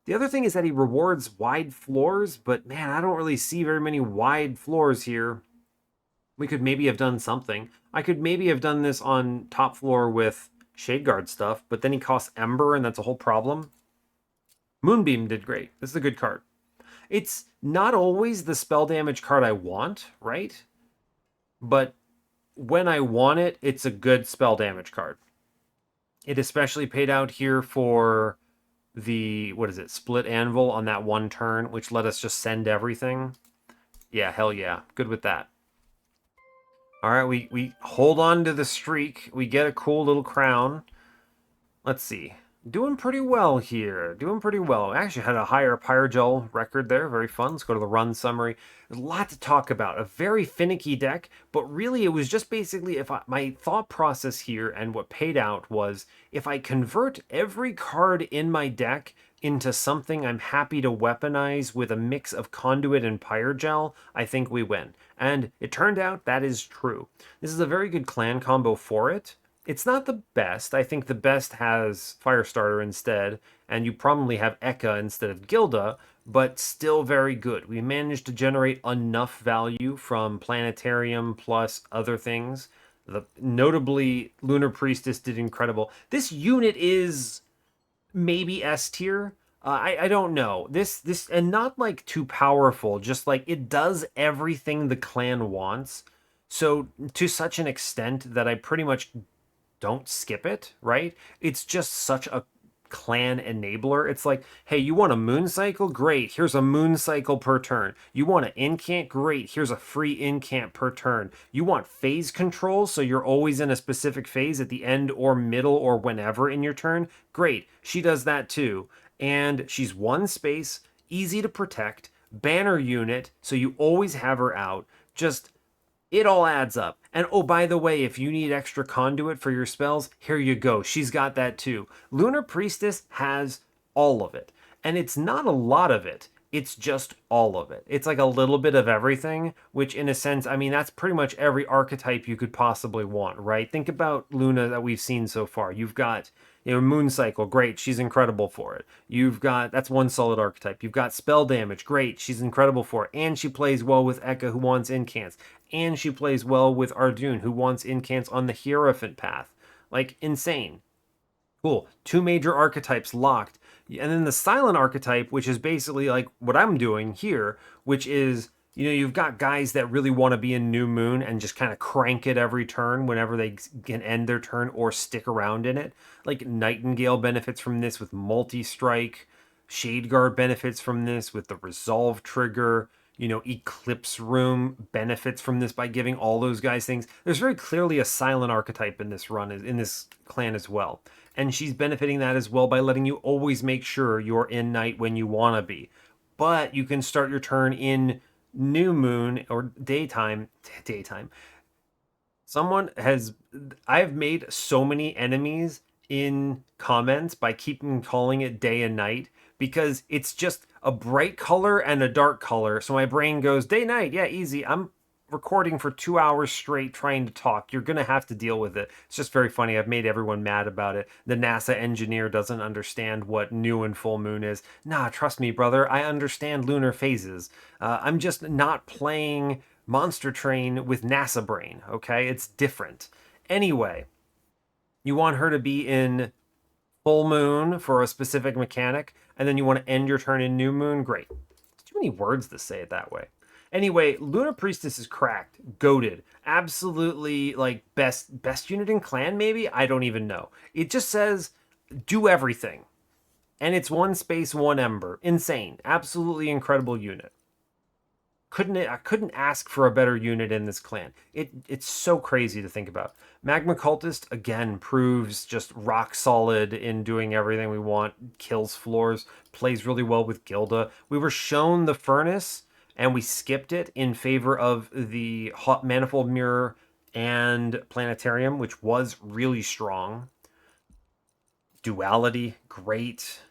The other thing is that he rewards wide floors, but man, I don't really see very many wide floors here. We could maybe have done something. I could maybe have done this on top floor with Shadeguard stuff, but then he costs Ember, and that's a whole problem. Moonbeam did great. This is a good card. It's not always the spell damage card I want, right? But when I want it, it's a good spell damage card. It especially paid out here for the, what is it, Split Anvil on that one turn, which let us just send everything. Yeah, hell yeah. Good with that. All right, we hold on to the streak. We get a cool little crown. Let's see. Doing pretty well here. Doing pretty well. I actually had a higher Pyrogel record there. Very fun. Let's go to the run summary. There's a lot to talk about. A very finicky deck, but really it was just basically my thought process here and what paid out was if I convert every card in my deck into something I'm happy to weaponize with a mix of Conduit and Pyrogel, I think we win. And it turned out that is true. This is a very good clan combo for it. It's not the best. I think the best has Firestarter instead, and you probably have Eka instead of Gilda, but still very good. We managed to generate enough value from Planetarium plus other things. Notably, Lunar Priestess did incredible. This unit is maybe S tier. I don't know. This and not like too powerful, just like it does everything the clan wants. So to such an extent that I pretty much don't skip it, right? It's just such a clan enabler. It's like, hey, you want a moon cycle? Great. Here's a moon cycle per turn. You want an incant? Great. Here's a free incant per turn. You want phase control, so you're always in a specific phase at the end or middle or whenever in your turn? Great. She does that too. And she's one space, easy to protect, banner unit, so you always have her out. Just, it all adds up. And oh, by the way, if you need extra conduit for your spells, here you go. She's got that too. Lunar Priestess has all of it. And it's not a lot of it. It's just all of it. It's like a little bit of everything, which in a sense, I mean, that's pretty much every archetype you could possibly want, right? Think about Luna that we've seen so far. You You know, Moon Cycle, great. She's incredible for it. You've got, that's one solid archetype. You've got Spell Damage, great. She's incredible for it. And she plays well with Ekka, who wants incants. And she plays well with Ardun, who wants incants on the Hierophant path. Like, insane. Cool. Two major archetypes locked. And then the silent archetype, which is basically like what I'm doing here, which is, you know, you've got guys that really want to be in New Moon and just kind of crank it every turn whenever they can end their turn or stick around in it. Like Nightingale benefits from this with multi-strike. Shadeguard benefits from this with the Resolve trigger. You know, Eclipse Room benefits from this by giving all those guys things. There's very clearly a silent archetype in this run, in this clan as well. And she's benefiting that as well by letting you always make sure you're in night when you want to be. But you can start your turn in New Moon or daytime. I've made so many enemies in comments by keeping calling it day and night because it's just a bright color and a dark color. So my brain goes, day, night, yeah, easy. I'm recording for 2 hours straight trying to talk. You're going to have to deal with it. It's just very funny. I've made everyone mad about it. The NASA engineer doesn't understand what new and full moon is. Nah, trust me, brother. I understand lunar phases. I'm just not playing Monster Train with NASA brain, okay? It's different. Anyway, you want her to be in full moon for a specific mechanic, and then you want to end your turn in new moon? Great. It's too many words to say it that way. Anyway, Lunar Priestess is cracked, goated, absolutely like best unit in clan maybe? I don't even know. It just says do everything. And it's one space, one ember. Insane. Absolutely incredible unit. I couldn't ask for a better unit in this clan. It's so crazy to think about. Magma Cultist, again, proves just rock solid in doing everything we want. Kills floors, plays really well with Gilda. We were shown the Furnace, and we skipped it in favor of the Hot Manifold Mirror and Planetarium, which was really strong. Duality, great.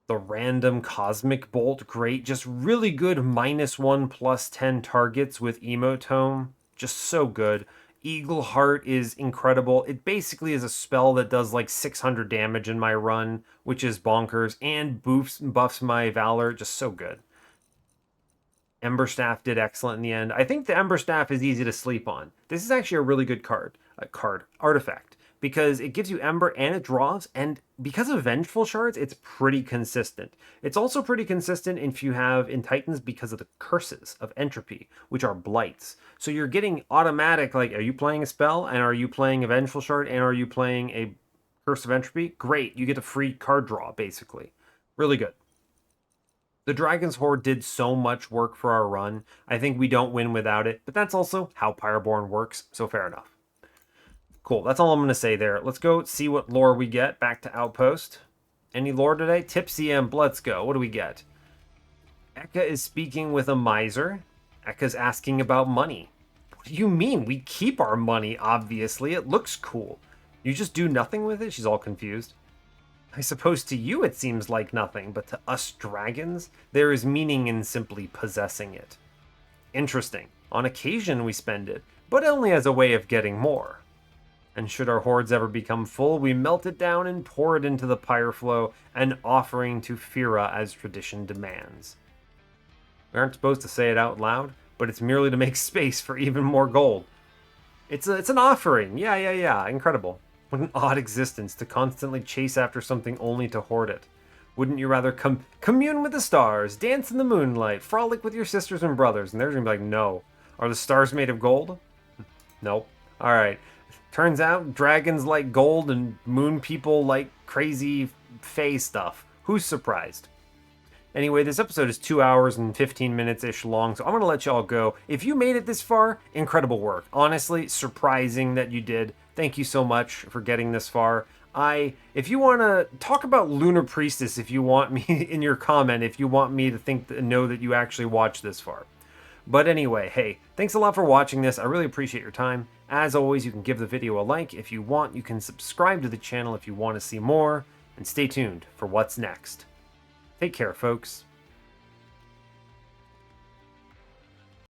The random Cosmic Bolt, great. Just really good -1/+10 targets with Emotome. Just so good. Eagle Heart is incredible. It basically is a spell that does like 600 damage in my run, which is bonkers, and buffs my Valor. Just so good. Ember Staff did excellent in the end. I think the Ember Staff is easy to sleep on. This is actually a really good artifact, because it gives you Ember and it draws, and because of Vengeful Shards, it's pretty consistent. It's also pretty consistent if you have in Titans because of the curses of Entropy, which are blights. So you're getting automatic, like, are you playing a spell, and are you playing a Vengeful Shard, and are you playing a Curse of Entropy? Great, you get a free card draw, basically. Really good. The Dragon's Horde did so much work for our run. I think we don't win without it, but that's also how Pyreborne works, so fair enough. Cool, that's all I'm going to say there. Let's go see what lore we get. Back to Outpost. Any lore today? Tipsy Imp, let's go. What do we get? Ekka is speaking with a miser. Ekka's asking about money. What do you mean? We keep our money, obviously. It looks cool. You just do nothing with it? She's all confused. I suppose to you it seems like nothing, but to us dragons, there is meaning in simply possessing it. Interesting. On occasion we spend it, but only as a way of getting more. And should our hoards ever become full, we melt it down and pour it into the pyre flow, an offering to Fira as tradition demands. We aren't supposed to say it out loud, but it's merely to make space for even more gold. It's an offering. Yeah. Incredible. What an odd existence to constantly chase after something only to hoard it. Wouldn't you rather commune with the stars, dance in the moonlight, frolic with your sisters and brothers? And they're gonna be like, no. Are the stars made of gold? Nope. Alright. Turns out dragons like gold and moon people like crazy fae stuff. Who's surprised? Anyway, this episode is 2 hours and 15 minutes-ish long, so I'm going to let y'all go. If you made it this far, incredible work. Honestly, surprising that you did. Thank you so much for getting this far. If you want to talk about Lunar Priestess, if you want me in your comment, if you want me to know that you actually watched this far. But anyway, hey, thanks a lot for watching this. I really appreciate your time. As always, you can give the video a like if you want. You can subscribe to the channel if you want to see more. And stay tuned for what's next. Take care, folks.